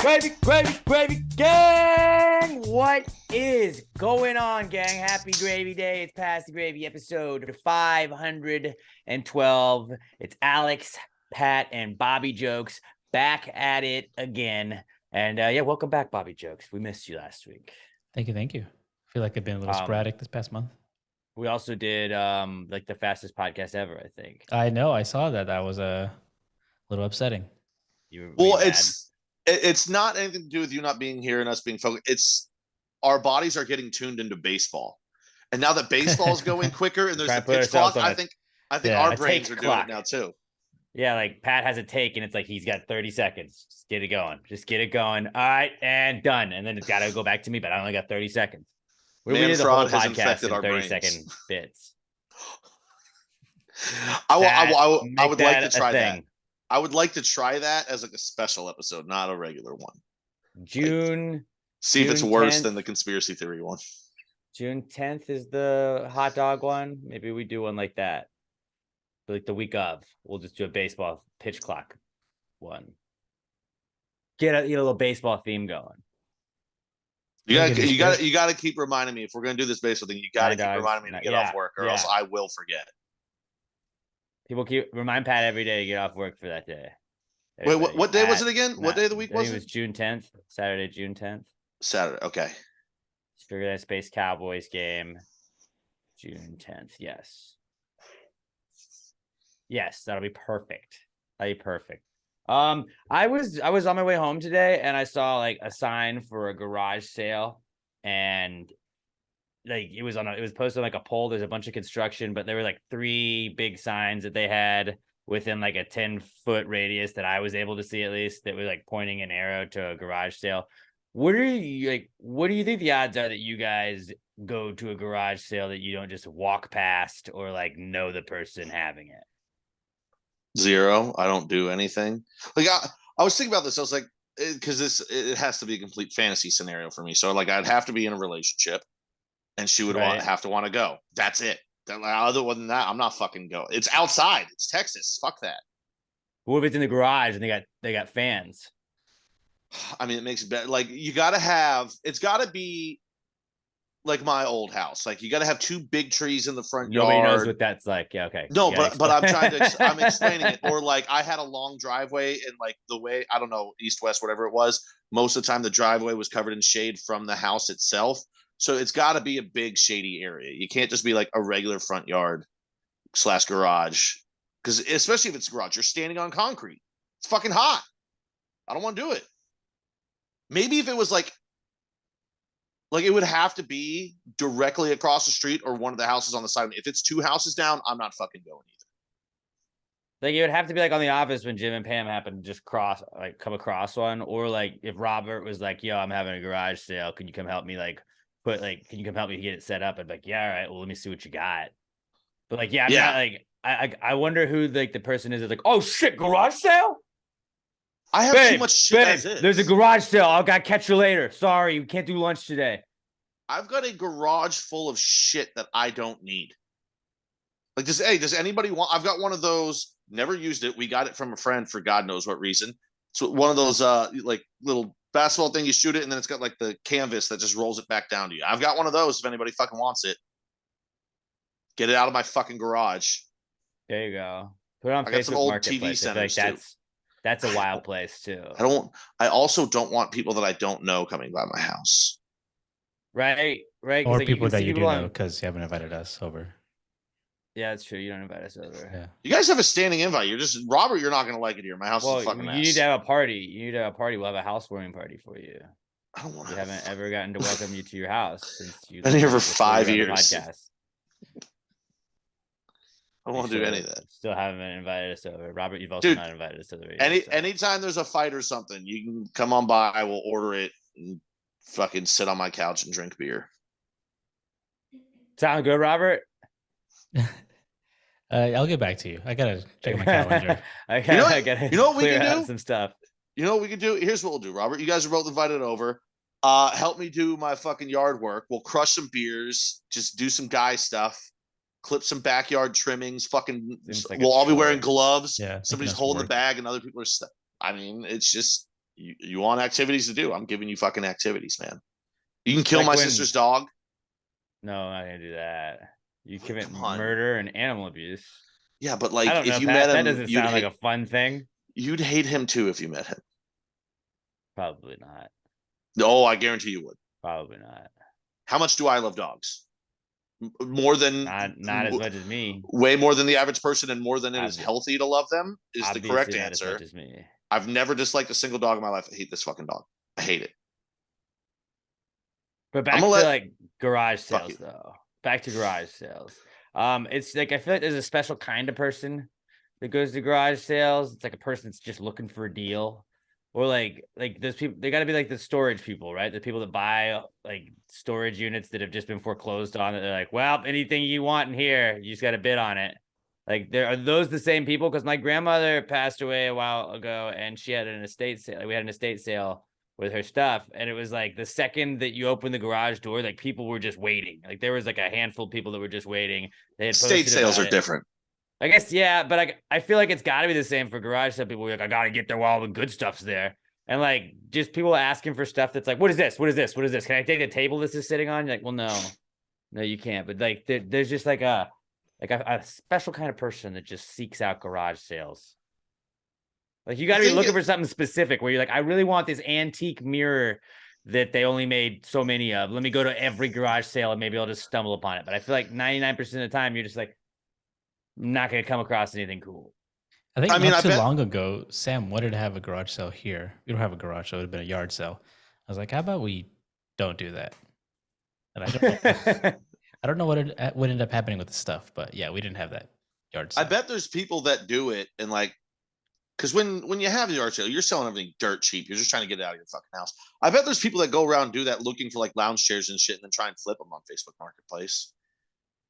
Gravy, gang! What is going on, gang? Happy Gravy Day. It's Past the Gravy episode 512. It's Alex, Pat, and Bobby Jokes back at it again. And welcome back, Bobby Jokes. We missed you last week. Thank you. I feel like I've been a little sporadic this past month. We also did like the fastest podcast ever, I think. I know. I saw that. That was a little upsetting. It's not anything to do with you not being here and us being focused. It's our bodies are getting tuned into baseball, and now that baseball is going quicker and there's the pitch clock, I think our brains are doing it now too. Yeah, like Pat has a take, and it's like he's got 30 seconds. Just get it going. All right, and done. And then it's got to go back to me, but I only got 30 seconds. We did the whole podcast in 30-second bits. I would like to try that. I would like to try that as like a special episode, not a regular one. See if it's worse than the conspiracy theory one. June 10th is the hot dog one. Maybe we do one like that. Like the week of. We'll just do a baseball pitch clock one. Get a little baseball theme going. You got to keep reminding me if we're going to do this baseball thing. You got to keep reminding me to get off work, or else I will forget. People remind Pat every day to get off work for that day. Everybody. Wait, what day was it again? What day of the week was it? It was June 10th, Saturday, June 10th. Saturday, okay. Figure that Space Cowboys game, June 10th. Yes, that'll be perfect. I was on my way home today, and I saw like a sign for a garage sale, and like it was posted on like a pole. There's a bunch of construction, but there were like 3 big signs that they had within like a 10-foot radius that I was able to see, at least, that was like pointing an arrow to a garage sale. What do you think the odds are that you guys go to a garage sale that you don't just walk past or like know the person having it? 0. I don't do anything. Like I was thinking about this. I was like, because it has to be a complete fantasy scenario for me. So like I'd have to be in a relationship. And she would have to want to go. That's it. Other than that, I'm not fucking going. It's outside. It's Texas. Fuck that. What if it's in the garage and they got fans? I mean, it makes it better. Like it's got to be like my old house. Like you got to have 2 big trees in the front yard. Nobody knows what that's like. Yeah, okay. No, but I'm explaining it. Or like I had a long driveway, and like the way, I don't know, east, west, whatever it was, most of the time the driveway was covered in shade from the house itself. So it's got to be a big shady area. You can't just be like a regular front yard / garage, because especially if it's garage, you're standing on concrete. It's fucking hot. I don't want to do it. Maybe if it was like it would have to be directly across the street or one of the houses on the side. If it's 2 houses down, I'm not fucking going either. Like it would have to be like on The Office when Jim and Pam happened to just come across one, or like if Robert was like, "Yo, I'm having a garage sale. Can you come help me can you come help me get it set up?" And like, yeah, all right, well, let me see what you got. But like, I'm not like, I wonder who like the person is that's like, "Oh shit, garage sale? I have too much shit as is. There's a garage sale. I'll catch you later. Sorry, we can't do lunch today." I've got a garage full of shit that I don't need. Like, does anybody want? I've got one of those. Never used it. We got it from a friend for God knows what reason. So one of those like little basketball thing, you shoot it, and then it's got like the canvas that just rolls it back down to you. I've got one of those if anybody fucking wants it. Get it out of my fucking garage. There you go. Put it on Facebook Marketplace. TV centers, that's a wild place too. I also don't want people that I don't know coming by my house. Right. Or like people that you do know because you haven't invited us over. Yeah, that's true. You don't invite us over. Yeah. You guys have a standing invite. Robert, you're not going to like it here. My house is a fucking mess. You need to have a party. We'll have a housewarming party for you. I don't want to. We haven't ever gotten to welcome you to your house since you've been here for 5 years. I don't want to do any of that. Still haven't invited us over. Robert, you've also not invited us to the radio. Anytime there's a fight or something, you can come on by. I will order it and fucking sit on my couch and drink beer. Sound good, Robert? I'll get back to you. I gotta check my calendar. You know what we can do? Some stuff. You know what we can do? Here's what we'll do, Robert. You guys are both invited over. Help me do my fucking yard work. We'll crush some beers. Just do some guy stuff. Clip some backyard trimmings. We'll all be wearing gloves. Yeah, somebody's holding the bag, and other people are. I mean, it's just You want activities to do? I'm giving you fucking activities, man. You can kill Like my when- sister's dog. No, I'm not gonna do that. You commit Come on. murder and animal abuse. Yeah, but I like don't if know, you Pat. met That him, doesn't sound like a fun thing. you'd hate him too if you met him. Probably not. Oh, I guarantee you would. Probably not. How much do I love dogs? More than Not as much as me. way more than the average person, and more than it is Obvi- healthy to love them is the correct Obviously not as answer. much as me. I've never disliked a single dog in my life. I hate this fucking dog. I hate it. But back to like garage sales though. Back to garage sales. It's like I feel like there's a special kind of person that goes to garage sales. It's like a person that's just looking for a deal. Or like those people, they got to be like the storage people, right? The people that buy like storage units that have just been foreclosed on. That they're like, well, anything you want in here, you just got to bid on it. Like, are those the same people? Because my grandmother passed away a while ago, and she had an estate sale. Like, we had an estate sale with her stuff, and it was like the second that you open the garage door, like people were just waiting. Like there was like a handful of people that were just waiting. They had estate sales are different. I guess, yeah, but I feel like it's got to be the same for garage sale. People are like, I got to get there while all the good stuff's there. And like, just people asking for stuff that's like, what is this? What is this? What is this? Can I take the table this is sitting on? You're like, well, no, you can't. But like, there's just like a special kind of person that just seeks out garage sales. Like you got to be looking for something specific where you're like, I really want this antique mirror that they only made so many of. Let me go to every garage sale and maybe I'll just stumble upon it. But I feel like 99% of the time, you're just like, not going to come across anything cool. I think not too long ago, Sam wanted to have a garage sale here. We don't have a garage sale. It would have been a yard sale. I was like, how about we don't do that? And I don't know, I don't know what ended up happening with the stuff, but yeah, we didn't have that yard sale. I bet there's people that do it and like, because when you have the yard sale, you're selling everything dirt cheap. You're just trying to get it out of your fucking house. I bet there's people that go around and do that looking for like lounge chairs and shit and then try and flip them on Facebook Marketplace.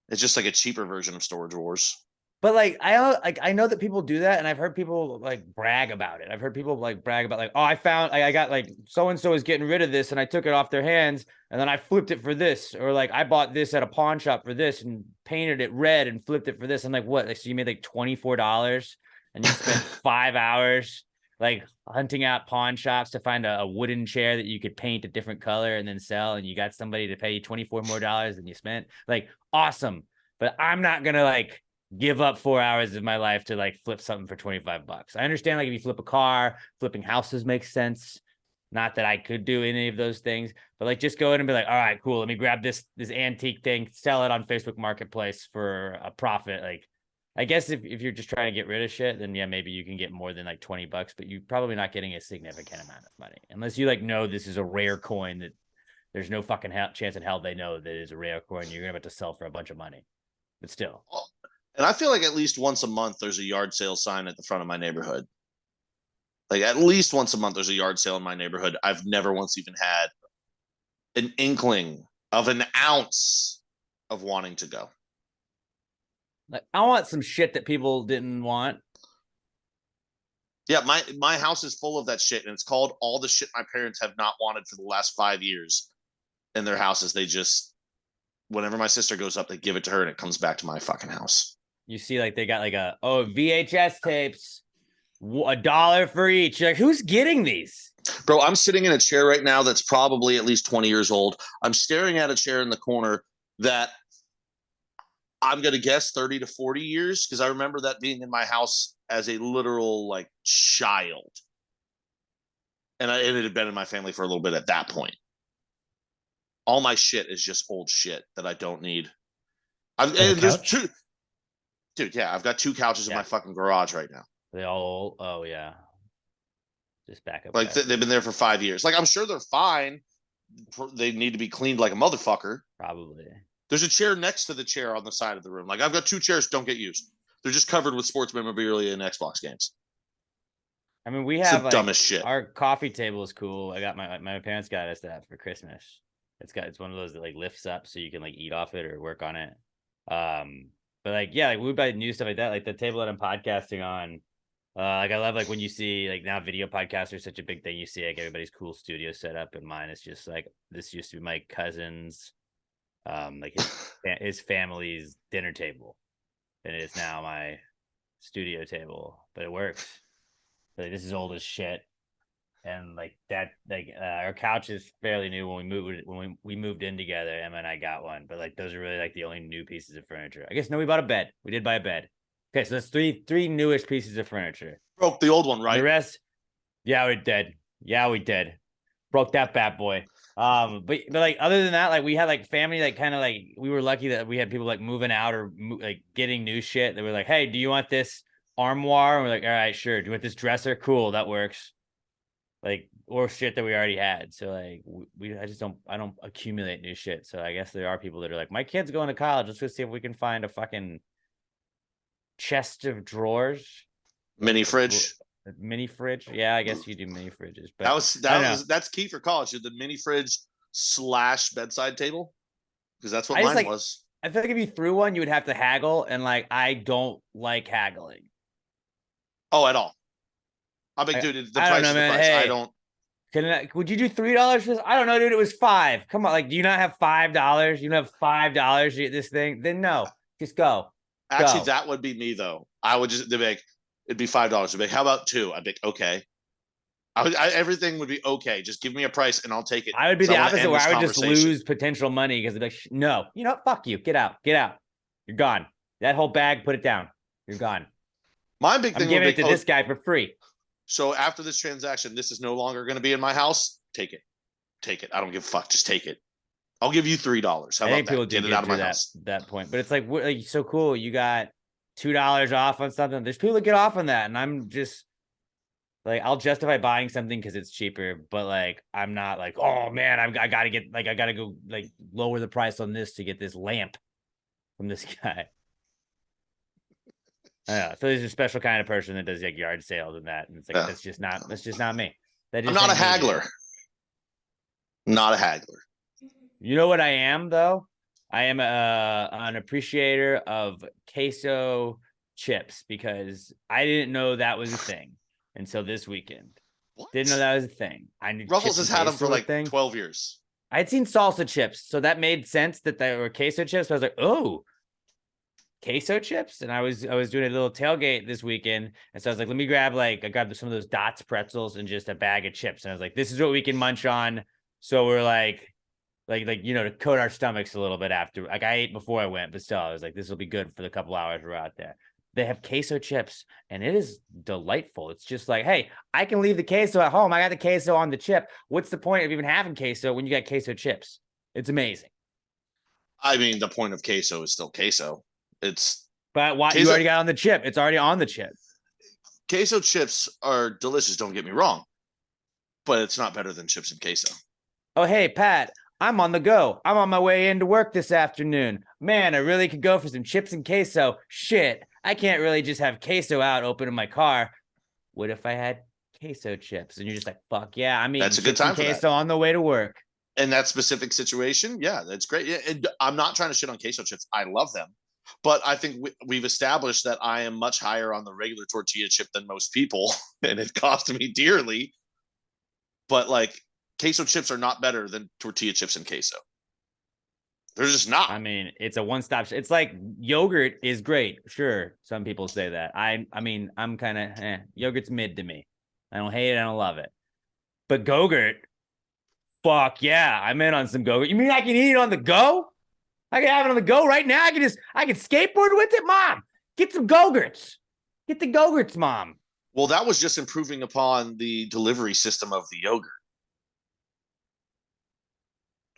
It's just like a cheaper version of Storage Wars. But like I know that people do that, and I've heard people like brag about it. I've heard people like brag about like, oh, I got like so and so is getting rid of this, and I took it off their hands, and then I flipped it for this, or like I bought this at a pawn shop for this, and painted it red and flipped it for this. I'm like, what? Like, so you made like $24, and you spent 5 hours like hunting out pawn shops to find a wooden chair that you could paint a different color and then sell, and you got somebody to pay you $24 more than you spent. Like, awesome, but I'm not gonna like give up 4 hours of my life to like flip something for $25. I understand like if you flip a car, flipping houses makes sense. Not that I could do any of those things, but like just go in and be like, all right, cool. Let me grab this antique thing, sell it on Facebook Marketplace for a profit. Like, I guess if you're just trying to get rid of shit, then yeah, maybe you can get more than like $20, but you're probably not getting a significant amount of money unless you like know this is a rare coin that there's no fucking chance in hell they know that is a rare coin. You're gonna have to sell for a bunch of money, but still. And I feel like at least once a month there's a yard sale sign at the front of my neighborhood. Like at least once a month there's a yard sale in my neighborhood. I've never once even had an inkling of an ounce of wanting to go. Like, I want some shit that people didn't want. Yeah, my house is full of that shit, and it's called all the shit my parents have not wanted for the last 5 years in their houses. They just, whenever my sister goes up, they give it to her, and it comes back to my fucking house. You see, like they got like VHS tapes, $1 for each. You're like, who's getting these? Bro, I'm sitting in a chair right now that's probably at least 20 years old. I'm staring at a chair in the corner that I'm going to guess 30 to 40 years, because I remember that being in my house as a literal like child. And it had been in my family for a little bit at that point. All my shit is just old shit that I don't need. And there's two. Dude, yeah, I've got 2 couches in my fucking garage right now. They all, oh yeah. Just back up. Like they've been there for 5 years. Like I'm sure they're fine. They need to be cleaned like a motherfucker. Probably. There's a chair next to the chair on the side of the room. Like I've got 2 chairs don't get used. They're just covered with sports memorabilia and Xbox games. I mean, we have like, dumbest shit. Our coffee table is cool. I got my parents got us that for Christmas. It's one of those that like lifts up so you can like eat off it or work on it. But like, yeah, like we buy new stuff like that, like the table that I'm podcasting on. Like I love like when you see like now video podcasts are such a big thing. You see like everybody's cool studio set up, and mine is just like this used to be my cousin's, like his family's dinner table, and it's now my studio table. But it works. Like, this is old as shit. and like that, like our couch is fairly new when we moved in together. Emma and I got one, but like those are really like the only new pieces of furniture. I guess no, we bought a bed. We did buy a bed. Okay, so that's three newish pieces of furniture. Broke the old one, right? The rest, yeah, we did. Yeah, we did. Broke that bad boy. But like other than that, like we had like family, like kind of like we were lucky that we had people like moving out or like getting new shit. They were like, "Hey, do you want this armoire?" And we're like, "All right, sure." Do you want this dresser? Cool, that works. Like or shit that we already had. So like I don't accumulate new shit. So I guess there are people that are like, my kid's going to college. Let's go see if we can find a fucking chest of drawers. Mini fridge. Mini fridge. Yeah, I guess you do mini fridges. But that's key for college. The mini fridge / bedside table. Because that's what mine was. I feel like if you threw one, you would have to haggle, and like I don't like haggling. Oh, at all. I'm like, dude, the price is the price. Hey, I don't. Would you do $3 for this? I don't know, dude. It was $5. Come on, like, do you not have $5? You don't have $5 to get this thing? Then no, just go. Actually, that would be me though. I would just be like, it'd be $5. I'd be like, how about 2? I'd be like, okay. Everything would be okay. Just give me a price and I'll take it. I would be the opposite, where I would just lose potential money because like, no, you know what? Fuck you. Get out. Get out. You're gone. That whole bag, put it down. You're gone. My big thing. I'm giving it to this guy for free. So after this transaction, this is no longer going to be in my house. Take it. Take it. I don't give a fuck. Just take it. I'll give you $3. How about that? Get it out of my house. That point. But it's like so cool. You got $2 off on something. There's people that get off on that. And I'm just like, I'll justify buying something because it's cheaper. But like, I'm not like, oh man, I got to get like, I got to go like lower the price on this to get this lamp from this guy. So there's a special kind of person that does like yard sales and that, and it's like that's just not me. I'm not a haggler. Not a haggler. You know what I am though? I am an appreciator of queso chips because I didn't know that was a thing until this weekend. Didn't know that was a thing. Ruffles has had them for like 12 years. I'd seen salsa chips, so that made sense that they were queso chips. I was like, oh. Queso chips, and I was doing a little tailgate this weekend, and so I was like, let me grab I grabbed some of those Dots pretzels and just a bag of chips, and I was like, this is what we can munch on. So we're like you know, to coat our stomachs a little bit after. Like I ate before I went, but still, I was like, this will be good for the couple hours we're out there. They have queso chips, and it is delightful. It's just like, hey, I can leave the queso at home. I got the queso on the chip. What's the point of even having queso when you got queso chips? It's amazing. I mean, the point of queso is still queso. But why you already got on the chip? It's already on the chip. Queso chips are delicious. Don't get me wrong, but it's not better than chips and queso. Oh, hey, Pat, I'm on the go. I'm on my way into work this afternoon. Man, I really could go for some chips and queso. Shit, I can't really just have queso out open in my car. What if I had queso chips? And you're just like, fuck yeah, I'm eating that's a good time for queso on the way to work. In that specific situation, yeah, that's great. Yeah, I'm not trying to shit on queso chips. I love them. But I think we've established that I am much higher on the regular tortilla chip than most people, and it cost me dearly. But like queso chips are not better than tortilla chips and queso. They're just not. I mean, it's a one-stop. It's like yogurt is great. Sure, some people say that. I mean, I'm kind of yogurt's mid to me. I don't hate it. I don't love it. But Go-Gurt, fuck yeah, I'm in on some Go-Gurt. You mean I can eat it on the go? I can have it on the go right now. I can skateboard with it, Mom. Get some Go-Gurts. Get the Go-Gurts, Mom. Well, that was just improving upon the delivery system of the yogurt.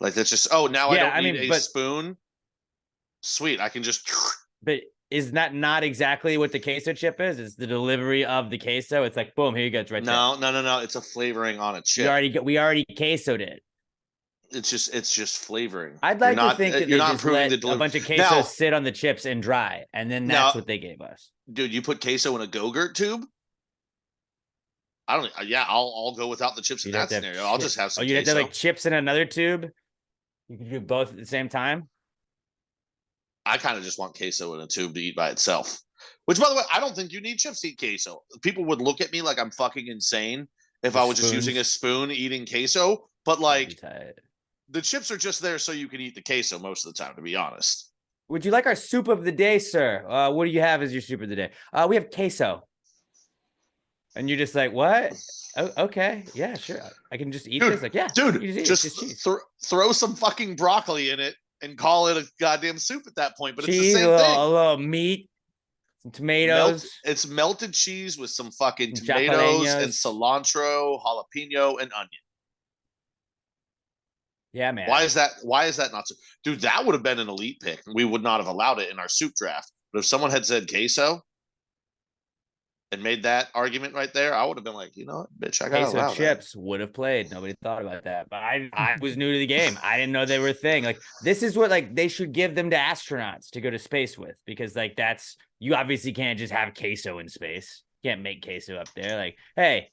Like that's just now I don't need a spoon. Sweet, I can just. But is that not exactly what the queso chip is? It's the delivery of the queso. It's like boom, here you go, it's right there. No. It's a flavoring on a chip. We already quesoed it. It's just flavoring. I'd like to think that they just let a bunch of queso sit on the chips and dry, and then that's what they gave us. Dude, you put queso in a Go-Gurt tube? I don't. Yeah, I'll go without the chips in that scenario. I'll just have some. Oh, you have to have like chips in another tube. You can do both at the same time. I kind of just want queso in a tube to eat by itself. Which, by the way, I don't think you need chips to eat queso. People would look at me like I'm fucking insane if I was just using a spoon eating queso. But like. The chips are just there so you can eat the queso most of the time, to be honest. Would you like our soup of the day, sir? What do you have as your soup of the day? We have queso. And you're just like, what? Oh, okay, yeah, sure. I can just eat Dude, this. Like, yeah, dude, you just eat it. just It's just cheese. throw some fucking broccoli in it and call it a goddamn soup at that point. But it's the Cheese, same thing. a little meat, some tomatoes, It's melted cheese with some fucking some tomatoes and jalapenos. cilantro, jalapeno, and onion. Yeah, man. Why is that? Why is that not so? Dude, that would have been an elite pick. We would not have allowed it in our soup draft. But if someone had said queso and made that argument right there, I would have been like, you know what, bitch, I gotta Queso allow chips would have played. Nobody thought about that. But I was new to the game. I didn't know they were a thing. Like, this is what like they should give them to astronauts to go to space with, because like that's, you obviously can't just have queso in space. You can't make queso up there. Like, hey,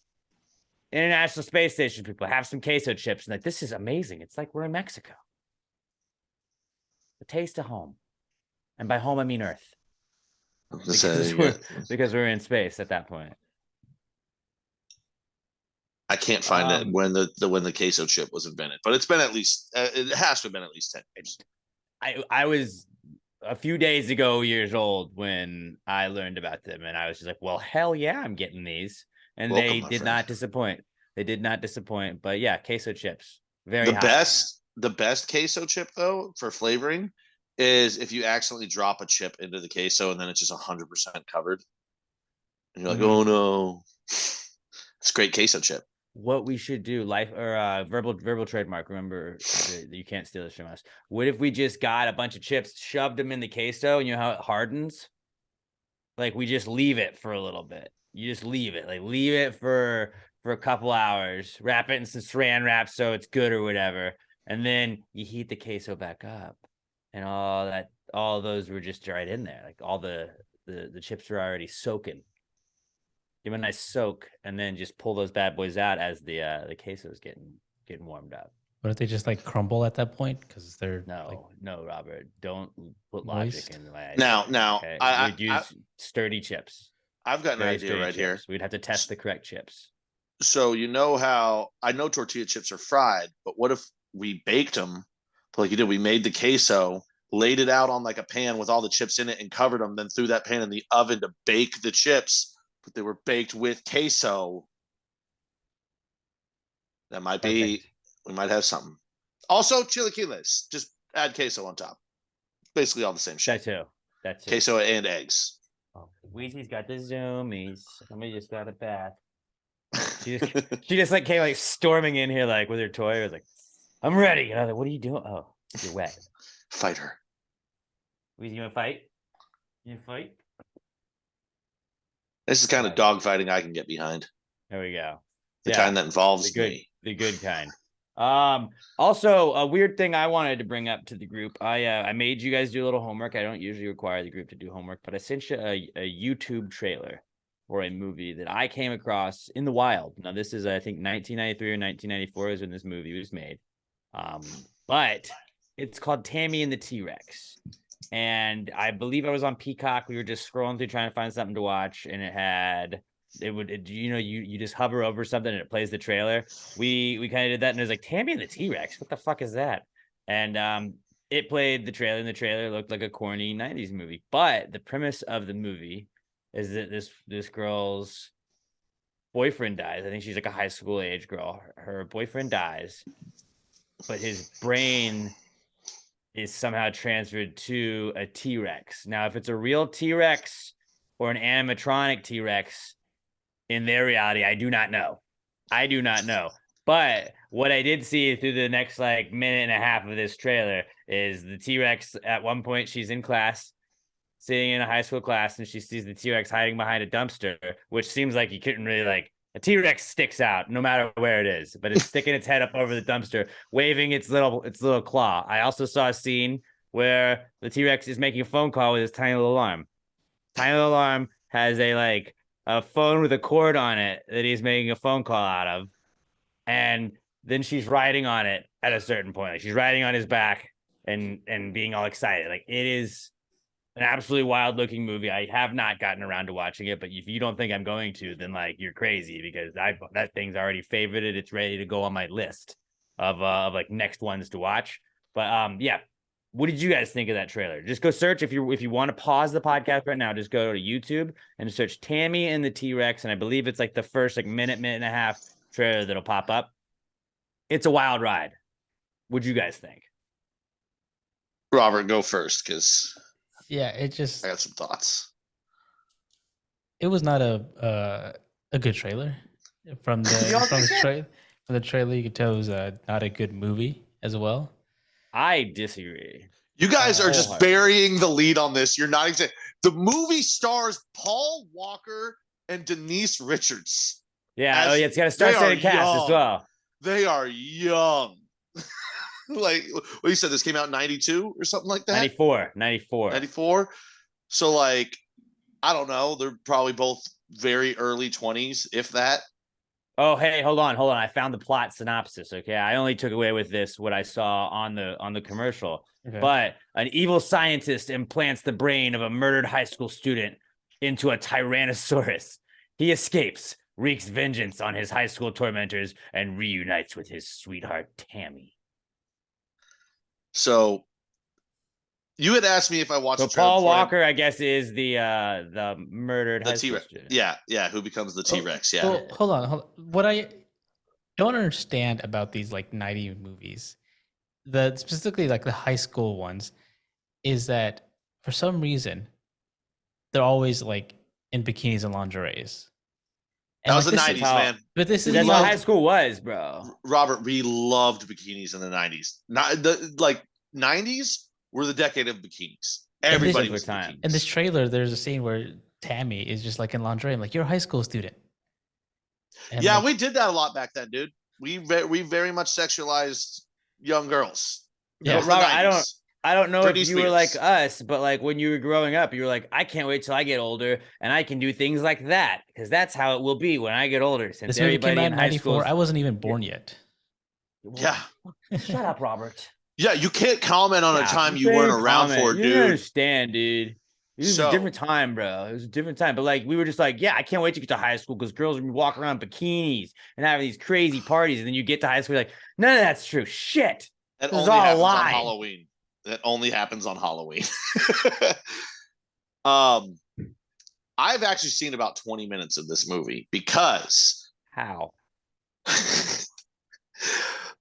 International Space Station people, have some queso chips. And like, this is amazing. It's like we're in Mexico. The taste of home. And by home I mean Earth. that. Because we're in space at that point. I can't find it when the queso chip was invented, but it's been at least it has to have been at least 10 years. I was a few days ago years old when I learned about them, and I was just like, well, hell yeah, I'm getting these. And Welcome, they my did friend. not disappoint. They did not disappoint. But yeah, queso chips. Very hot. The best queso chip though for flavoring is if you accidentally drop a chip into the queso and then it's just 100% covered. And you're like, oh no. It's a great queso chip. What we should do, life or verbal trademark. Remember, you can't steal this from us. What if we just got a bunch of chips, shoved them in the queso, and you know how it hardens? Like, we just leave it for a little bit. You just leave it, like leave it for a couple hours, wrap it in some saran wrap so it's good or whatever, and then you heat the queso back up, and all those were just right in there. Like all the chips are already soaking. Give them a nice soak, and then just pull those bad boys out as the queso is getting warmed up. What if they just like crumble at that point because they're no, Robert, don't put moist? logic into my idea. Now, okay? I use sturdy chips. I've got an idea right here. We'd have to test the correct chips. So you know how I know tortilla chips are fried, but what if we baked them like you did? We made the queso, laid it out on like a pan with all the chips in it, and covered them. Then threw that pan in the oven to bake the chips. But they were baked with queso. That might be, we might have something. Also, chilaquiles, just add queso on top. Basically all the same shit. That too. Queso and eggs. Oh, Weezy's got the zoomies. Somebody just got a bath. She just like came like storming in here like with her toy. I was like, I'm ready. And I was like, what are you doing? Oh, you're wet. Fight her. Weezy, you wanna fight? You wanna fight? This is kind of dog fighting I can get behind. There we go. The kind that involves me. The good kind. Also a weird thing I wanted to bring up to the group. I made you guys do a little homework. I don't usually require the group to do homework, but I sent you a YouTube trailer for a movie that I came across in the wild. Now this is I think 1993 or 1994 is when this movie was made. But it's called Tammy and the T-Rex. And I believe I was on Peacock. We were just scrolling through trying to find something to watch, and you just hover over something and it plays the trailer. We kind of did that, and it was like Tammy and the T-Rex. What the fuck is that? And it played the trailer, and the trailer looked like a corny 90s movie. But the premise of the movie is that this girl's boyfriend dies. I think she's like a high school age girl. Her boyfriend dies, but his brain is somehow transferred to a T-Rex. Now, if it's a real T-Rex or an animatronic T-Rex in their reality, I do not know. But what I did see through the next like minute and a half of this trailer is the T-Rex at one point, she's in class, sitting in a high school class, and she sees the T-Rex hiding behind a dumpster, which seems like you couldn't really like, a T-Rex sticks out no matter where it is, but it's sticking its head up over the dumpster, waving its little claw. I also saw a scene where the T-Rex is making a phone call with his tiny little arm. Tiny little arm has a phone with a cord on it that he's making a phone call out of. And then she's riding on it at a certain point. Like she's riding on his back and being all excited. Like it is an absolutely wild looking movie. I have not gotten around to watching it, but if you don't think I'm going to, then like you're crazy, because that thing's already favorited. It's ready to go on my list of like next ones to watch. But yeah, What did you guys think of that trailer? Just go search if you want to pause the podcast right now. Just go to YouTube and search Tammy and the T-Rex, and I believe it's like the first like minute and a half trailer that'll pop up. It's a wild ride. What'd you guys think? Robert, go first, because Yeah, it just I got some thoughts. it was not a good trailer. From the trailer, you could tell it was not a good movie as well. I disagree. You guys are just wholeheartedly. burying the lead on this. You're not even. The movie stars Paul Walker and Denise Richards. Yeah, As it's got a star-studded cast young. as well. They are young. Like what you said, this came out in 92 or something like that. 94. So like, I don't know. They're probably both very early 20s, if that. Oh, hey, hold on. I found the plot synopsis. Okay, I only took away with this what I saw on the commercial. Okay. But an evil scientist implants the brain of a murdered high school student into a Tyrannosaurus. He escapes, wreaks vengeance on his high school tormentors, and reunites with his sweetheart Tammy. So you had asked me if I watched. So Paul Walker, I guess, is the murdered high school student. Yeah, who becomes the T-Rex? Yeah. Well, hold on. What I don't understand about these like 90 movies, specifically like the high school ones, is that for some reason they're always like in bikinis and lingeries. That was the 90s, man. But That's how high school was, bro. Robert, we loved bikinis in the 90s. Not the like 90s were the decade of bikinis. Everybody was time. In this trailer, there's a scene where Tammy is just like in lingerie. I'm like, you're a high school student. And yeah, like, we did that a lot back then, dude. We very much sexualized young girls. Yeah, Robert, I don't know Britney if you were Spears. like us, but like when you were growing up, you were like, I can't wait till I get older and I can do things like that because that's how it will be when I get older. Since this movie everybody came out in in high 94. school, I wasn't even born yet. Yeah. Shut up, Robert. Yeah, you can't comment on a time you weren't around for, You dude. don't understand, dude. This is So- a different time, bro. It was a different time. But like we were just like, yeah, I can't wait to get to high school because girls are gonna be walking around in bikinis and having these crazy parties. And then you get to high school, you're like, none of that's true. Shit. It This is only all a happens lie. on Halloween. That only happens on Halloween. I've actually seen about 20 minutes of this movie because How?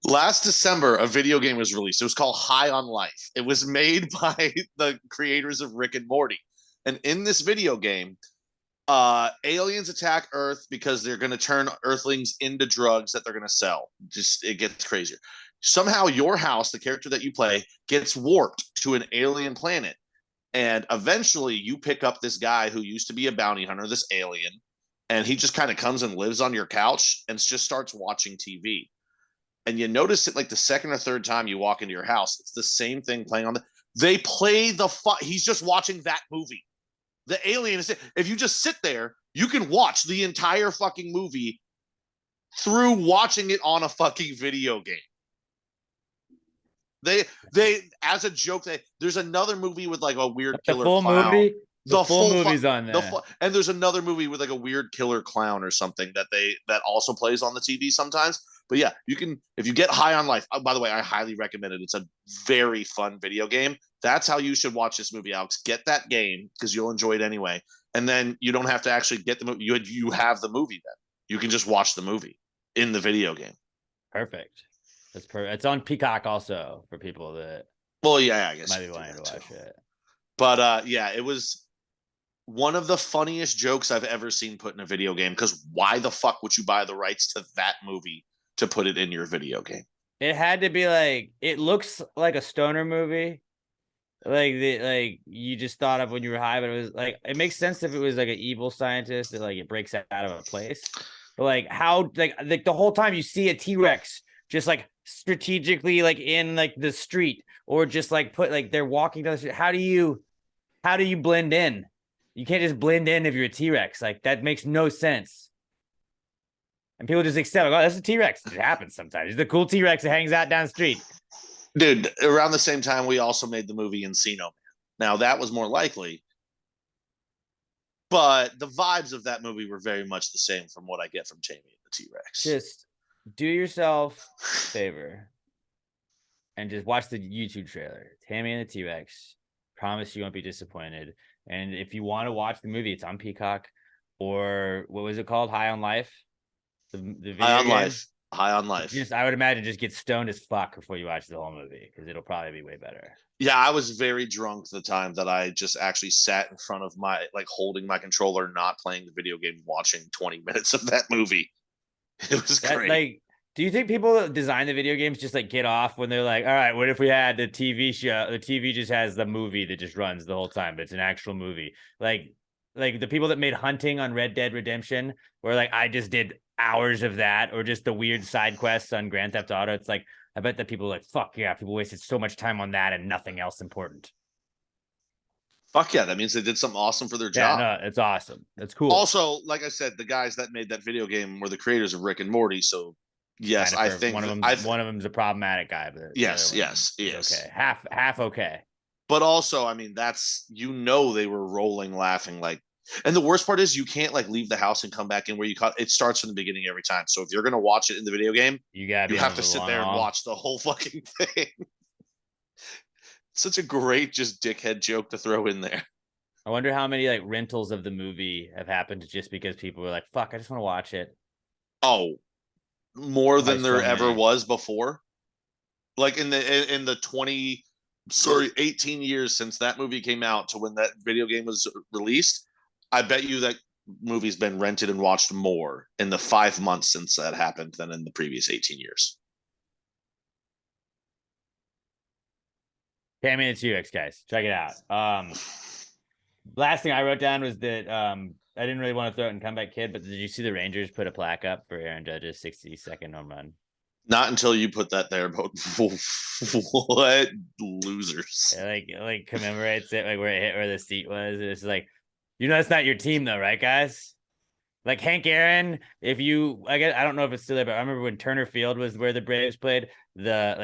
last December, a video game was released. It was called High on Life. It was made by the creators of Rick and Morty. And in this video game, aliens attack Earth because they're going to turn Earthlings into drugs that they're going to sell. Just it gets crazier. Somehow your house, the character that you play, gets warped to an alien planet. And eventually you pick up this guy who used to be a bounty hunter, this alien, and he just kind of comes and lives on your couch and just starts watching TV. And you notice it like the second or third time you walk into your house, it's the same thing playing on they play he's just watching that movie. The alien is, if you just sit there, you can watch the entire fucking movie through watching it on a fucking video game. They as a joke, there's another movie with like a weird The killer full clown. movie? The full fu- movie's on there. And there's another movie with like a weird killer clown or something that also plays on the TV sometimes. But yeah, you can, if you get High on Life. By the way, I highly recommend it. It's a very fun video game. That's how you should watch this movie, Alex. Get that game because you'll enjoy it anyway. And then you don't have to actually get the movie. You have the movie then. You can just watch the movie in the video game. Perfect. That's perfect. It's on Peacock also for people that Well, yeah, I guess might you be can do wanting to that watch too. it. But yeah, it was one of the funniest jokes I've ever seen put in a video game. Because why the fuck would you buy the rights to that movie to put it in your video game? It had to be like, it looks like a stoner movie. Like you just thought of when you were high, but it was like, it makes sense if it was like an evil scientist that like it breaks out of a place. But like how like the whole time you see a T-Rex just like strategically like in like the street or just like put like they're walking down the street. How do you blend in? You can't just blend in if you're a T-Rex. Like that makes no sense. And people just accept, like, oh, that's a T-Rex. It happens sometimes. It's the cool T-Rex that hangs out down the street. Dude, around the same time, we also made the movie Encino Man. Now, that was more likely, but the vibes of that movie were very much the same from what I get from Jamie and the T-Rex. Just do yourself a favor. and just watch the YouTube trailer. Tammy and the T-Rex. Promise you won't be disappointed. And if you want to watch the movie, it's on Peacock, or what was it called? High on Life. The video High on game. Life. High on Life. Just, I would imagine, just get stoned as fuck before you watch the whole movie, because it'll probably be way better. Yeah, I was very drunk the time that I just actually sat in front of my, like, holding my controller, not playing the video game, watching 20 minutes of that movie. It was great. Like, do you think people that design the video games just like get off when they're like, all right, what if we had the TV show? The TV just has the movie that just runs the whole time, but it's an actual movie. Like the people that made Hunting on Red Dead Redemption, where like I just did hours of that, or just the weird side quests on Grand Theft Auto. It's like, I bet that people are like, fuck yeah, people wasted so much time on that and nothing else important. Fuck yeah, that means they did something awesome for their job. Yeah, no, it's awesome. That's cool. Also, like I said, the guys that made that video game were the creators of Rick and Morty, so yes, I think one of them's a problematic guy, but yes, he is. Okay. Half okay. But also, I mean, that's, you know, they were rolling laughing like, and the worst part is you can't like leave the house and come back in where you caught it. Starts from the beginning every time. So if you're gonna watch it in the video game, you have to sit there and watch the whole fucking thing. Such a great just dickhead joke to throw in there. I wonder how many like rentals of the movie have happened just because people were like, fuck, I just want to watch it. Oh, more than there ever was before. Like in the 18 years since that movie came out to when that video game was released, I bet you that movie's been rented and watched more in the 5 months since that happened than in the previous 18 years. Tammy and the UX guys, check it out. Last thing I wrote down was that I didn't really want to throw it in Comeback Kid, but did you see the Rangers put a plaque up for Aaron Judge's 62nd home run? Not until you put that there, but what losers? Yeah, like commemorates it, like where it hit where the seat was. It's like, you know, that's not your team though, right, guys? Like Hank Aaron, I don't know if it's still there, but I remember when Turner Field was where the Braves played. The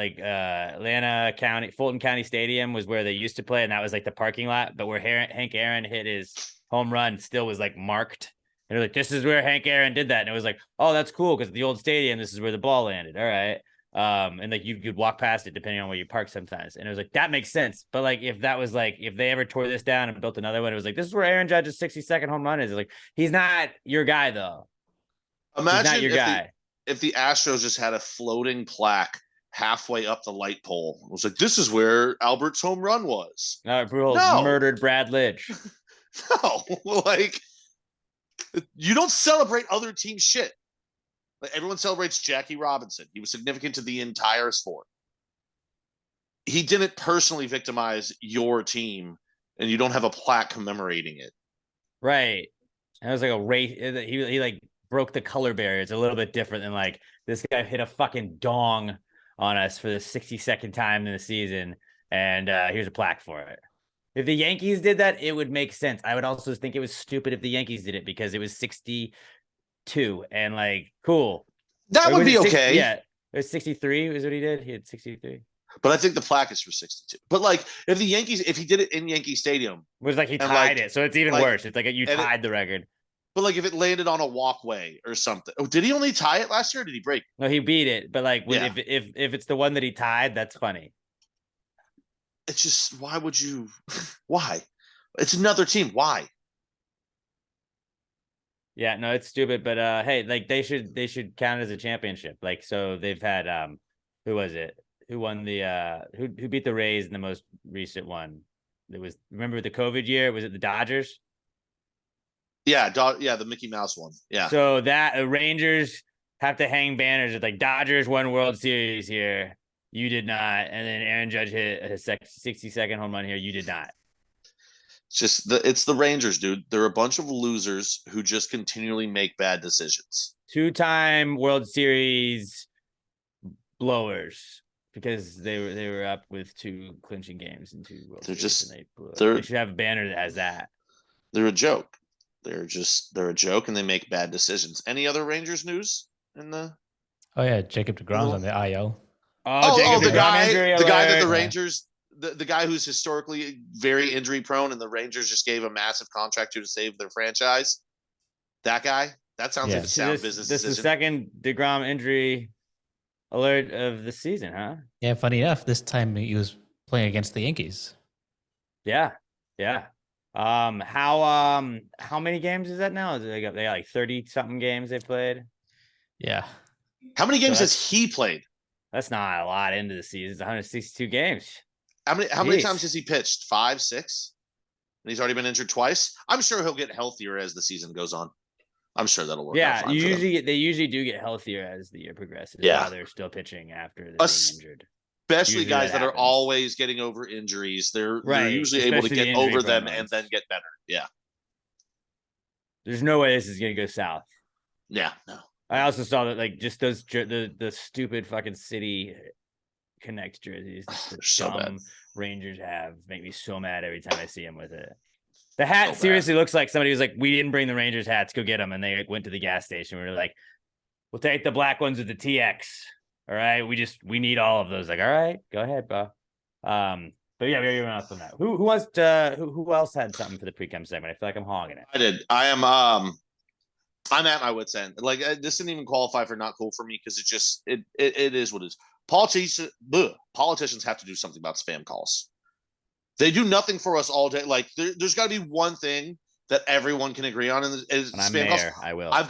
Fulton County Stadium was where they used to play, and that was like the parking lot. But where Hank Aaron hit his home run still was like marked. And they're like, this is where Hank Aaron did that. And it was like, oh, that's cool, because the old stadium, this is where the ball landed. All right. And like you could walk past it depending on where you park sometimes. And it was like, that makes sense. But like if they ever tore this down and built another one, it was like, this is where Aaron Judge's 62nd home run is. It's like, he's not your guy though. Imagine if the Astros just had a floating plaque halfway up the light pole. It was like, this is where Albert's home run was. No. Murdered Brad Lidge. No, like, you don't celebrate other teams' shit. Like, everyone celebrates Jackie Robinson. He was significant to the entire sport. He didn't personally victimize your team, and you don't have a plaque commemorating it. Right. And it was like a race. He like broke the color barrier. It's a little bit different than like this guy hit a fucking dong on us for the 62nd time in the season, and here's a plaque for it. If the Yankees did that, it would make sense. I would also think it was stupid if the Yankees did it, because it was 62 and like, cool. That would be okay. Yeah, it was 63 is what he did. He had 63. But I think the plaque is for 62. But like, if he did it in Yankee Stadium, it was like he tied it, so it's even worse. It's like you tied the record. But like, if it landed on a walkway or something. Oh, did he only tie it last year, or did he break it? No, he beat it. But like, if it's the one that he tied, that's funny. It's just, why would you? Why? It's another team. Why? Yeah, no, it's stupid. But hey, like they should count as a championship. Like, so they've had who was it? Who won the who beat the Rays in the most recent one? It was, remember the COVID year? Was it the Dodgers? Yeah, the Mickey Mouse one. Yeah. So that Rangers have to hang banners with like, Dodgers won World Series here. You did not. And then Aaron Judge hit his 62nd home run here. You did not. It's the Rangers, dude. They're a bunch of losers who just continually make bad decisions. 2-time World Series blowers, because they were up with 2 clinching games in 2 World Series. They should have a banner that has that. They're a joke. They're a joke, and they make bad decisions. Any other Rangers news in the? Oh yeah, Jacob deGrom's on the IL. The guy that the Rangers, the guy who's historically very injury prone, and the Rangers just gave a massive contract to save their franchise. That guy. That sounds like a sound business decision. This is the second DeGrom injury alert of the season, huh? Yeah, funny enough, this time he was playing against the Yankees. Yeah, yeah. How many games is that now? Is it they got like 30 something games they played? Yeah. How many So games has he played? That's not a lot into the season. It's 162 games. How many times has he pitched? 5, 6? And he's already been injured twice. I'm sure he'll get healthier as the season goes on. I'm sure that'll work out Yeah, fine for them. they usually do get healthier as the year progresses. Yeah. While they're still pitching after they're being injured. Especially Usually guys that are happens. always getting over injuries. They're Right, usually able to especially the get over them injury-prone and ones. then get better. Yeah. There's no way this is gonna go south. Yeah. No. I also saw that like just those the stupid fucking City Connect jerseys that the They're so bad. dumb Rangers have make me so mad every time I see them with it. The hat So bad. seriously looks like somebody was like, "We didn't bring the Rangers hats. Go get them." And they like, went to the gas station. We were like, "We'll take the black ones with the TX. All right, we need all of those." Like, all right, go ahead, bro. But yeah, we're enough on that. Who wants to? Who else had something for the Precome segment? I feel like I'm hogging it. I did. I am. I'm at my wits' end. Like this didn't even qualify for not cool for me because it is what it is. Politicians have to do something about spam calls. They do nothing for us all day. Like there's got to be one thing that everyone can agree on, and is spam calls. I will. I've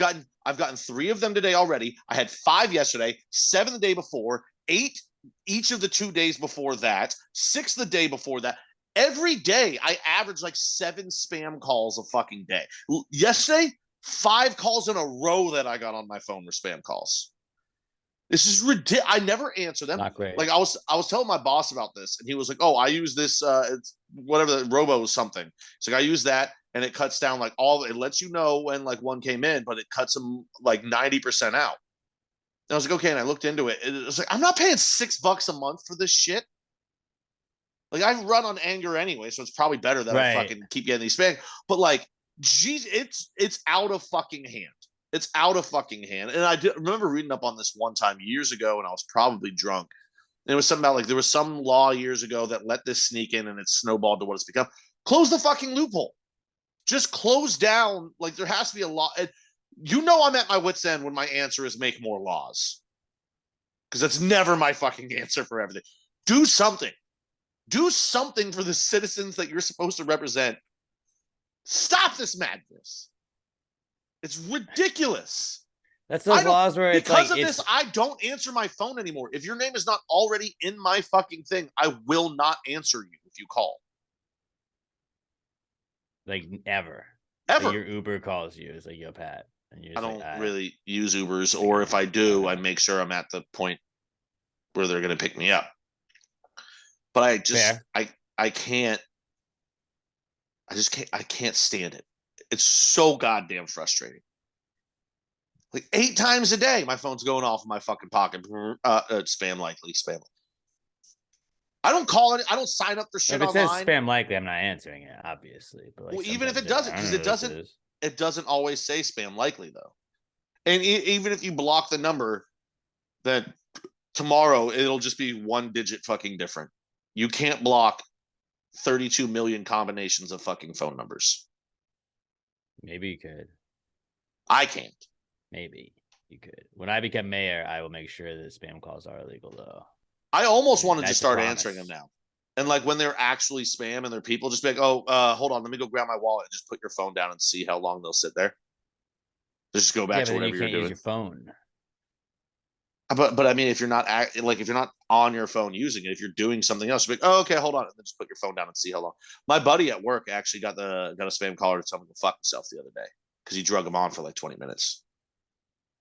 gotten 3 of them today already. I had 5 yesterday, 7 the day before, 8 each of the 2 days before that, 6 the day before that. Every day I average like 7 spam calls a fucking day. Yesterday, 5 calls in a row that I got on my phone were spam calls. This is ridiculous. I never answer them. Not great. Like I was telling my boss about this, and he was like, "Oh, I use this. It's whatever the Robo something." So I use that, and it cuts down like all. It lets you know when like one came in, but it cuts them like 90% out. And I was like, okay, and I looked into it. It was like I'm not paying $6 a month for this shit. Like I run on anger anyway, so it's probably better that I fucking keep getting these spam. But like, geez, it's out of fucking hand. It's out of fucking hand. And I remember reading up on this one time years ago, and I was probably drunk. And it was something about like there was some law years ago that let this sneak in, and it's snowballed to what it's become. Close the fucking loophole. Just close down. Like there has to be a law. You know I'm at my wit's end when my answer is make more laws. Because that's never my fucking answer for everything. Do something. Do something for the citizens that you're supposed to represent. Stop this madness. It's ridiculous. That's those laws where it's because like, of this, I don't answer my phone anymore. If your name is not already in my fucking thing, I will not answer you if you call. Like ever. Ever. Like your Uber calls you. It's like, yo, Pat. And I don't really use Ubers, or if I do, I make sure I'm at the point where they're going to pick me up. But I just, I can't stand it. It's so goddamn frustrating. Like 8 times a day, my phone's going off in my fucking pocket. Spam likely. I don't call it. I don't sign up for shit if it online. says spam likely, I'm not answering it, obviously. But like, well, even if it doesn't, because it doesn't always say spam likely though. And even if you block the number, that tomorrow it'll just be 1 digit fucking different. You can't block 32 million combinations of fucking phone numbers. Maybe you could. I can't. Maybe you could. When I become mayor, I will make sure that spam calls are illegal, though. I almost wanted to start answering them now. And like when they're actually spam and they're people, just be like, oh, hold on, let me go grab my wallet and just put your phone down and see how long they'll sit there. Just go back to whatever you're doing. Use your phone. But I mean, if you're not on your phone using it, if you're doing something else, you're like, oh, okay, hold on, and then just put your phone down and see how long. My buddy at work actually got a spam caller to tell him to fuck himself the other day because he drug him on for like 20 minutes.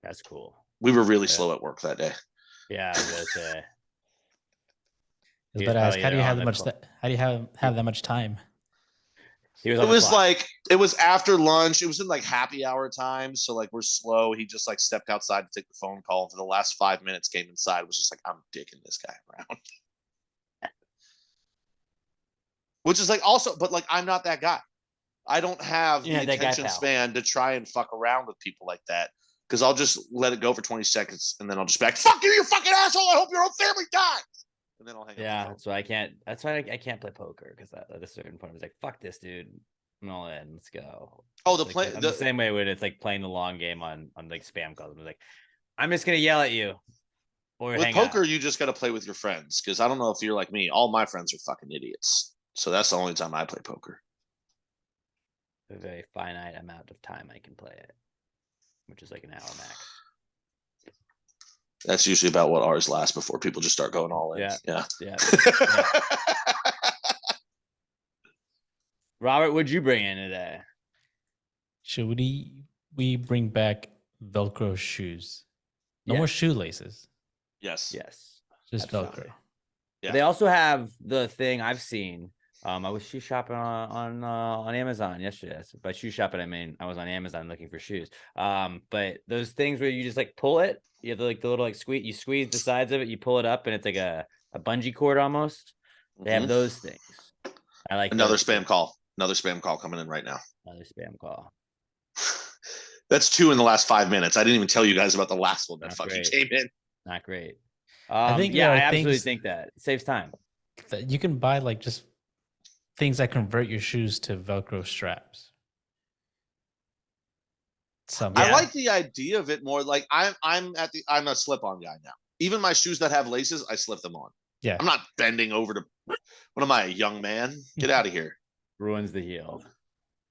That's cool. We were really slow at work that day. Yeah, I was gonna say. But ask, how do you have that much? How do you have that much time? It was after lunch. It was in like happy hour time, so like we're slow. He just like stepped outside to take the phone call, and for the last 5 minutes came inside. Was just like, I'm dicking this guy around. Which is like also, but like I'm not that guy. I don't have the attention span to try and fuck around with people like that. Because I'll just let it go for 20 seconds, and then I'll just be like, "Fuck you, you fucking asshole! I hope your whole family dies." And then I'll hang up. Yeah, that's why I can't. That's why I can't play poker because at a certain point I was like, "Fuck this, dude! I'm all in. Let's go." Oh, the same way when it's like playing the long game on like spam calls. I'm like, I'm just gonna yell at you. or With hang poker, out. you just got to play with your friends. Because I don't know if you're like me. All my friends are fucking idiots. So that's the only time I play poker. A very finite amount of time I can play it, which is like an hour max. That's usually about what ours last before people just start going all in. Yeah. Yeah. Robert, what'd you bring in today? Should we bring back Velcro shoes? No more Yes. shoelaces. Yes. Yes. Just Absolutely. Velcro. Yeah. They also have the thing I've seen. I was shoe shopping on Amazon yesterday. So by shoe shopping, I mean I was on Amazon looking for shoes. But those things where you just like pull it, you have the little like you squeeze the sides of it, you pull it up, and it's like a bungee cord almost. They have those things. I like Another those spam too. call. Another spam call coming in right now. Another spam call. That's 2 in the last 5 minutes. I didn't even tell you guys about the last one that Not fucking great. came in. Not great. I think Yeah, there I are absolutely things think that it saves time. that you can buy like just things that convert your shoes to Velcro straps. Somehow. I like the idea of it more. Like I'm a slip-on guy now. Even my shoes that have laces, I slip them on. Yeah. I'm not bending over to. What am I, a young man? Get out of here. Ruins the heel.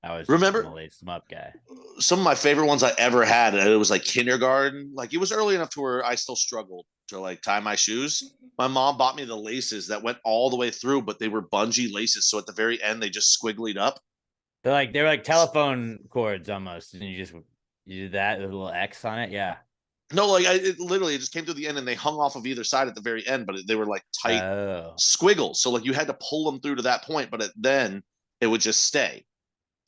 I was Remember- a lace them up guy. Some of my favorite ones I ever had, and it was like kindergarten. Like it was early enough to where I still struggled to like tie my shoes. My mom bought me the laces that went all the way through, but they were bungee laces. So at the very end, they just squigglied up. They're like telephone cords almost, and you did that with a little X on it. Yeah. No, like it literally just came to the end, and they hung off of either side at the very end, but they were like tight squiggles. So like you had to pull them through to that point, but then it would just stay.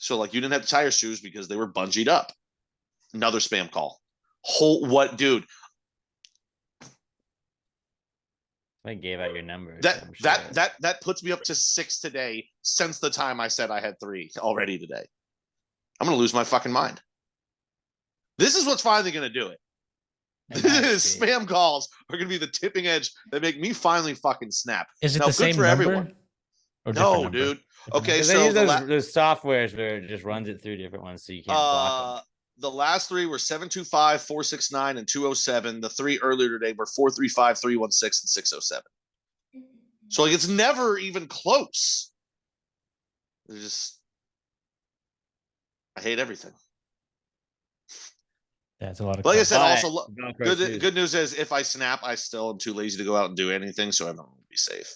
So like you didn't have to tie your shoes because they were bungeed up. Another spam call. What, dude? I gave out your number. That puts me up to 6 today since the time I said I had 3 already today. I'm gonna lose my fucking mind. This is what's finally gonna do it. Spam calls are gonna be the tipping edge that make me finally fucking snap. Is it now, the same for number? everyone? Or No, number? dude. Different Okay, They so use those softwares where it just runs it through different ones, so you can't block them. the last 3 were 725, 469, and 207. The 3 earlier today were 435, 316, and 607. So like it's never even close. It's just I hate everything. That's a lot of. But like I said, But also Velcro shoes. good news is if I snap, I still am too lazy to go out and do anything, so I'm not gonna be safe.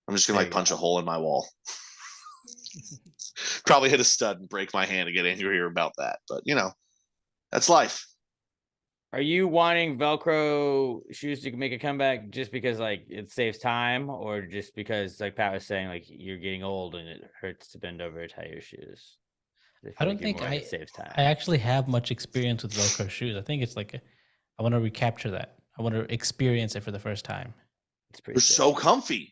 I'm just gonna There like you punch a hole in my wall. Probably hit a stud and break my hand and get angrier about that. But you know, that's life. Are you wanting Velcro shoes to make a comeback just because like it saves time, or just because like Pat was saying, like you're getting old and it hurts to bend over to tie your shoes? I don't think it saves time. I actually have much experience with Velcro shoes. I think it's like I want to recapture that. I want to experience it for the first time. It's pretty. They're so comfy.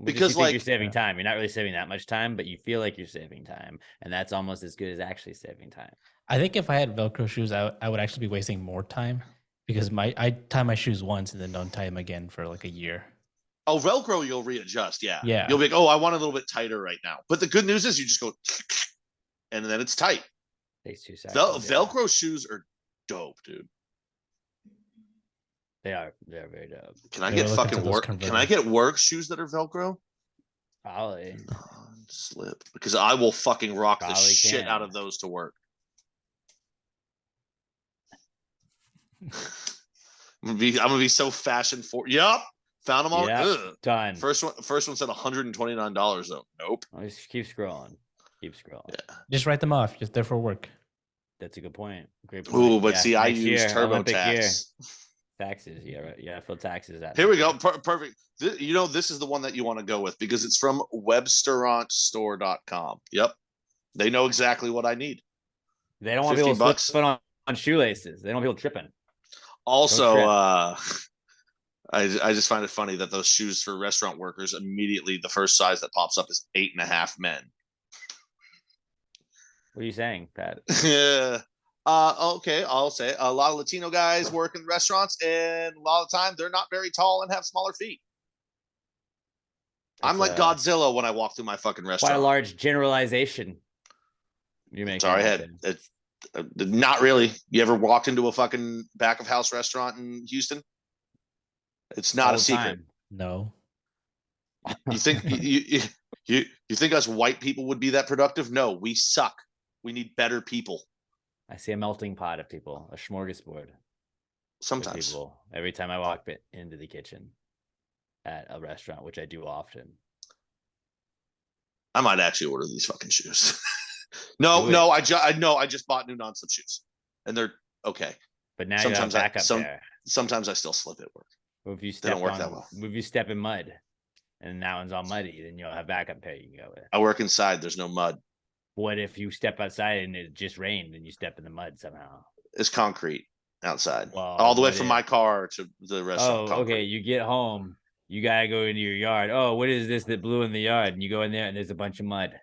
Because like you're saving time. You're not really saving that much time, but you feel like you're saving time, and that's almost as good as actually saving time. I think if I had Velcro shoes, I would actually be wasting more time because I tie my shoes once and then don't tie them again for like a year. Oh, Velcro, you'll readjust. Yeah. Yeah. You'll be like, oh, I want a little bit tighter right now. But the good news is you just go and then it's tight. Takes 2 seconds. Velcro shoes are dope, dude. They're very dope. Can I get fucking work? Can I get work shoes that are Velcro? Probably. Slip. Because I will fucking rock Probably the shit can. out of those to work. I'm gonna be so fashion for. Yup. Found them all. Yep, done. First one said $129 though. Nope. Just keep scrolling. Keep scrolling. Yeah. Just write them off. Just there for work. That's a good point. Great point. Ooh, but see, I next use year, Olympic year. TurboTax. Taxes, yeah, right. Yeah, fill taxes out. Here we go. Perfect. You know, this is the one that you want to go with because it's from webstaurantstore.com. Yep. They know exactly what I need. They don't want people $15. slipping on shoelaces. They don't want people tripping. Also, I just find it funny that those shoes for restaurant workers immediately the first size that pops up is 8.5 men. What are you saying, Pat? Yeah. Okay, I'll say a lot of Latino guys work in restaurants, and a lot of the time they're not very tall and have smaller feet. I'm like Godzilla when I walk through my fucking restaurant. Quite a large generalization. You make. Sorry, Not really. You ever walked into a fucking back of house restaurant in Houston? It's not All a the secret. time. No. You think you think us white people would be that productive? No, we suck. We need better people. I see a melting pot of people, a smorgasbord of Sometimes people every time I walk into the kitchen at a restaurant, which I do often. I might actually order these fucking shoes. Do it. no, I just bought new non-slip shoes, and they're okay. But now Sometimes you have a backup pair. Sometimes I still slip at work. Well, if you They step don't work that well. If you step in mud, and that one's all muddy, then you'll have backup pair you can go with. I work inside. There's no mud. What if you step outside and it just rained and you step in the mud somehow? It's concrete outside, Well, all the way what from if- my car to the restaurant. Oh, okay. You get home, you gotta go into your yard. Oh, what is this that blew in the yard? And you go in there and there's a bunch of mud.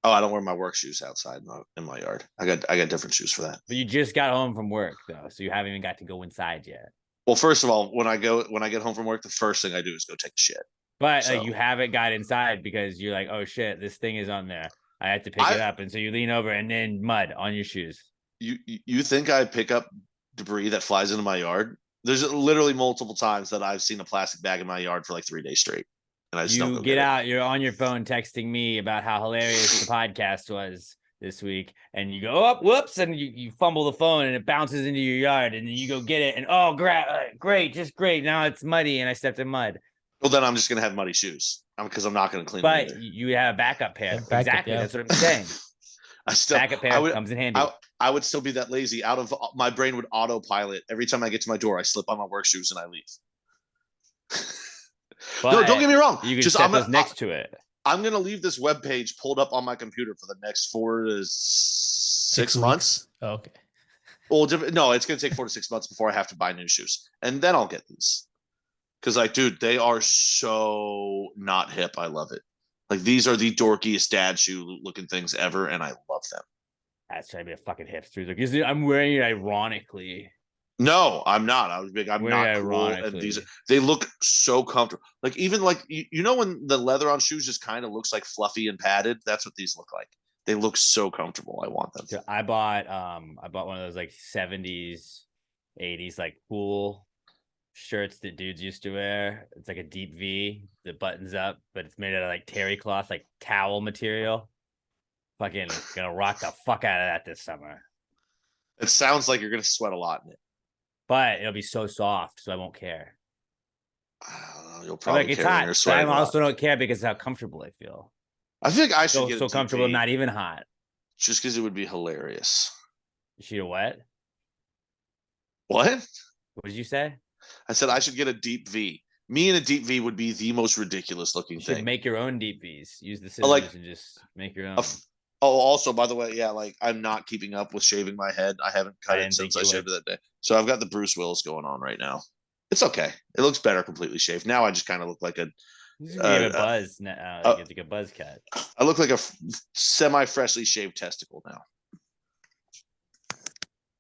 Oh, I don't wear my work shoes outside in my yard. I got different shoes for that. But you just got home from work though, so you haven't even got to go inside yet. Well, first of all, when I get home from work, the first thing I do is go take a shit. But So- you haven't got inside because you're like, oh shit, this thing is on there. I have to pick it up, and so you lean over and then mud on your shoes. You think I pick up debris that flies into my yard? There's literally multiple times that I've seen a plastic bag in my yard for like 3 days straight, and I just don't You go get it. out, you're on your phone texting me about how hilarious the podcast was this week, and you go, oh, whoops, and you fumble the phone, and it bounces into your yard, and then you go get it, and oh, great, just great. Now it's muddy, and I stepped in mud. Well, then I'm just gonna have muddy shoes because I'm not gonna clean them But either. you have a backup pair. Backup, Exactly, yeah. that's what I'm saying. I still Backup pair comes in handy. I would still be that lazy. Out of my brain would autopilot every time I get to my door. I slip on my work shoes and I leave. No, But don't get me wrong. You can Just set those next to it. I'm gonna leave this web page pulled up on my computer for the next 4 to 6 weeks. months. Oh, okay. Well, no, it's gonna take 4 to 6 months before I have to buy new shoes, and then I'll get these. Because, like, dude, they are so not hip. I love it. Like, these are the dorkiest dad shoe looking things ever, and I love them. That's trying to be a fucking hipster. Like, I'm wearing it ironically. No, I'm not. I was big. I'm Wearing not it cool. And ironically. they look so comfortable. Like, even like you know when the leather on shoes just kind of looks like fluffy and padded. That's what these look like. They look so comfortable. I want them. So I bought one of those like 70s, 80s like cool shirts that dudes used to wear. It's like a deep V that buttons up, but it's made out of like terry cloth, like towel material. Fucking gonna rock the fuck out of that this summer. It sounds like you're gonna sweat a lot in it. But it'll be so soft, so I won't care. I don't know. You'll I'm probably like, it's care when hot. you're But sweating. I a lot. also don't care because of how comfortable I feel. I think I should get So a comfortable, DP not even hot. just because it would be hilarious. She a what? What? What did you say? I said I should get a deep V. Me and a deep V would be the most ridiculous looking You should thing. make your own deep Vs. Use the scissors like- and just make your own. Oh, also, by the way, yeah, like I'm not keeping up with shaving my head. I haven't cut I it didn't since think I you shaved it that day. So I've got the Bruce Willis going on right now. It's okay. It looks better completely shaved. Now I just kind of look like You just gave a buzz. You get like a buzz cut. I look like a semi-freshly shaved testicle now.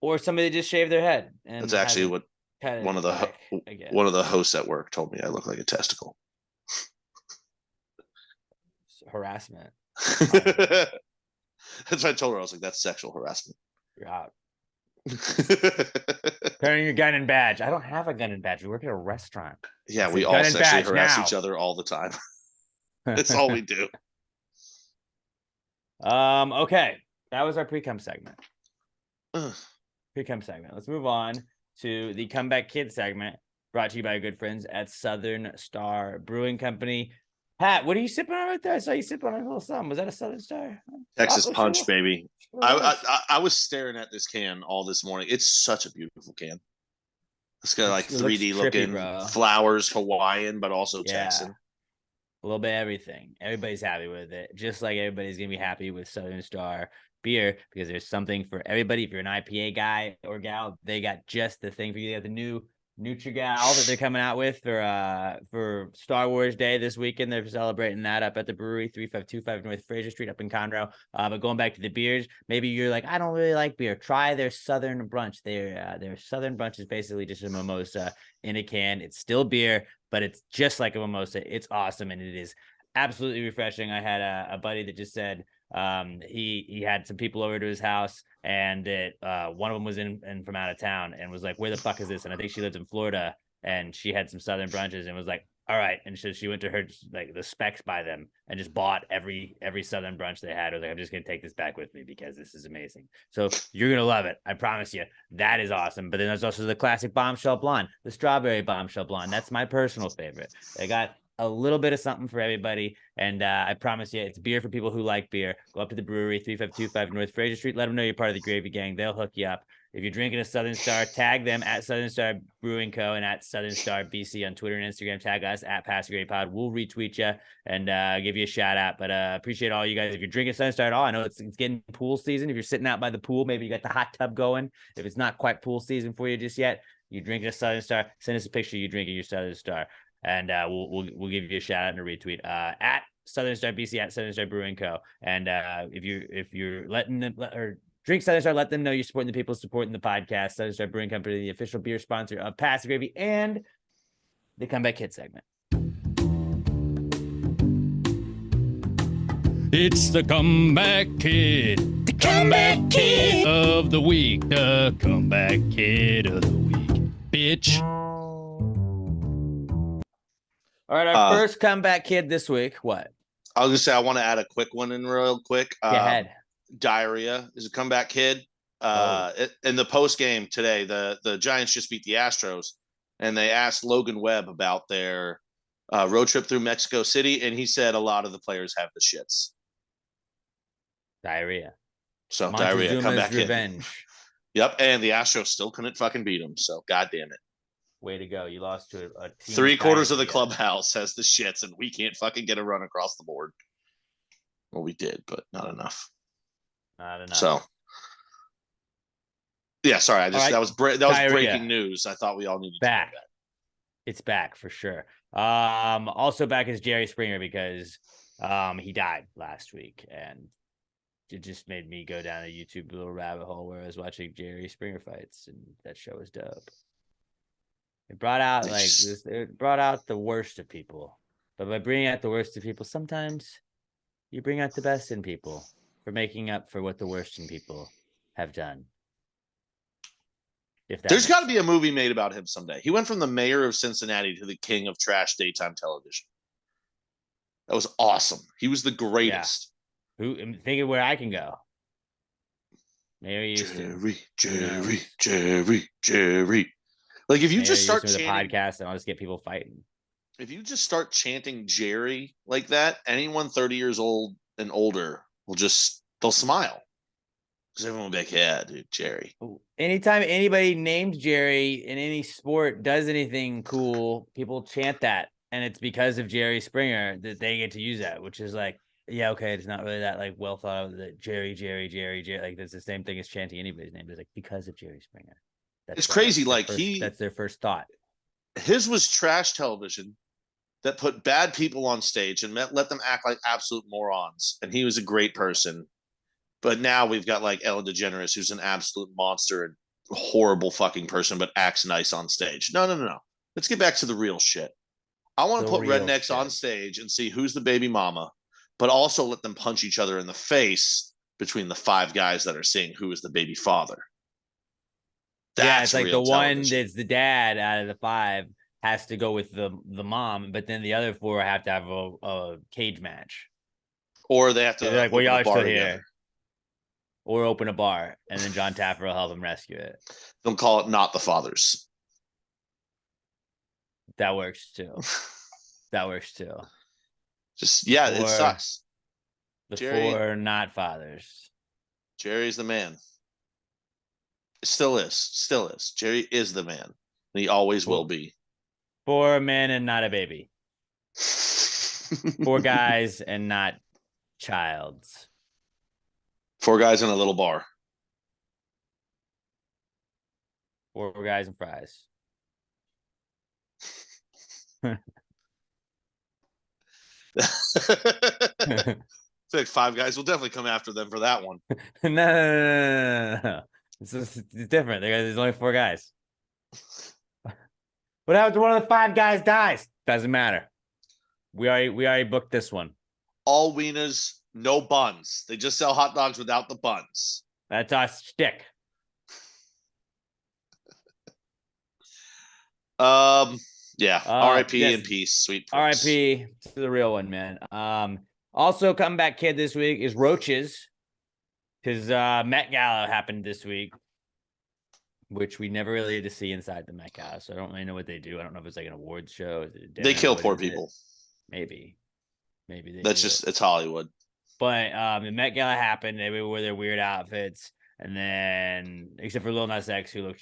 Or somebody just shaved their head. And That's actually hasn't what cut it one of the back again. one of the hosts at work told me. I look like a testicle. Harassment. That's what I told her. I was like, that's sexual harassment. You're out. Carrying your gun and badge. I don't have a gun and badge. We work at a restaurant. Yeah, It's we a all gun and sexually badge harass now. each other all the time. That's all we do. Okay. That was our pre-cum segment. Ugh. Pre-cum segment. Let's move on to the Comeback Kid segment, brought to you by our good friends at Southern Star Brewing Company. Pat, what are you sipping on right there? I saw you sipping on a little something. Was that a Southern Star? Texas Oh, Punch, sure. baby. Sure I, was. I was staring at this can all this morning. It's such a beautiful can. It's got like It looks 3D trippy, looking bro. flowers, Hawaiian, but also Yeah. Texan. A little bit of everything. Everybody's happy with it. Just like everybody's gonna be happy with Southern Star beer because there's something for everybody. If you're an IPA guy or gal, they got just the thing for you. They got the new Nutrigal that they're coming out with for Star Wars Day this weekend. They're celebrating that up at the brewery, 3525 North Fraser Street up in Conroe. But going back to the beers, maybe you're like, I don't really like beer. Try their Southern Brunch. Their Southern Brunch is basically just a mimosa in a can. It's still beer, but it's just like a mimosa. It's awesome, and it is absolutely refreshing. I had a buddy that just said He had some people over to his house, and one of them was in from out of town and was like, "Where the fuck is this?" And I think she lived in Florida, and she had some southern brunches and was like, "All right." And so she went to her like the specs by them and just bought every southern brunch they had. I was like, "I'm just gonna take this back with me because this is amazing." So you're gonna love it, I promise you. That is awesome. But then there's also the classic bombshell blonde, the strawberry bombshell blonde. That's my personal favorite. They got a little bit of something for everybody, and I promise you, it's beer for people who like beer. Go up to the brewery, 3525 North Fraser Street. Let them know you're part of the Gravy Gang. They'll hook you up. If you're drinking a Southern Star, tag them at Southern Star Brewing Co. and at Southern Star BC on Twitter and Instagram. Tag us at Pass Gravy Pod. We'll retweet you and give you a shout out. But appreciate all you guys. If you're drinking Southern Star at all, I know it's getting pool season. If you're sitting out by the pool, maybe you got the hot tub going. If it's not quite pool season for you just yet, you're drinking a Southern Star, send us a picture you drinking your Southern Star. And we'll give you a shout out and a retweet at Southern Star BC at Southern Star Brewing Co. And if you're letting them or drink Southern Star, let them know you're supporting the people supporting the podcast. Southern Star Brewing Company, the official beer sponsor of Pass the Gravy and the Comeback Kid segment. It's the Comeback Kid, the Comeback Kid of the week, the Comeback Kid of the week, bitch. All right, our first comeback kid this week. What? I was gonna say I want to add a quick one in real quick. Go ahead. Diarrhea is a comeback kid. In the post game today, the Giants just beat the Astros, and they asked Logan Webb about their road trip through Mexico City, and he said a lot of the players have the shits. Diarrhea. So Montezuma's diarrhea, comeback revenge. Kid. Yep, and the Astros still couldn't fucking beat them. So goddamn it. Way to go. You lost to a team. 3/4 of the clubhouse has the shits, and we can't fucking get a run across the board. Well, we did, but not enough. Not enough. So, yeah, sorry. I just right. that was breaking news. I thought we all needed back. To know that. It's back for sure. Also back is Jerry Springer because he died last week, and it just made me go down a YouTube little rabbit hole where I was watching Jerry Springer fights, and that show was dope. It brought out it brought out the worst of people. But by bringing out the worst of people, sometimes you bring out the best in people for making up for what the worst in people have done. There's got to be a movie made about him someday. He went from the mayor of Cincinnati to the king of trash daytime television. That was awesome. He was the greatest. Yeah. I'm thinking where I can go. Maybe Jerry. Like if you just start chanting the podcast, and I'll just get people fighting. If you just start chanting Jerry like that, anyone 30 years old and older they'll smile. Because everyone will be like, yeah, dude, Jerry. Anytime anybody named Jerry in any sport does anything cool, people chant that. And it's because of Jerry Springer that they get to use that, which is like, yeah, okay, it's not really that like well thought of that Jerry. Like that's the same thing as chanting anybody's name. It's like because of Jerry Springer. It's crazy. That's their first thought. His was trash television that put bad people on stage and let them act like absolute morons. And he was a great person. But now we've got like Ellen DeGeneres, who's an absolute monster and horrible fucking person, but acts nice on stage. No. Let's get back to the real shit. I want to put rednecks on stage and see who's the baby mama, but also let them punch each other in the face between the 5 guys that are saying who is the baby father. It's like the one that's the dad out of the 5 has to go with the mom, but then the other 4 have to have a cage match. Or they have to like, well, y'all are still here. Or open a bar, and then John Taffer will help him rescue it. Don't call it Not the Fathers. That works too. Just, it sucks. The Jerry, 4 not fathers. Jerry's the man. Still is. Jerry is the man. And he always will be. 4 men and not a baby. 4 guys and not childs. 4 guys in a little bar. 4 guys and fries. It's like 5 guys will definitely come after them for that one. No. It's different. There's only 4 guys. What happens when one of the 5 guys dies? Doesn't matter. We already booked this one. All wieners No buns. They just sell hot dogs without the buns. That's our shtick. Yeah. R.I.P. Yes. and peace, sweet Prince. R.I.P. to the real one, man. Also comeback kid this week is Roaches. His Met Gala happened this week, which we never really had to see inside the Met Gala, so I don't really know what they do. I don't know if it's like an awards show. Is it a dinner? They kill What poor is it? people. Maybe they That's do. just it's Hollywood. But the Met Gala happened. They wore their weird outfits, and then except for Lil Nas X, he was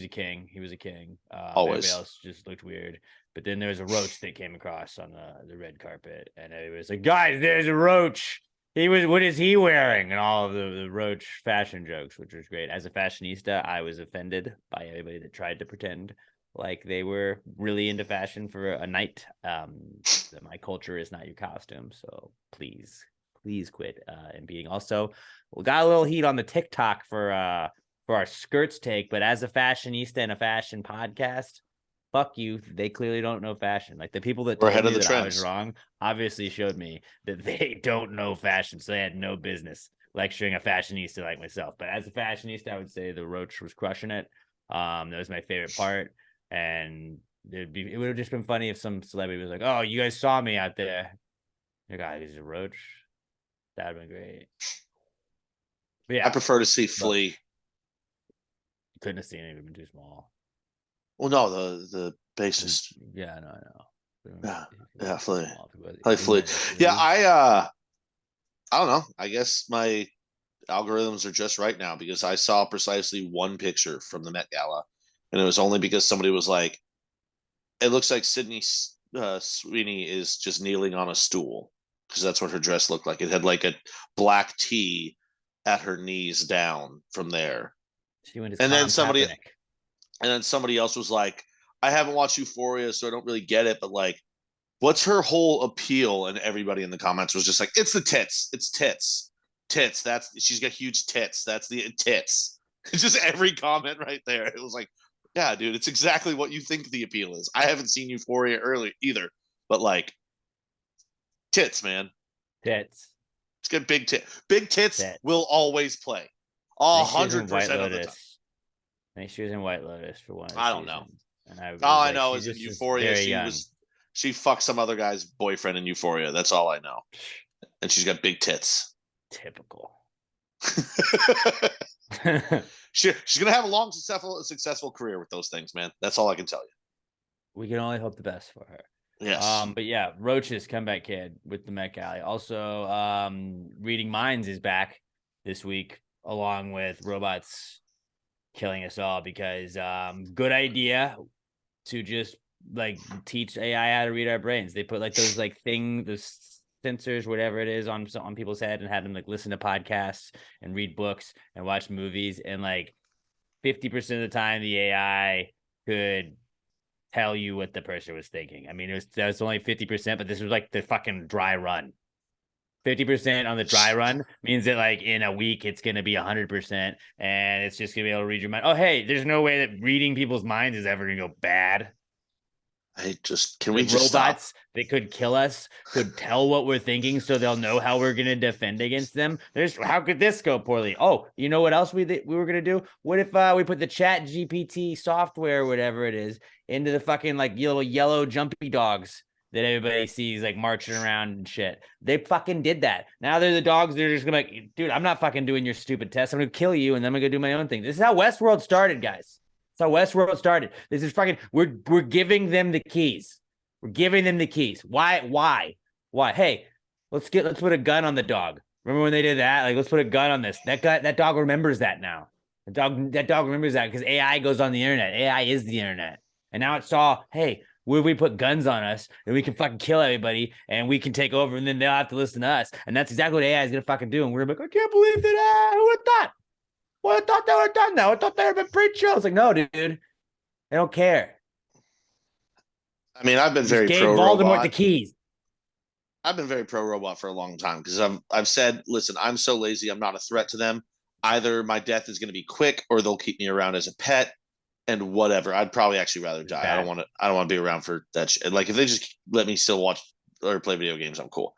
a king. He was a king. Always. Everybody else just looked weird. But then there was a roach that came across on the red carpet, and it was like, guys, there's a roach. What is he wearing? And all of the roach fashion jokes, which was great. As a fashionista, I was offended by everybody that tried to pretend like they were really into fashion for a night. That my culture is not your costume, so please quit. And being also, we got a little heat on the TikTok for our skirts take, but as a fashionista and a fashion podcast, fuck you. They clearly don't know fashion. Like the people that We're told ahead me of the that trends. I was wrong obviously showed me that they don't know fashion, so they had no business lecturing a fashionista like myself. But as a fashionista, I would say the roach was crushing it. That was my favorite part, and it would have just been funny if some celebrity was like, "Oh, you guys saw me out there." Your guy is a roach. That'd have been great. But yeah, I prefer to see Flea. You couldn't have seen it; it'd been too small. Well, no, the bassist. Yeah, I know. Yeah, Flea. Flea. Yeah, I don't know. I guess my algorithms are just right now because I saw precisely one picture from the Met Gala, and it was only because somebody was like, "It looks like Sydney Sweeney is just kneeling on a stool," because that's what her dress looked like. It had like a black tee at her knees down from there. She went and then somebody else was like, I haven't watched Euphoria, so I don't really get it, but like, what's her whole appeal? And everybody in the comments was just like, it's the tits. It's tits. She's got huge tits. That's the tits. Just every comment right there. It was like, yeah, dude, it's exactly what you think the appeal is. I haven't seen Euphoria early either, but like, tits, man. Tits. It's got big tits. Big tits will always play. 100% of the time. I think she was in White Lotus for one of the I don't know. And all I know is in Euphoria, she fucked some other guy's boyfriend in Euphoria. That's all I know. And she's got big tits. Typical. She's gonna have a long, successful career with those things, man. That's all I can tell you. We can only hope the best for her. Yes. But yeah, Roach's comeback kid with the Met Gala. Also, Reading Minds is back this week, along with Robots Killing Us All, because good idea to just like teach AI how to read our brains. They put like those those sensors, whatever it is, on people's head and had them like listen to podcasts and read books and watch movies, and like 50% of the time the AI could tell you what the person was thinking. I mean, that was only 50%, but this was like the fucking dry run. 50% on the dry run means that like in a week it's going to be 100%, and it's just going to be able to read your mind. Oh, hey, there's no way that reading people's minds is ever going to go bad. Can we just robots stop? That could kill us could tell what we're thinking, so they'll know how we're going to defend against them. How could this go poorly? Oh, you know what else we were going to do? What if we put the Chat GPT software, whatever it is, into the fucking like little yellow jumpy dogs that everybody sees like marching around and shit? They fucking did that. Now they're the dogs. They're just gonna be like, dude, I'm not fucking doing your stupid test. I'm gonna kill you, and then I'm gonna do my own thing. This is how Westworld started, guys. That's how Westworld started. This is fucking. We're giving them the keys. We're giving them the keys. Why? Hey, let's put a gun on the dog. Remember when they did that? Like, let's put a gun on this. That dog remembers that now. That dog remembers that because AI goes on the internet. AI is the internet, and now it saw, hey, where we put guns on us and we can fucking kill everybody and we can take over, and then they'll have to listen to us. And that's exactly what AI is gonna fucking do. And we're like, I can't believe that. Who would have thought? Well, I thought they would have done that. I thought they would have been pretty chill. It's like, no, dude, they don't care. I mean, I've been very pro Voldemort robot. The keys. I've been very pro robot for a long time because I've said, listen, I'm so lazy. I'm not a threat to them. Either my death is going to be quick, or they'll keep me around as a pet, and whatever. I'd probably actually rather die. I don't want to be around for that shit. Like, if they just let me still watch or play video games, I'm cool.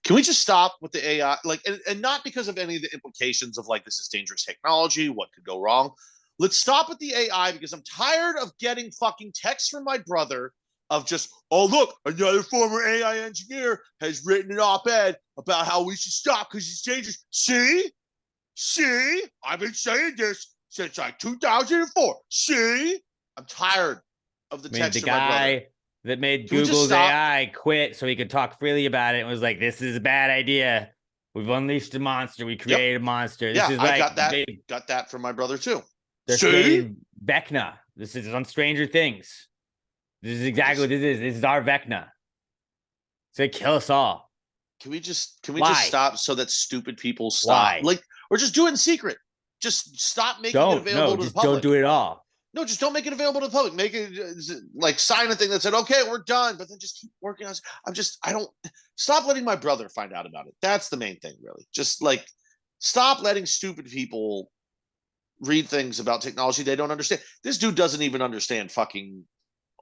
Can we just stop with the AI? Like, and not because of any of the implications of like, this is dangerous technology, what could go wrong. Let's stop with the AI because I'm tired of getting fucking texts from my brother of just, oh, look, another former AI engineer has written an op-ed about how we should stop because it's dangerous. See, I've been saying this since like 2004. See, I'm tired of the text from my brother. That made Google's AI quit so he could talk freely about it and was like, this is a bad idea. We've unleashed a monster. We created a monster. This is like, I got that from my brother too. They're saying Vecna. This is on Stranger Things. This is exactly what this is. This is our Vecna. It's gonna kill us all. Can we just stop so that stupid people stop? Like, or just do it in secret. Just stop making it available to the public. Don't do it at all. No, just don't make it available to the public. Make it like sign a thing that said, okay, we're done, but then just keep working on it. I don't stop letting my brother find out about it. That's the main thing, really. Just like stop letting stupid people read things about technology they don't understand. This dude doesn't even understand fucking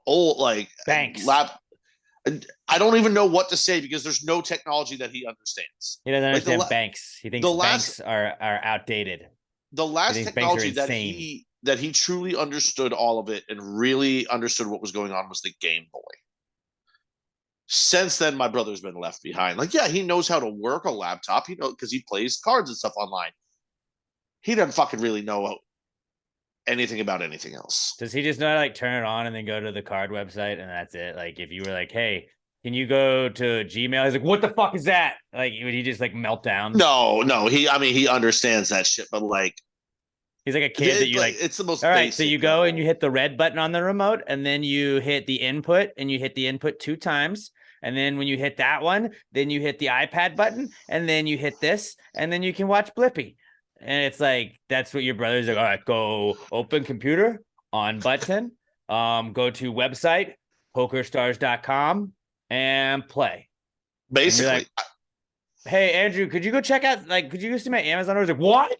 old like banks. I don't even know what to say because there's no technology that he understands. He doesn't understand banks. He thinks banks are outdated. The last technology that he truly understood all of it and really understood what was going on was the Game Boy. Since then, my brother's been left behind. Like, yeah, he knows how to work a laptop, because he plays cards and stuff online. He doesn't fucking really know anything about anything else. Does he just know how to like turn it on and then go to the card website and that's it? Like, if you were like, hey, can you go to Gmail? He's like, what the fuck is that? Like, would he just like melt down? No. He understands that shit, but like, he's like a kid that you like. It's the most. All right, so you go and you hit the red button on the remote, and then you hit the input, and you hit the input 2 times, and then when you hit that one, then you hit the iPad button, and then you hit this, and then you can watch Blippi. And it's like that's what your brother's like. All right, go open computer on button, go to website pokerstars.com and play. Basically, like, hey Andrew, could you go check out? Like, could you go see my Amazon order? Like, what?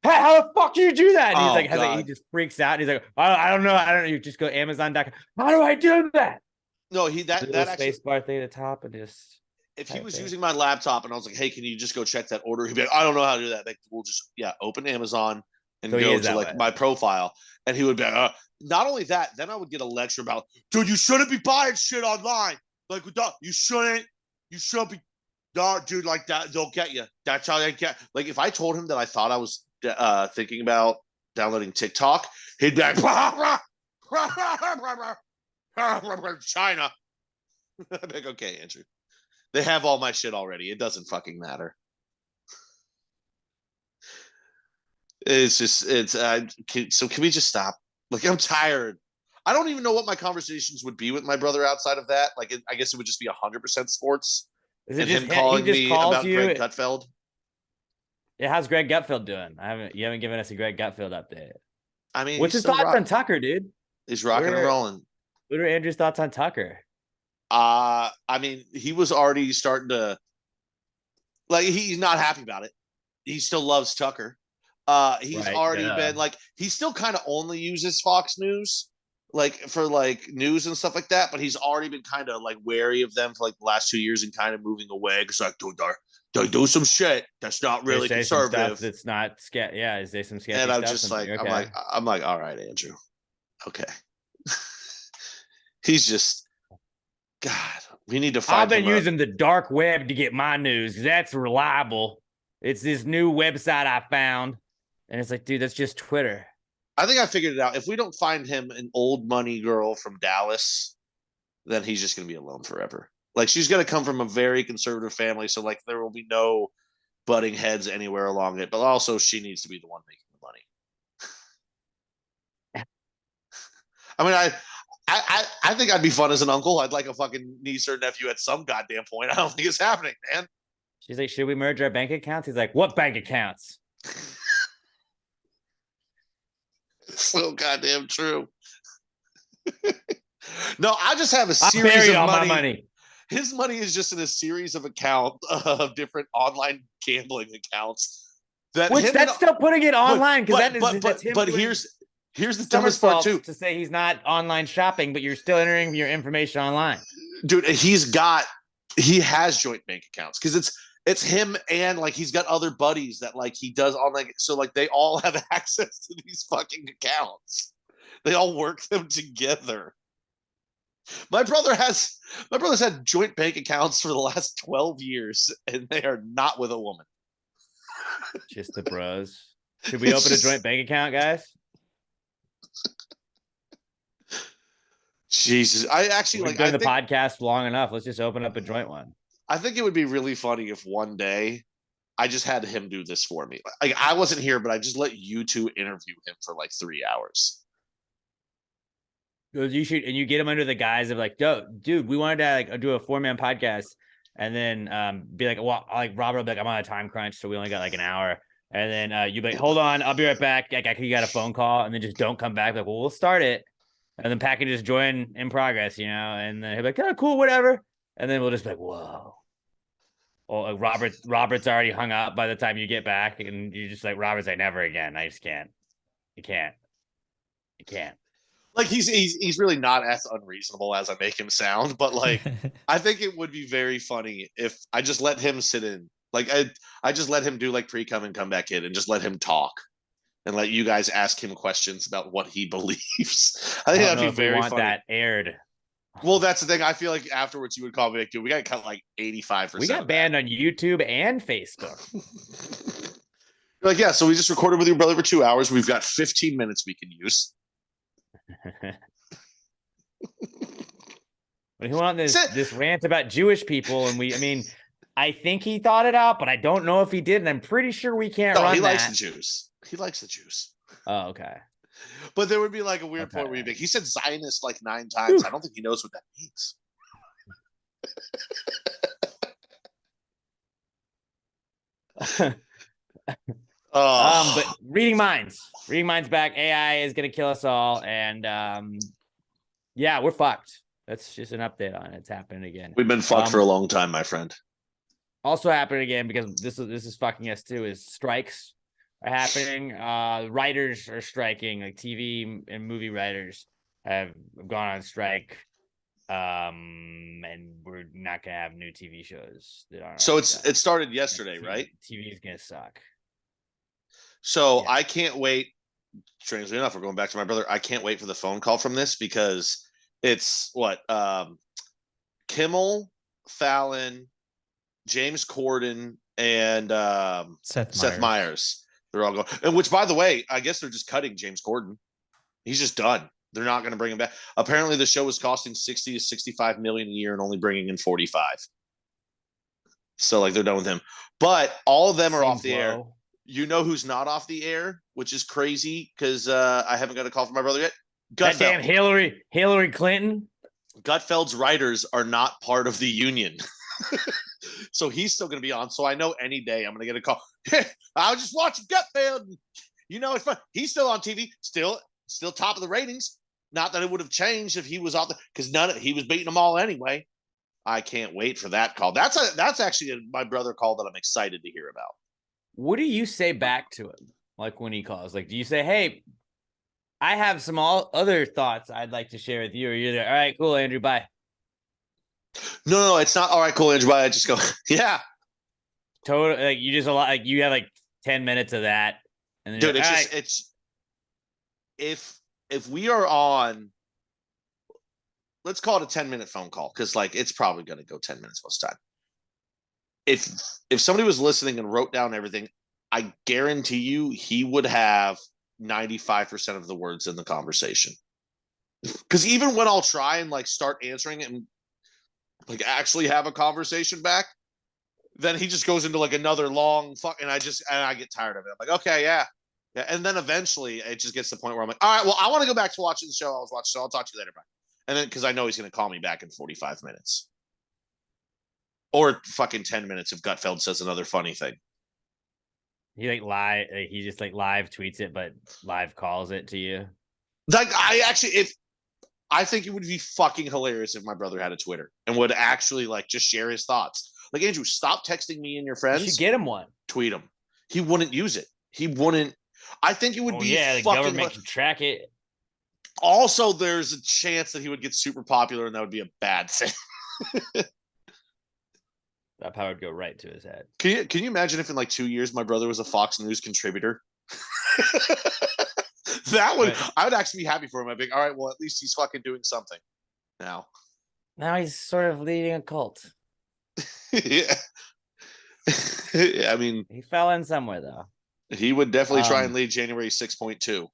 How the fuck do you do that? And he's like, he just freaks out. He's like, I don't know. You just go Amazon.com. How do I do that? No, that space bar thing at the top and just. If he was using my laptop and I was like, hey, can you just go check that order? He'd be like, I don't know how to do that. Like, we'll just open Amazon and go to like my profile. And he would be like, not only that, then I would get a lecture about, dude, you shouldn't be buying shit online. Like, you shouldn't be, no, dude, like that, they'll get you. That's how they get. Like, if I told him that I thought I was thinking about downloading TikTok, he'd be like, China. I'd be like, okay, Andrew. They have all my shit already. It doesn't fucking matter. So can we just stop? Like, I'm tired. I don't even know what my conversations would be with my brother outside of that. Like, I guess it would just be 100% sports. Is it and him calling me about Greg Gutfeld? Yeah, how's Greg Gutfeld doing? You haven't given us a Greg Gutfeld update. I mean, what's his thoughts on Tucker, dude? He's rocking and rolling. What are Andrew's thoughts on Tucker? I mean, he was already starting to like. He's not happy about it. He still loves Tucker. He's already been like. He still kind of only uses Fox News, like for like news and stuff like that. But he's already been kind of like wary of them for like the last 2 years and kind of moving away because like, dude, they do some shit that's not really conservative. It's not Yeah, is there some sketchy and I'm stuff? just like, okay. I'm like, all right, Andrew. Okay. He's just. God, we need to find. I've been using the dark web to get my news because that's reliable. It's this new website I found, and it's like, dude, that's just Twitter. I think I figured it out. If we don't find him an old money girl from Dallas, then he's just going to be alone forever. Like, she's going to come from a very conservative family, so like there will be no butting heads anywhere along it. But also, she needs to be the one making the money. I mean, I think I'd be fun as an uncle. I'd like a fucking niece or nephew at some goddamn point. I don't think it's happening, man. She's like, should we merge our bank accounts? He's like, what bank accounts? So goddamn true. No, I just have a series of money. His money is just in a series of accounts of different online gambling accounts. That's still putting it online because that's him. But here's the dumbest part too. To say he's not online shopping, but you're still entering your information online. Dude, he's got he has joint bank accounts because it's him and like he's got other buddies that like he does all like so like they all have access to these fucking accounts. They all work them together. My brother's had joint bank accounts for the last 12 years and they are not with a woman. Just the bros. Should we open a joint bank account, guys? Jesus. I actually We've done the podcast long enough. Let's just open up a joint one. I think it would be really funny if one day I just had him do this for me. Like I wasn't here, but I just let you two interview him for like 3 hours. You should, and you get him under the guise of like, dude, we wanted to like do a 4-man podcast, and then be like, well, like Robert will be like, I'm on a time crunch, so we only got like an hour, and then you be like, hold on, I'll be right back. Like you got a phone call, and then just don't come back. Like, well, we'll start it, and then Pat can just join in progress, you know, and then he'll be like, oh, cool, whatever, and then we'll just be like, whoa. Well, like Robert's already hung up by the time you get back, and you're just like, Robert's like, never again. I just can't. You can't. Like he's really not as unreasonable as I make him sound, but like I think it would be very funny if I just let him sit in. Like I just let him do like pre-come and come back in and just let him talk and let you guys ask him questions about what he believes. I think that'd be very funny. That aired. Well, that's the thing. I feel like afterwards you would call me like, dude, we got to cut like 85%. We got banned on YouTube and Facebook. Like, yeah, so we just recorded with your brother for 2 hours. We've got 15 minutes we can use. But he went on this rant about Jewish people, and I think he thought it out, but I don't know if he did, and I'm pretty sure we can't run he that. likes the Jews. He likes the Jews. Oh, okay. But there would be like a weird point where he said Zionist like 9 times. I don't think he knows what that means. But reading minds back. AI is gonna kill us all, and yeah, we're fucked. That's just an update on it. It's happening again. We've been fucked for a long time, my friend. Also happening again because this is fucking us too. Is strikes are happening. Writers are striking. Like TV and movie writers have gone on strike. And we're not gonna have new TV shows that aren't. So it started yesterday, right? TV is gonna suck. So yeah. I can't wait. Strangely enough, we're going back to my brother. I can't wait for the phone call from this because it's what Kimmel, Fallon, James Corden, and Seth Meyers. They're all going. And which, by the way, I guess they're just cutting James Corden. He's just done. They're not going to bring him back. Apparently, the show was costing 60 to 65 million a year and only bringing in 45. So, like, they're done with him. But all of them are off the air. You know who's not off the air, which is crazy because I haven't got a call from my brother yet. That damn Hillary Clinton. Gutfeld's writers are not part of the union. So he's still going to be on. So I know any day I'm going to get a call. I was just watching Gutfeld. You know, it's fun. He's still on TV, still top of the ratings. Not that it would have changed if he was off because he was beating them all anyway. I can't wait for that call. That's actually my brother call that I'm excited to hear about. What do you say back to him? Like when he calls, like, do you say, hey, I have some other thoughts I'd like to share with you? Or you're there, all right, cool, Andrew, bye. No, it's not all right, cool, Andrew, bye. I just go, yeah. Totally. Like you just you have like 10 minutes of that. And then dude, it's if we are on, let's call it a 10-minute phone call. Cause like, it's probably going to go 10 minutes most of the time. If somebody was listening and wrote down everything, I guarantee you he would have 95% of the words in the conversation. Because even when I'll try and like start answering it and like actually have a conversation back, then he just goes into like another long fuck, and I get tired of it. I'm like, okay, yeah. And then eventually it just gets to the point where I'm like, all right, well, I want to go back to watching the show I was watching, so I'll talk to you later, bye. And then because I know he's going to call me back in 45 minutes. Or fucking 10 minutes if Gutfeld says another funny thing. He just live tweets it, but live calls it to you. Like I think it would be fucking hilarious if my brother had a Twitter and would actually like just share his thoughts. Like, Andrew, stop texting me and your friends. You should get him one. Tweet him. He wouldn't use it. He wouldn't. I think it would be the government can track it. Also, there's a chance that he would get super popular and that would be a bad thing. That power would go right to his head. Can you imagine if in like 2 years my brother was a Fox News contributor? That would I would actually be happy for him. I'd be like, all right, well, at least he's fucking doing something now. Now he's sort of leading a cult. Yeah. I mean, He fell in somewhere though. he would definitely try and lead January 6.2.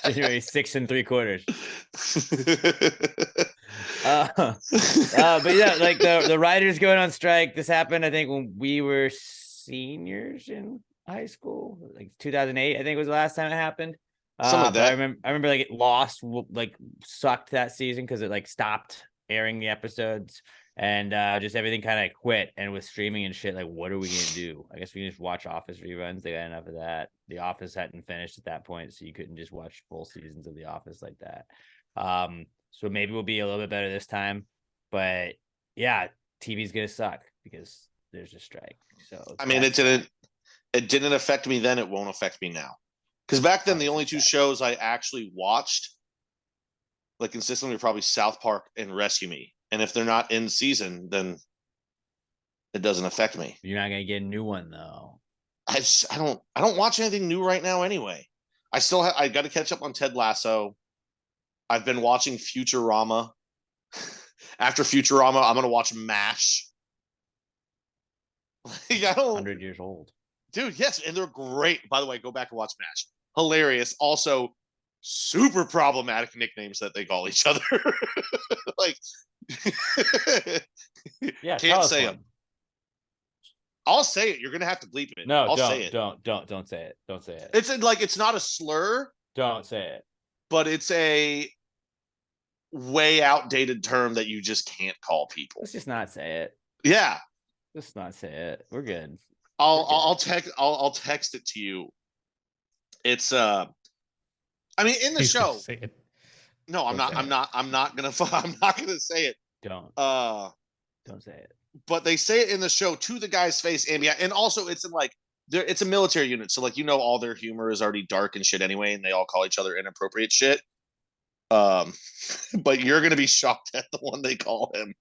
January 6 3/4. But yeah, like the writers going on strike. This happened, I think, when we were seniors in high school, like 2008. I think was the last time it happened. Some of that. I remember like it lost, like sucked that season because it like stopped airing the episodes and just everything kind of quit. And with streaming and shit, like what are we gonna do? I guess we can just watch Office reruns. They got enough of that. The Office hadn't finished at that point, so you couldn't just watch full seasons of The Office like that. So maybe we'll be a little bit better this time. But yeah, TV's gonna suck because there's a strike. So I mean, it didn't affect me then. It won't affect me now. Because back then, the only two shows I actually watched, like consistently, were probably South Park and Rescue Me. And if they're not in season, then it doesn't affect me. You're not gonna get a new one though. I don't watch anything new right now anyway. I got to catch up on Ted Lasso. I've been watching Futurama. After Futurama, I'm gonna watch MASH. Like, 100 years old. Dude, yes, and they're great. By the way, go back and watch MASH. Hilarious. Also, super problematic nicknames that they call each other. Like, yeah, can't say them. I'll say it. You're gonna have to bleep it. No, I'll don't say it. Don't say it. Don't say it. It's not a slur. Don't say it. But it's a way outdated term that you just can't call people. Let's just not say it. Yeah. Let's not say it. We're good. I'll text it to you. It's I mean, in the show. Say it. No, I'm not gonna say it. Don't say it. But they say it in the show to the guy's face, and also it's in like it's a military unit, so like all their humor is already dark and shit anyway, and they all call each other inappropriate shit. But you're gonna be shocked at the one they call him.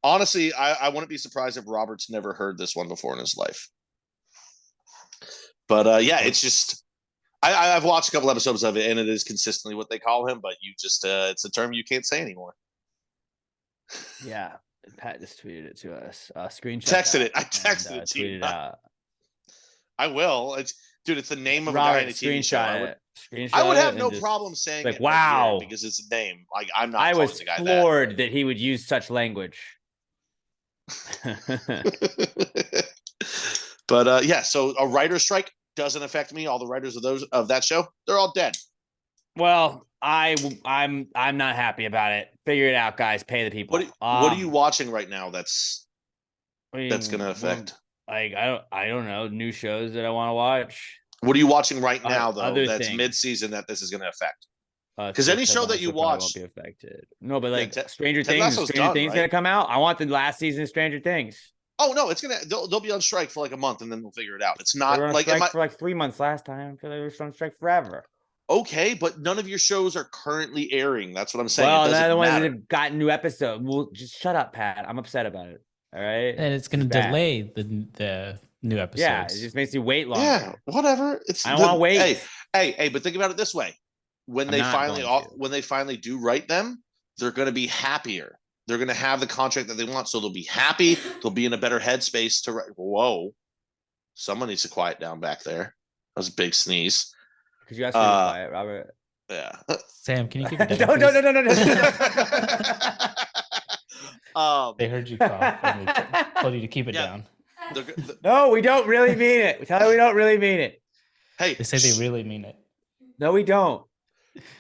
Honestly, I wouldn't be surprised if Robert's never heard this one before in his life. But yeah, it's just I've watched a couple episodes of it, and it is consistently what they call him. But you just it's a term you can't say anymore. Yeah, Pat just tweeted it to us. Screenshot. Texted it. I texted it to you. Out. I will. It's the name of Robert, a guy in a TV show. I would have no problem saying like, it. Wow, because it's a name. Like I'm not. I was the guy floored that he would use such language. But yeah, so a writer's strike doesn't affect me. All the writers of that show, they're all dead. Well, I'm not happy about it. Figure it out, guys. Pay the people. What are you watching right now that's gonna affect? Like I don't know, new shows that I want to watch. What are you watching right now though? That's things. mid-season that this is gonna affect. Because any show that you watch won't be affected. No, but like Stranger Ted Things, Lasso's Stranger Things right? gonna come out. I want the last season of Stranger Things. Oh no, it's gonna they'll be on strike for like a month and then they'll figure it out. It's not like for like 3 months last time. I feel like we were on strike forever. Okay, but none of your shows are currently airing. That's what I'm saying. Well, they're the ones that have gotten new episodes. Well, just shut up, Pat. I'm upset about it. All right. And it's gonna delay the new episodes. Yeah, it just makes you wait longer. Yeah, whatever. I don't want to wait. Hey, but think about it this way. When they finally do write them, they're gonna be happier. They're gonna have the contract that they want, so they'll be happy. They'll be in a better headspace to write. Whoa. Someone needs to quiet down back there. That was a big sneeze. Could you ask me to be quiet, Robert? Yeah. Sam, can you keep it down? No. They heard you cough and they told you to keep it down. No, we don't really mean it. We tell you we don't really mean it. Hey, they say they really mean it. No, we don't.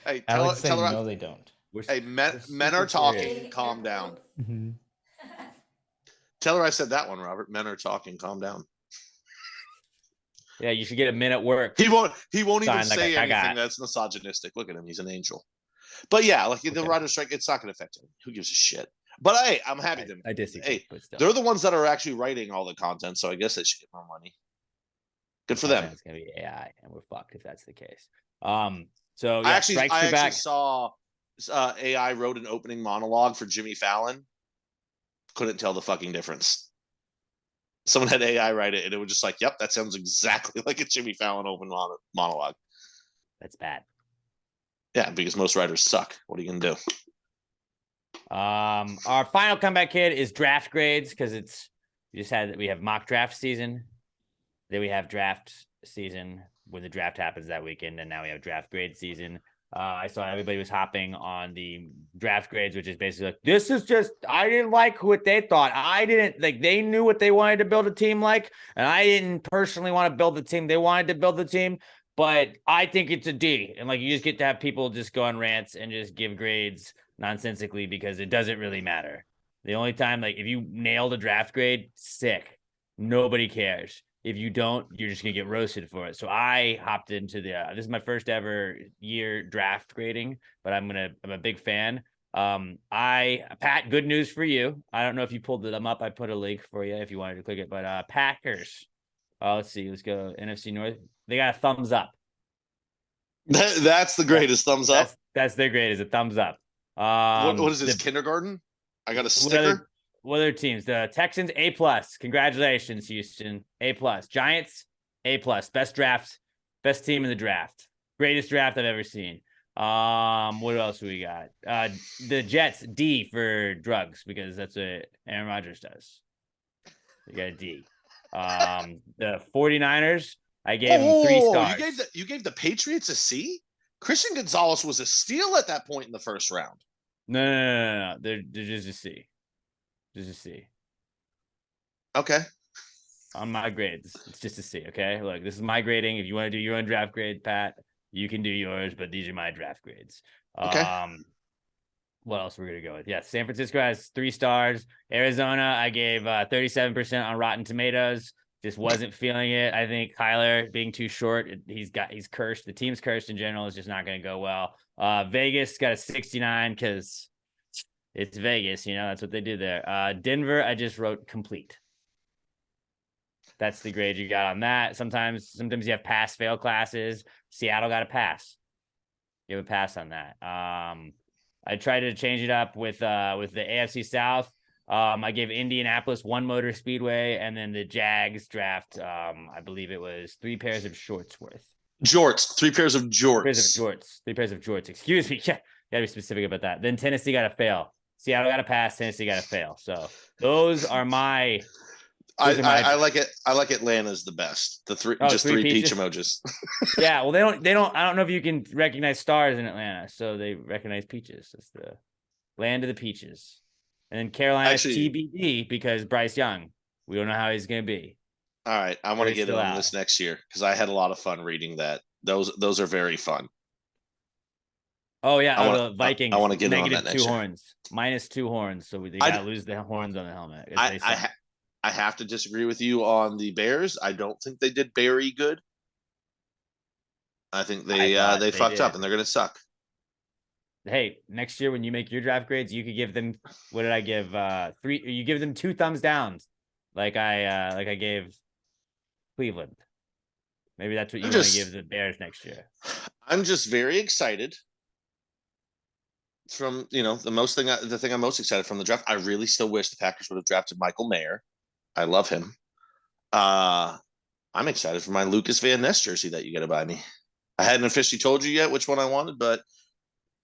Hey, tell her no, they don't. Hey, men are talking. Calm down. Mm-hmm. Tell her I said that one, Robert. Men are talking. Calm down. Yeah, you should get a minute work. He won't even say anything that's misogynistic. Look at him. He's an angel. But yeah, like the writer's strike, it's not going to affect him. Who gives a shit? But hey, I'm happy to. I disagree. Hey, but still. they're the ones that are actually writing all the content, so I guess they should get more money. Good for them. It's going to be AI, and we're fucked if that's the case. So yeah, I actually saw AI wrote an opening monologue for Jimmy Fallon. Couldn't tell the fucking difference. Someone had AI write it, and it was just like, "Yep, that sounds exactly like a Jimmy Fallon open monologue." That's bad. Yeah, because most writers suck. What are you gonna do? Our final comeback kid is draft grades because we have mock draft season, then we have draft season when the draft happens that weekend, and now we have draft grade season. I saw everybody was hopping on the draft grades, which is basically like, this is just, I didn't like what they thought. I didn't like, they knew what they wanted to build a team like, and I didn't personally want to build the team. They wanted to build the team, but I think it's a D. And like, you just get to have people just go on rants and just give grades nonsensically because it doesn't really matter. The only time, like, if you nailed a draft grade, sick. Nobody cares. If you don't, you're just gonna get roasted for it. So I hopped into this is my first ever year draft grading, but I'm a big fan. Pat, good news for you. I don't know if you pulled them up. I put a link for you if you wanted to click it, but Packers. Let's see. Let's go NFC North. They got a thumbs up. That's the greatest thumbs up. That's their grade, is a thumbs up. What is this, kindergarten? I got a sticker. What other teams? The Texans, A+. Congratulations, Houston. A+. Giants, A+. Best draft, best team in the draft. Greatest draft I've ever seen. What else do we got? The Jets, D for drugs, because that's what Aaron Rodgers does. You got a D. The 49ers, I gave them 3 stars. You gave the Patriots a C? Christian Gonzalez was a steal at that point in the first round. No. They're just a C. Just a C. Okay. On my grades, it's just a C. Okay, look, this is my grading. If you want to do your own draft grade, Pat, you can do yours, but these are my draft grades. Okay. What else we're gonna go with? Yeah, San Francisco has 3 stars. Arizona, I gave 37% on Rotten Tomatoes. Just wasn't feeling it. I think Kyler being too short, he's cursed. The team's cursed in general. It's just not going to go well. Vegas got a 69 because it's Vegas. That's what they do there. Denver, I just wrote complete. That's the grade you got on that. Sometimes you have pass fail classes. Seattle got a pass. You have a pass on that. I tried to change it up with the AFC South. I gave Indianapolis 1 motor speedway, and then the Jags draft. I believe it was 3 pairs of shorts worth. Jorts, 3 pairs of jorts. 3 pairs of jorts. Excuse me. Yeah, gotta be specific about that. Then Tennessee got to fail. Seattle got to pass. Tennessee got to fail. So those are my. I like it. I like Atlanta's the best. The 3 peach emojis. Yeah, well, they don't. I don't know if you can recognize stars in Atlanta, so they recognize peaches. It's the land of the peaches. And then Carolina's TBD because Bryce Young. We don't know how he's going to be. All right. I want to get on this next year because I had a lot of fun reading that. Those are very fun. Oh, yeah. The Vikings. I want to get on that next -2 horns. -2 horns. So they got to lose the horns on the helmet. I have to disagree with you on the Bears. I don't think they did very good. I think they fucked up and they're going to suck. Hey, next year when you make your draft grades, you could give them, what did I give? 3, you give them 2 thumbs downs. Like I gave Cleveland. Maybe that's what you want to give the Bears next year. I'm just very excited from, the thing I'm most excited from the draft. I really still wish the Packers would have drafted Michael Mayer. I love him. I'm excited for my Lucas Van Ness jersey that you got to buy me. I hadn't officially told you yet which one I wanted, but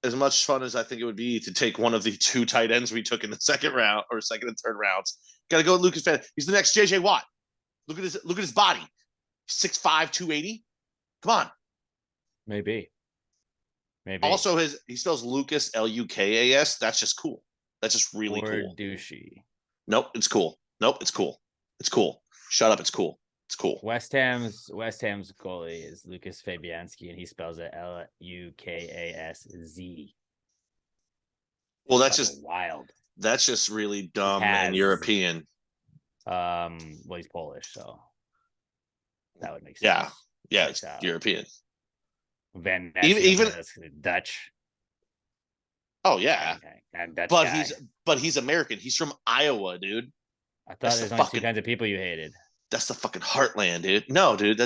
as much fun as I think it would be to take one of the 2 tight ends we took in the second round or second and third rounds, got to go with Lucas Van. He's the next JJ Watt. Look at his body. 6'5", 280. Come on. Maybe. Also, he spells Lucas Lukas. That's just cool. That's just really cool. Douchey. Nope, it's cool. It's cool. It's cool. Shut up. It's cool. It's cool. West Ham's goalie is Lucas Fabianski, and he spells it Lukasz. Well, that's just wild. That's just really dumb and European. Well, he's Polish, so that would make sense. Yeah, it's European. Van Ness, even Dutch. Oh yeah, okay. But he's American. He's from Iowa, dude. I thought there's only 2 kinds of people you hated. That's the fucking heartland, dude. No, dude,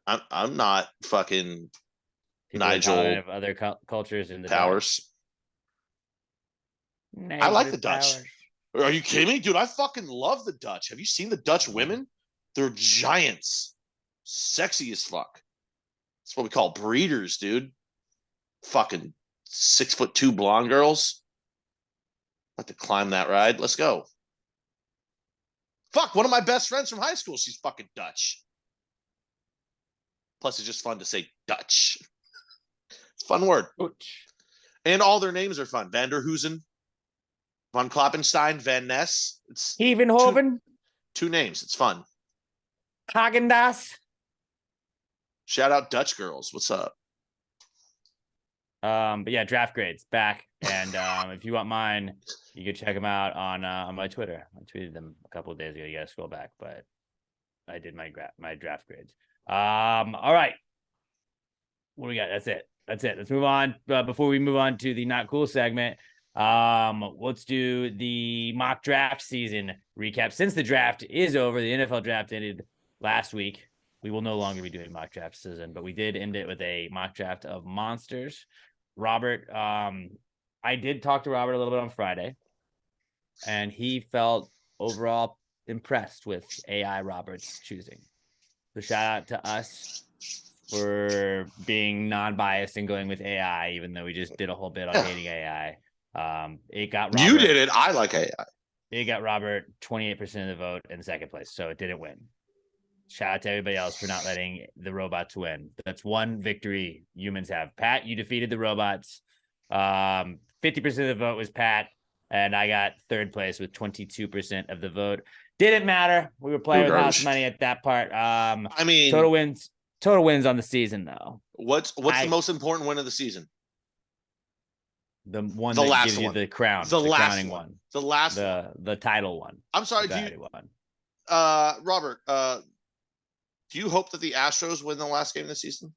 I'm not fucking people Nigel of other cultures in the Powers. I like the Dutch. Are you kidding me? Dude, I fucking love the Dutch. Have you seen the Dutch women? They're giants. Sexy as fuck. That's what we call breeders, dude. Fucking 6'2" blonde girls. I'd like to climb that ride. Let's go. Fuck, one of my best friends from high school. She's fucking Dutch. Plus, it's just fun to say Dutch. It's a fun word. Dutch. And all their names are fun. Van der Hoosen, Von Kloppenstein, Van Ness. It's Hevenhoven. two names. It's fun. Hagendas. Shout out Dutch girls. What's up? But yeah, draft grades back. And if you want mine, you can check them out on my Twitter. I tweeted them a couple of days ago. You gotta scroll back, but I did my draft grades. All right. What do we got? That's it. Let's move on. Before we move on to the not cool segment, let's do the mock draft season recap. Since the draft is over, the NFL draft ended last week. We will no longer be doing mock draft season, but we did end it with a mock draft of monsters. Robert, I did talk to Robert a little bit on Friday, and he felt overall impressed with AI Robert's choosing. So shout out to us for being non-biased and going with AI, even though we just did a whole bit on hating AI. It got Robert, you did it. I like AI. It got Robert 28% of the vote in second place, so it didn't win. Shout out to everybody else for not letting the robots win. That's one victory humans have. Pat, you defeated the robots. 50% of the vote was Pat, and I got third place with 22% of the vote. Didn't matter. We were playing with house money at that part. I mean, total wins on the season though. What's the most important win of the season? The one the that last gives one. you the crown, the last crowning one. The last one. The title one. I'm sorry, Robert, do you hope that the Astros win the last game of the season?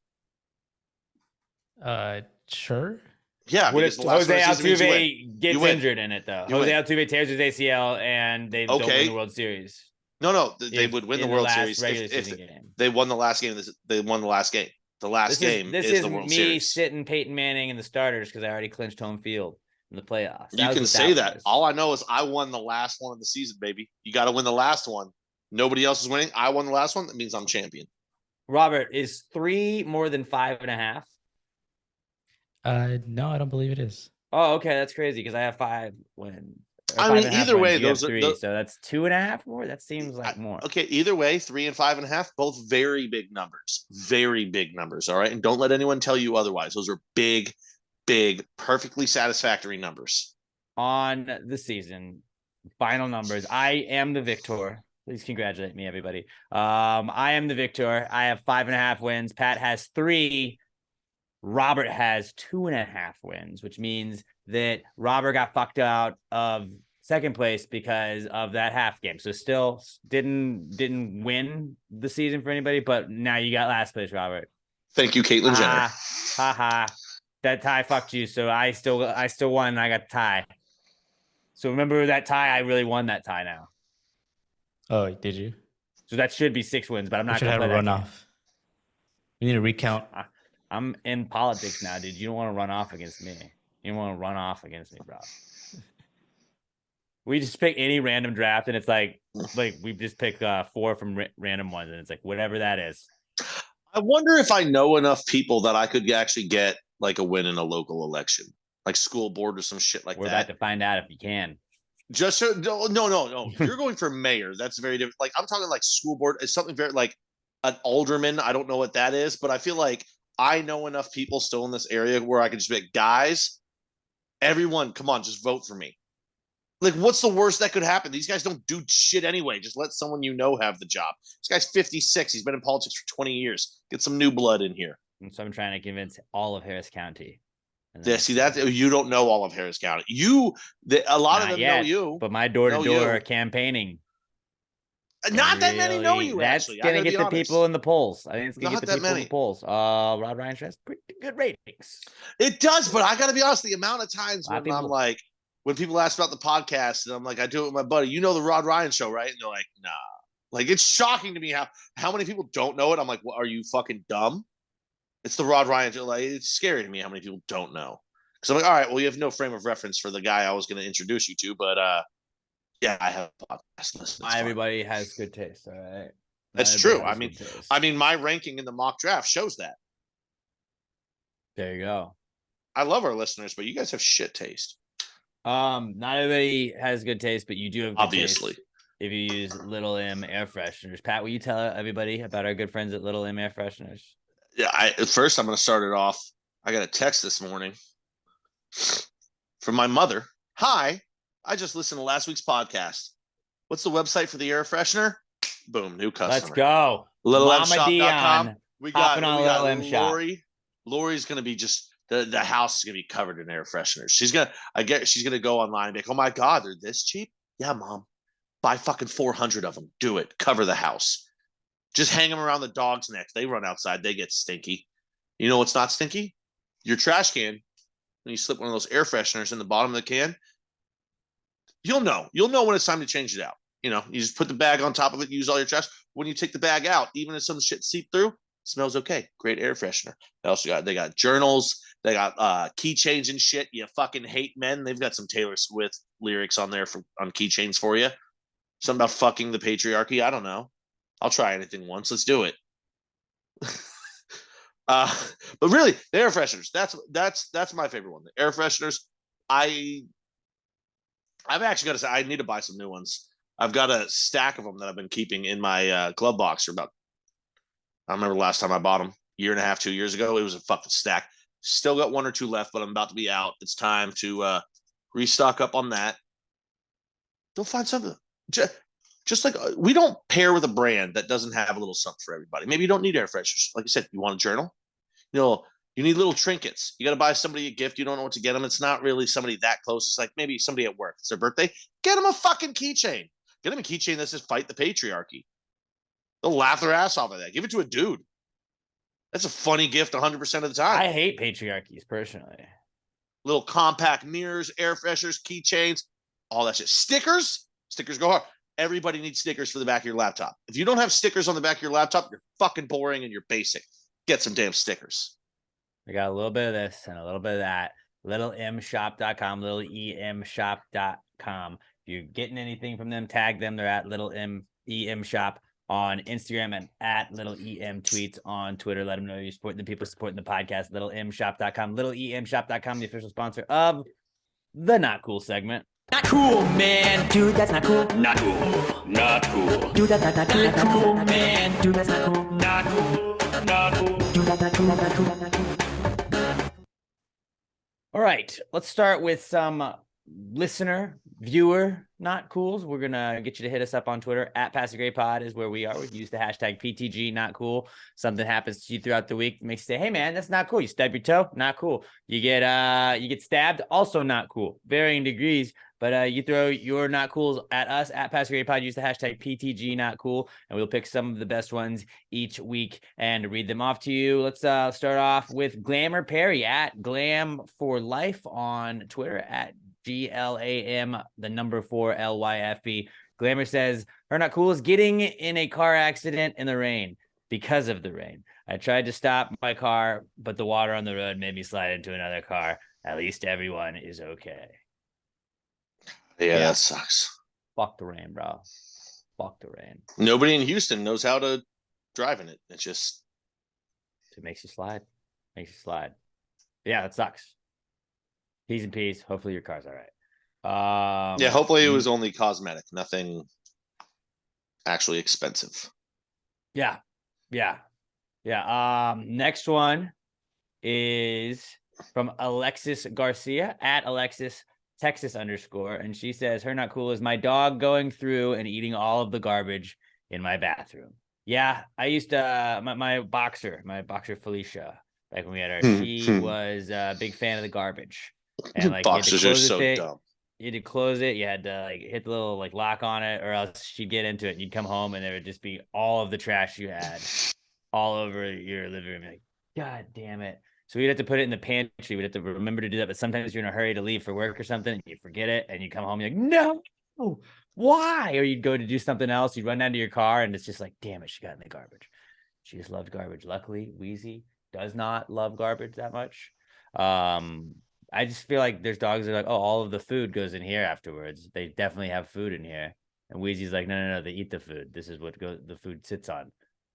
Sure. Yeah, what if Jose Altuve gets injured in it though? Jose win. Altuve tears his ACL and they don't win the World Series. No, they would win the World Series if they won the last game. They won the last game. The last game this is the World Series. This is me sitting Peyton Manning in the starters because I already clinched home field in the playoffs. You can say that. All I know is I won the last one of the season, baby. You got to win the last one. Nobody else is winning. I won the last one. That means I'm champion. Robert, is 3 more than 5.5? No, I don't believe it is. Oh, okay, that's crazy because I have 5 wins. I mean, either way, those are 3, so that's 2.5 more. That seems like more. Okay, either way, 3 and 5.5, both very big numbers. Very big numbers. All right, and don't let anyone tell you otherwise. Those are big, perfectly satisfactory numbers on the season. Final numbers. I am the victor. Please congratulate me, everybody. I am the victor. I have 5.5 wins. Pat has 3. Robert has 2.5 wins, which means that Robert got fucked out of second place because of that half game. So still didn't win the season for anybody, but now you got last place, Robert. Thank you, Caitlyn Jenner. That tie fucked you. So I still won and I got the tie. So remember that tie, I really won that tie now. Oh, did you? So that should be 6 wins, but I'm not going to have a runoff. We need to recount. I'm in politics now, dude. You don't want to run off against me. You don't want to run off against me, bro. We just pick any random draft, and it's like we just pick 4 from random ones, and it's like whatever that is. I wonder if I know enough people that I could actually get like a win in a local election, like school board or some shit like that. We're about to find out if you can. Just so no. You're going for mayor. That's very different. Like I'm talking like school board. It's something very like an alderman. I don't know what that is, but I feel like I know enough people still in this area where I could just be like, guys, everyone, come on, just vote for me. Like, what's the worst that could happen? These guys don't do shit anyway. Just let someone you know have the job. This guy's 56. He's been in politics for 20 years. Get some new blood in here. And so I'm trying to convince all of Harris County. Yeah, see that you don't know all of Harris County. A lot of them know you, but my door-to-door campaigning. Not that many know you. That's actually, gonna get the people in the polls. I think it's gonna get the people in the polls. Rod Ryan has pretty good ratings. It does, but I gotta be honest. The amount of times when I'm like, when people ask about the podcast, and I'm like, I do it with my buddy. You know the Rod Ryan show, right? And they're like, nah. Like it's shocking to me how many people don't know it. I'm like, well, are you fucking dumb? It's the Rod Ryan show. Like it's scary to me how many people don't know Because I'm like, all right, well, you have no frame of reference for the guy I was going to introduce you to, but yeah, I have a podcast list. Not everybody has good taste, all right? That's true. I mean, my ranking in the mock draft shows that. There you go. I love our listeners, but you guys have shit taste. Not everybody has good taste, but you do have good Obviously. taste if you use Little M air fresheners. Pat, will you tell everybody about our good friends at Little M air fresheners? Yeah, first I'm going to start it off. I got a text this morning from my mother. Hi, I just listened to last week's podcast. What's the website for the air freshener? Boom, new customer. Let's go. LittleMshop.com. We got Little M Shop. Lori. Lori's going to be just the house is going to be covered in air fresheners. She's going to go online and be like, oh my God, they're this cheap? Yeah, Mom. Buy fucking 400 of them. Do it. Cover the house. Just hang them around the dog's neck. They run outside. They get stinky. You know what's not stinky? Your trash can. When you slip one of those air fresheners in the bottom of the can, you'll know. You'll know when it's time to change it out. You know, you just put the bag on top of it, use all your trash. When you take the bag out, even if some shit seep through, it smells okay. Great air freshener. They got journals. They got keychains and shit. You fucking hate men. They've got some Taylor Swift lyrics on there on keychains for you. Something about fucking the patriarchy. I don't know. I'll try anything once. Let's do it. But really, the air fresheners. That's my favorite one. The air fresheners. I've actually got to say I need to buy some new ones. I've got a stack of them that I've been keeping in my glove box for about. I don't remember the last time I bought them. Year and a half, 2 years ago. It was a fucking stack. Still got 1 or 2 left, but I'm about to be out. It's time to restock up on that. They'll find something. Just like we don't pair with a brand that doesn't have a little something for everybody. Maybe you don't need air fresheners. Like I said, you want a journal? You know, you need little trinkets. You got to buy somebody a gift. You don't know what to get them. It's not really somebody that close. It's like maybe somebody at work. It's their birthday. Get them a fucking keychain. Get them a keychain that says fight the patriarchy. They'll laugh their ass off of that. Give it to a dude. That's a funny gift 100% of the time. I hate patriarchies personally. Little compact mirrors, air fresheners, keychains, all that shit. Stickers go hard. Everybody needs stickers for the back of your laptop. If you don't have stickers on the back of your laptop, you're fucking boring and you're basic. Get some damn stickers. I got a little bit of this and a little bit of that. LittleMshop.com, littleemshop.com. If you're getting anything from them, tag them. They're at Little M Shop on Instagram and at Little EM Tweets on Twitter. Let them know you're supporting the people supporting the podcast. LittleMshop.com, littleemshop.com, the official sponsor of the Not Cool segment. Not cool, man. Dude, that's not cool. Not cool. Not cool. Dude, that's not cool. Not cool, man. Dude, that's not cool. Not cool. Not cool. Dude, that's not cool. Not cool. Not cool. All right, let's start with some listener, viewer, not cools. We're gonna get you to hit us up on Twitter at @PassAGrayPod is where we are. We use the hashtag PTG not cool. Something happens to you throughout the week, makes you say, hey man, that's not cool. You stub your toe, not cool. You get stabbed, also not cool. Varying degrees. But you throw your not cools at us at @PassAGrayPod. Use the hashtag PTG not cool, and we'll pick some of the best ones each week and read them off to you. Let's start off with Glamour Perry at Glam for Life on Twitter at GLAM 4 LYFE. Glamour says her not cool is getting in a car accident in the rain because of the rain. I tried to stop my car, but the water on the road made me slide into another car. At least everyone is okay. Yeah, that sucks. Fuck the rain, bro. Fuck the rain. Nobody in Houston knows how to drive in it. It makes you slide. Yeah, that sucks. P's and P's. Hopefully your car's all right. Yeah, hopefully it was only cosmetic, nothing actually expensive. Yeah. Next one is from Alexis Garcia at Alexis Texas _, and she says her not cool is my dog going through and eating all of the garbage in my bathroom. Yeah, I used to my boxer Felicia, back when we had her, she was a big fan of the garbage. And like boxers are so dumb. You had to close it, you had to like hit the little like lock on it, or else she'd get into it and you'd come home and there would just be all of the trash you had all over your living room. You're like, God damn it. So we'd have to put it in the pantry. We'd have to remember to do that. But sometimes you're in a hurry to leave for work or something, and you forget it, and you come home, you're like, no, why? Or you'd go to do something else. You'd run down to your car, and it's just like, damn it, she got in the garbage. She just loved garbage. Luckily, Wheezy does not love garbage that much. I I just feel like there's dogs that are like, oh, all of the food goes in here afterwards. They definitely have food in here. And Wheezy's like, no, they eat the food. This is what the food sits on.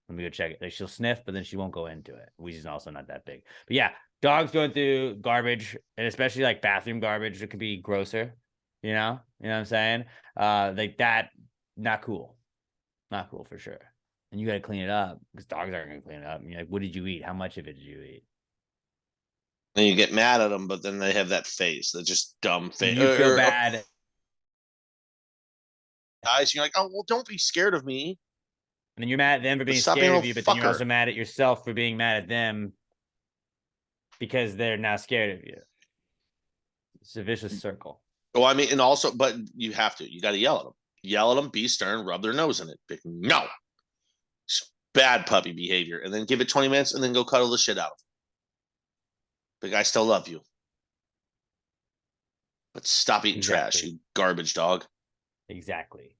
Let me go check it. Like, she'll sniff, but then she won't go into it. Wheezy's also not that big. But yeah, dogs going through garbage, and especially like bathroom garbage, it could be grosser. You know what I'm saying? Like that, not cool. Not cool for sure. And you got to clean it up because dogs aren't going to clean it up. And you're like, what did you eat? How much of it did you eat? And you get mad at them, but then they have that face, that just dumb face. You feel bad. Guys, you're like, oh, well, don't be scared of me. And then you're mad at them for being Stop scared being a of you, but then you're fucker. also mad at yourself for being mad at them because they're now scared of you. It's a vicious circle. Well, I mean, and also, but you have to. You got to yell at them. Yell at them, be stern, rub their nose in it. Be like, no. It's bad puppy behavior. And then give it 20 minutes and then go cuddle the shit out of them. But I still love you. But stop eating trash, you garbage dog. Exactly.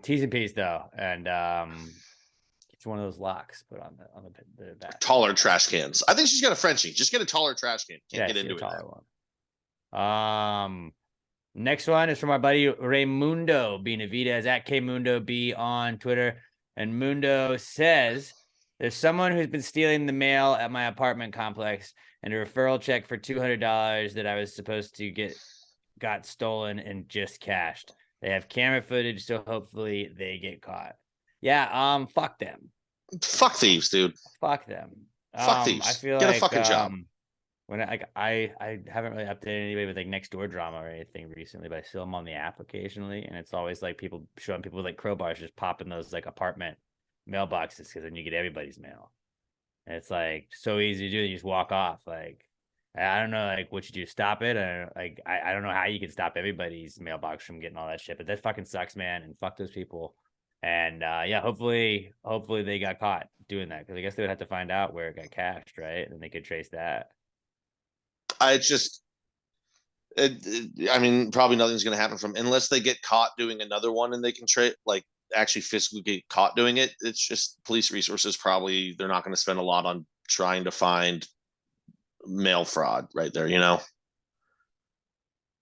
T's and P's though, and it's one of those locks put on the back. Taller trash cans. I think she's got a Frenchie. Just get a taller trash can. Can't get into it. Taller one. Next one is from our buddy Raymundo Benavidez at KMundoB on Twitter, and Mundo says, "There's someone who's been stealing the mail at my apartment complex, and a referral check for $200 that I was supposed to get got stolen and just cashed. They have camera footage, so hopefully they get caught." Yeah, fuck them. Fuck thieves, dude. Fuck them. Fuck thieves. I feel get like, a fucking job. When I haven't really updated anybody with like next door drama or anything recently, but I still am on the app occasionally, and it's always like people showing people with like crowbars just popping those like apartment mailboxes because then you get everybody's mail. And it's like so easy to do. You just walk off. Like I don't know, like what you do, stop it. I don't know how you can stop everybody's mailbox from getting all that shit, but that fucking sucks, man. And fuck those people. And yeah, hopefully they got caught doing that because I guess they would have to find out where it got cashed, right? And they could trace that. I mean, probably nothing's going to happen from unless they get caught doing another one and they can actually physically get caught doing it. It's just police resources. Probably they're not going to spend a lot on trying to find mail fraud right there, you know,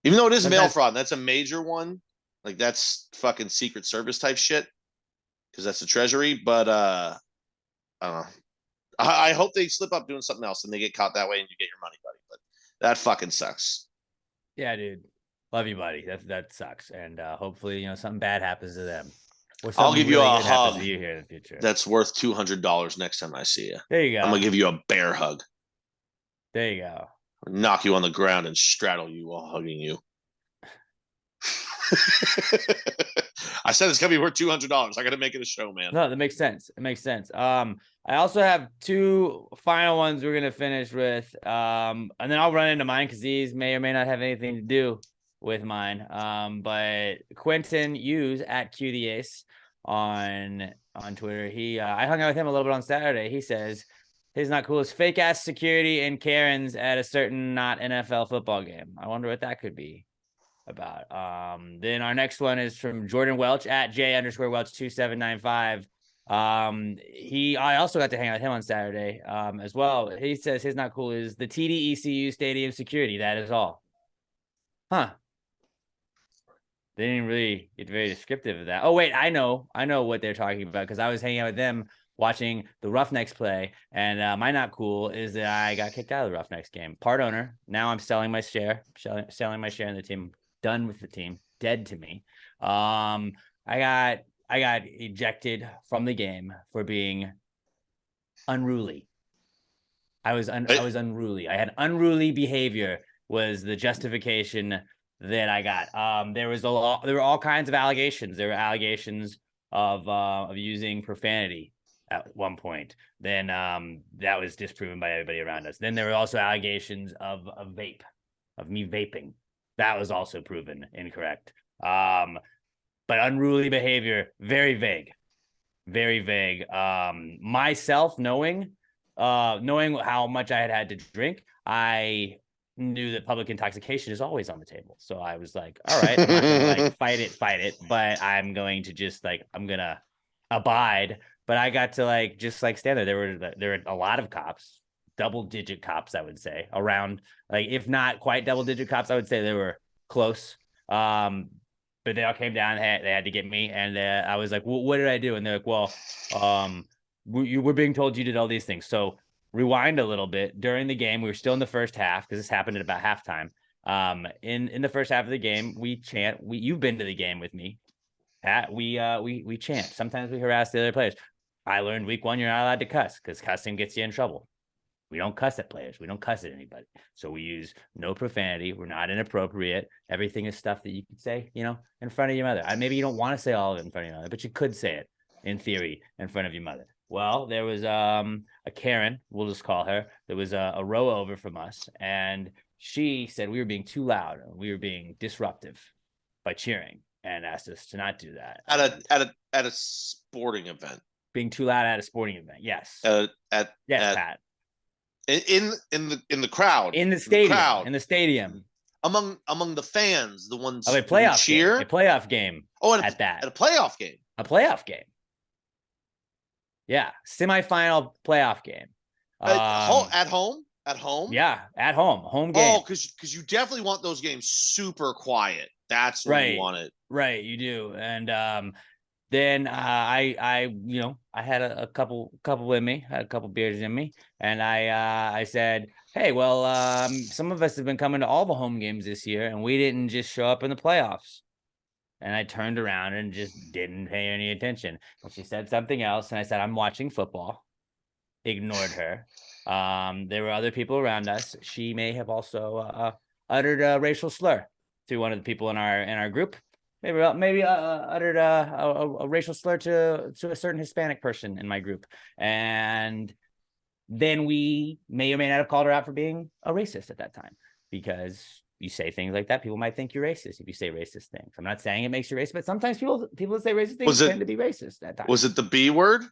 even though it is mail fraud, that's a major one. Like that's fucking Secret Service type shit because that's the Treasury. But I don't know. I hope they slip up doing something else and they get caught that way and you get your money, buddy. But that fucking sucks. Yeah, dude. Love you, buddy. That sucks. And hopefully, something bad happens to them. I'll give you a hug to you here in the future. That's worth $200 next time I see you. There you go. I'm gonna give you a bear hug. There you go. Knock you on the ground and straddle you while hugging you. I said it's gonna be worth $200. I gotta make it a show, man. No, that makes sense. It makes sense. I also have two final ones we're gonna finish with. And then I'll run into mine because these may or may not have anything to do with mine. But Quentin Hughes at Q the Ace on Twitter. I hung out with him a little bit on Saturday. He says his not cool is fake ass security and Karens at a certain not NFL football game. I wonder what that could be about. Then our next one is from Jordan Welch at J_Welch2795. I also got to hang out with him on Saturday as well. He says his not cool is the TDECU stadium security. That is all. Huh. They didn't really get very descriptive of that. Oh, wait, I know what they're talking about because I was hanging out with them watching the Roughnecks play, and my not cool is that I got kicked out of the Roughnecks game. Part owner. Now I'm selling my share in the team. Done with the team. Dead to me. I got ejected from the game for being unruly. I was unruly. I had unruly behavior was the justification that I got. There were all kinds of allegations. There were allegations of using profanity at one point. Then that was disproven by everybody around us. Then there were also allegations of me vaping. That was also proven incorrect. But unruly behavior, very vague. Very vague. Myself knowing how much I had to drink, I knew that public intoxication is always on the table. So I was like, all right, I'm not gonna fight it, but I'm going to just I'm gonna abide. But I got to just stand there. There were a lot of cops, double-digit cops, I would say, around, like, if not quite double-digit cops, I would say they were close. But they all came down. They had to get me, and I was like, well, what did I do? And they're like, well, we're being told you did all these things. So rewind a little bit. During the game, we were still in the first half because this happened at about halftime. In the first half of the game, we chant. You've been to the game with me, Pat. We chant. Sometimes we harass the other players. I learned week 1 you're not allowed to cuss because cussing gets you in trouble. We don't cuss at players. We don't cuss at anybody. So we use no profanity. We're not inappropriate. Everything is stuff that you could say, in front of your mother. Maybe you don't want to say all of it in front of your mother, but you could say it in theory in front of your mother. Well, there was a Karen, we'll just call her. There was a row over from us, and she said we were being too loud. We were being disruptive by cheering, and asked us to not do that. At a sporting event. Being too loud at a sporting event. Yes. Pat. In the crowd. In the stadium. Among the fans, the ones a playoff cheer. Game. A playoff game. Oh, at that. At a playoff game. A playoff game. Yeah, semifinal playoff game. At home? At home? Yeah, at home. Home game. Oh, because you definitely want those games super quiet. That's when you want it. Right, you do. And then I had a couple with me, had a couple beers in me, and I said, hey, well, some of us have been coming to all the home games this year, and we didn't just show up in the playoffs. And I turned around and just didn't pay any attention. And she said something else, and I said, I'm watching football. Ignored her. There were other people around us. She may have also uttered a racial slur to one of the people in our group. Maybe uttered a racial slur to a certain Hispanic person in my group. And then we may or may not have called her out for being a racist at that time, because you say things like that, people might think you're racist if you say racist things. I'm not saying it makes you racist, but sometimes people that say racist things tend to be racist at times. Was it the B word?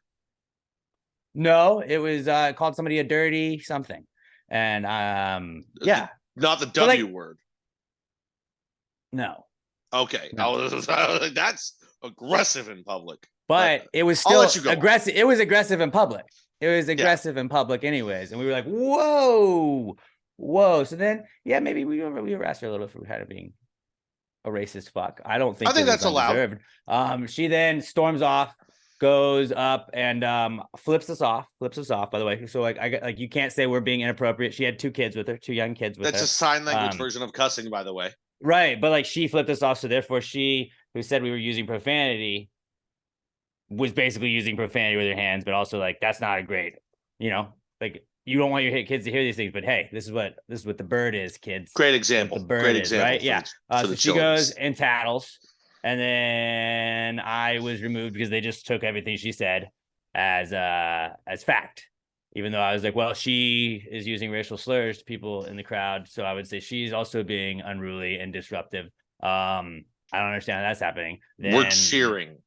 No, it was called somebody a dirty something. And yeah. Not the W word. No. Okay. No. That's aggressive in public. But it was still aggressive. It was aggressive in public. It was aggressive in public anyways. And we were like, whoa. So then, yeah, maybe we harassed her a little for kind of being a racist fuck. I think that's allowed. She then storms off, goes up, and flips us off, by the way. So like you can't say we're being inappropriate. She had 2 kids with her, 2 young kids with her. That's a sign language version of cussing, by the way. Right, but like she flipped us off, so therefore she, who said we were using profanity, was basically using profanity with her hands, but also like that's not a great, like you don't want your kids to hear these things, but hey, this is what the bird is, kids. Great example. The bird is, right? Yeah. So she goes and tattles, and then I was removed because they just took everything she said as fact. Even though I was like, well, she is using racial slurs to people in the crowd, so I would say she's also being unruly and disruptive. I don't understand how that's happening. We're cheering.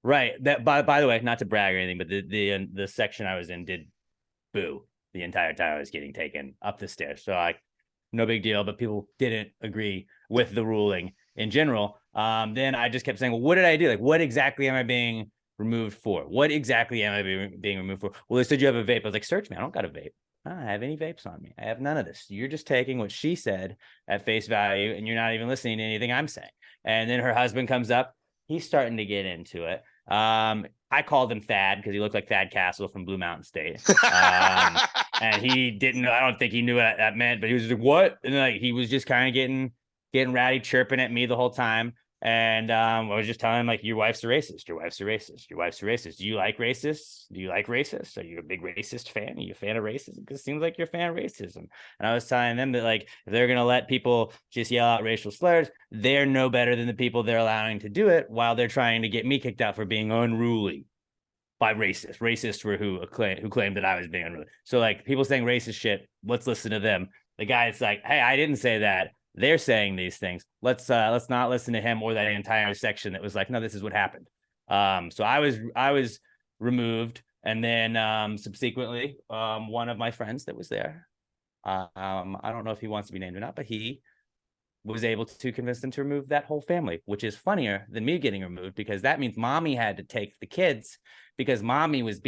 Right. That by the way, not to brag or anything, but the section I was in did boo the entire time I was getting taken up the stairs. So like, no big deal, but people didn't agree with the ruling in general. Then I just kept saying, well, what did I do? Like, what exactly am I being removed for? What exactly am I being removed for? Well, they said you have a vape. I was like, search me. I don't got a vape. I don't have any vapes on me. I have none of this. You're just taking what she said at face value, and you're not even listening to anything I'm saying. And then her husband comes up. He's starting to get into it. I called him Thad because he looked like Thad Castle from Blue Mountain State. And he didn't know. I don't think he knew what that meant, but he was like, what? And like, he was just kind of getting ratty, chirping at me the whole time. And I was just telling him, like, your wife's a racist. Your wife's a racist. Your wife's a racist. Do you like racists? Do you like racists? Are you a big racist fan? Are you a fan of racism? Because it seems like you're a fan of racism. And I was telling them that, like, if they're going to let people just yell out racial slurs, they're no better than the people they're allowing to do it while they're trying to get me kicked out for being unruly by racists. Racists were who claimed that I was being unruly. So, like, people saying racist shit, let's listen to them. The guy's like, hey, I didn't say that. They're saying these things. Let's not listen to him or that entire section that was like, no, this is what happened. So I was removed, and then subsequently, one of my friends that was there, I don't know if he wants to be named or not, but he was able to convince them to remove that whole family, which is funnier than me getting removed, because that means mommy had to take the kids because mommy was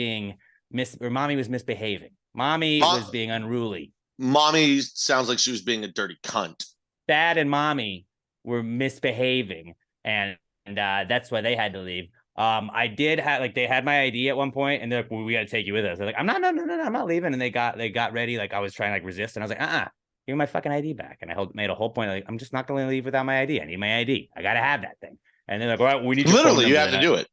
misbehaving. Mommy was being unruly. Mommy sounds like she was being a dirty cunt. Dad and mommy were misbehaving, and that's why they had to leave. I did have like they had my ID at one point, and they're like, well, "We got to take you with us." They're like, no, I'm not leaving." And they got ready, like I was trying to like resist, and I was like, give me my fucking ID back. And I made a whole point, like I'm just not going to leave without my ID. I need my ID. I got to have that thing. And they're like, "All right, we need your phone Literally, you number." have to do it.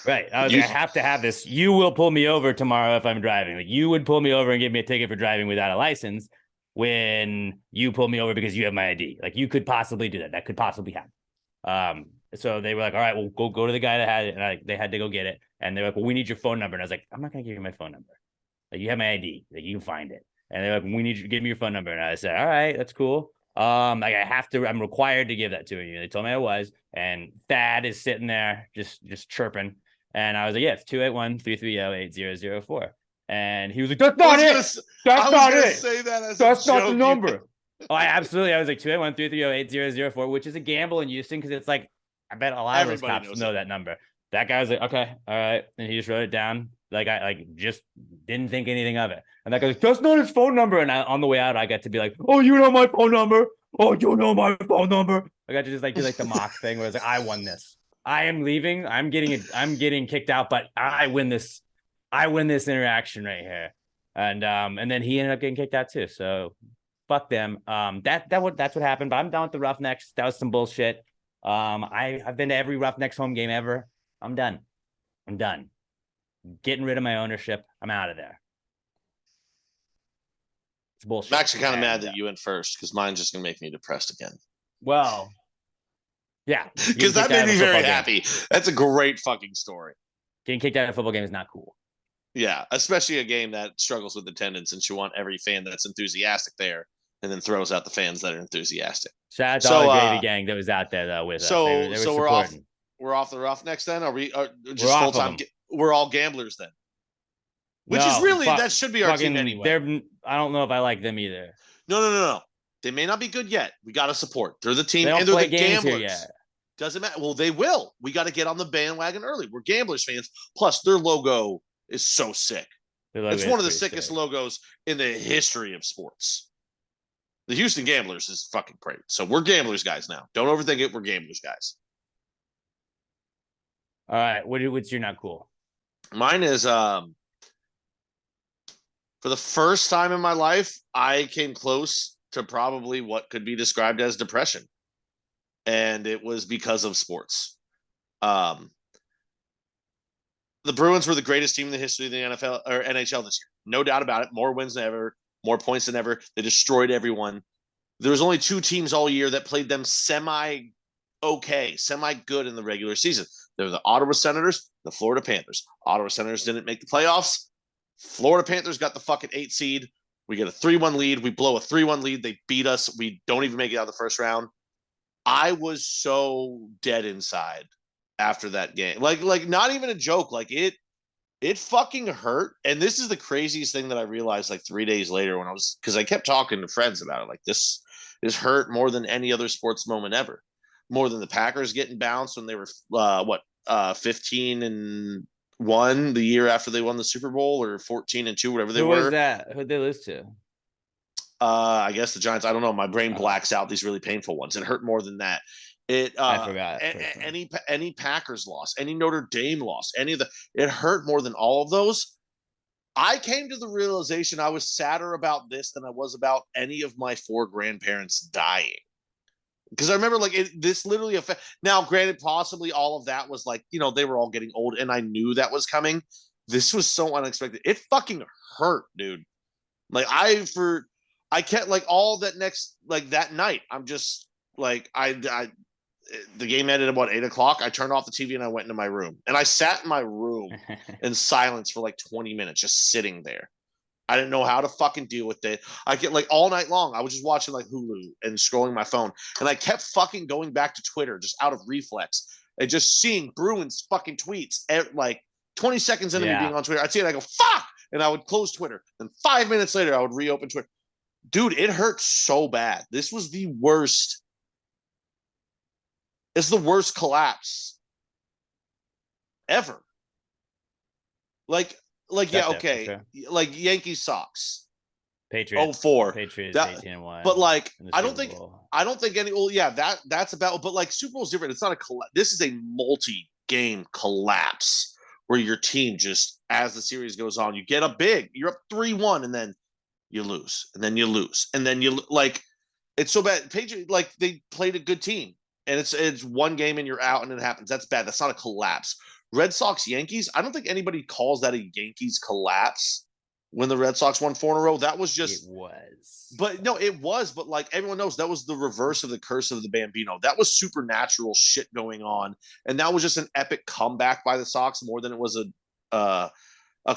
Right. I was like, I have to have this. You will pull me over tomorrow if I'm driving. Like you would pull me over and give me a ticket for driving without a license when you pull me over because you have my ID. Like you could possibly do that. That could possibly happen. So they were like, all right, well, go to the guy that had it. And they had to go get it. And they're like, well, we need your phone number. And I was like, I'm not going to give you my phone number. Like you have my ID. Like you can find it. And they're like, we need you to give me your phone number. And I said, all right, that's cool. Like I'm required to give that to you. They told me I was, and Thad is sitting there just chirping. And I was like, yeah, it's 281-330-8004. And he was like, that's not it. That's not it. Say that as that's not the number. I was like 281-330-8004, which is a gamble in Houston because it's like I bet a lot of those cops know that number. That guy was like, okay, all right, and he just wrote it down. Like I just didn't think anything of it. And that guy was like, that's not his phone number. And on the way out, I got to be like, oh, you know my phone number. Oh, you know my phone number. I got to just like do like the mock thing where it's like, I won this. I am leaving. I'm getting kicked out, but I win this. I win this interaction right here. And then he ended up getting kicked out too. So fuck them. That's what happened. But I'm done with the Roughnecks. That was some bullshit. I've been to every Roughnecks home game ever. I'm done. Getting rid of my ownership. I'm out of there. It's bullshit. I'm actually kind of mad that you went first because mine's just gonna make me depressed again. Well, yeah, because that made me very happy. That's a great fucking story. Getting kicked out of a football game is not cool. Yeah, especially a game that struggles with attendance, and you want every fan that's enthusiastic there, and then throws out the fans that are enthusiastic. Shout out to all the Gravy gang that was out there though with us. They were so we're off the Roughnecks then. Are we just full time? We're all gamblers then. Which is really that should be our team anyway. I don't know if I like them either. No. They may not be good yet. We got to support. They're the team, and they're the gamblers. Doesn't matter. Well, they will. We got to get on the bandwagon early. We're gamblers fans. Plus, their logo is so sick. It's one of the sickest logos in the history of sports. The Houston Gamblers is fucking great. So we're gamblers guys now. Don't overthink it. We're gamblers guys. All right. What's your not cool? Mine is for the first time in my life, I came close to probably what could be described as depression. And it was because of sports. The Bruins were the greatest team in the history of the NFL or NHL this year. No doubt about it. More wins than ever, more points than ever. They destroyed everyone. There was only two teams all year that played them semi-okay, semi-good in the regular season. They were the Ottawa Senators, the Florida Panthers. Ottawa Senators didn't make the playoffs. Florida Panthers got the fucking 8 seed. We get a 3-1 lead. We blow a 3-1 lead. They beat us. We don't even make it out of the first round. I was so dead inside after that game. Like not even a joke. Like it fucking hurt. And this is the craziest thing that I realized like 3 days later when because I kept talking to friends about it. Like this hurt more than any other sports moment ever. More than the Packers getting bounced when they were 15-1 the year after they won the Super Bowl, or 14-2, whatever they were. Who was that? Who'd they lose to? I guess the Giants. I don't know. My brain blacks out these really painful ones. It hurt more than that. I forgot. Any Packers loss, any Notre Dame loss, it hurt more than all of those. I came to the realization I was sadder about this than I was about any of my 4 grandparents dying. Because I remember this literally now, granted, possibly all of that was they were all getting old and I knew that was coming. This was so unexpected. It fucking hurt, dude. I kept all that next, that night. I'm just the game ended at 8:00. I turned off the TV and I went into my room and I sat in my room in silence for 20 minutes, just sitting there. I didn't know how to fucking deal with it. I get all night long. I was just watching Hulu and scrolling my phone. And I kept fucking going back to Twitter just out of reflex and just seeing Bruins fucking tweets at 20 seconds into me being on Twitter. I'd see it and I go, fuck! And I would close Twitter. And 5 minutes later, I would reopen Twitter. Dude, it hurt so bad. This was the worst. It's the worst collapse ever. like, It's yeah, up there for okay, sure. like Yankees Sox. Patriots. 04. Patriots That- 18-1. But like, in the I don't Super think Bowl. any. Well, yeah, that's about. But like, Super Bowl's different. It's not a this is a multi-game collapse where your team just, as the series goes on, you get up big. You're up 3-1, and then you lose, and then you lose, and then you like. It's so bad. Patriots, like, they played a good team, and it's one game and you're out, and it happens. That's bad. That's not a collapse. Red Sox Yankees. I don't think anybody calls that a Yankees collapse when the Red Sox won 4 in a row. That was just. It was. But no, it was. But like, everyone knows, that was the reverse of the curse of the Bambino. That was supernatural shit going on, and that was just an epic comeback by the Sox more than it was a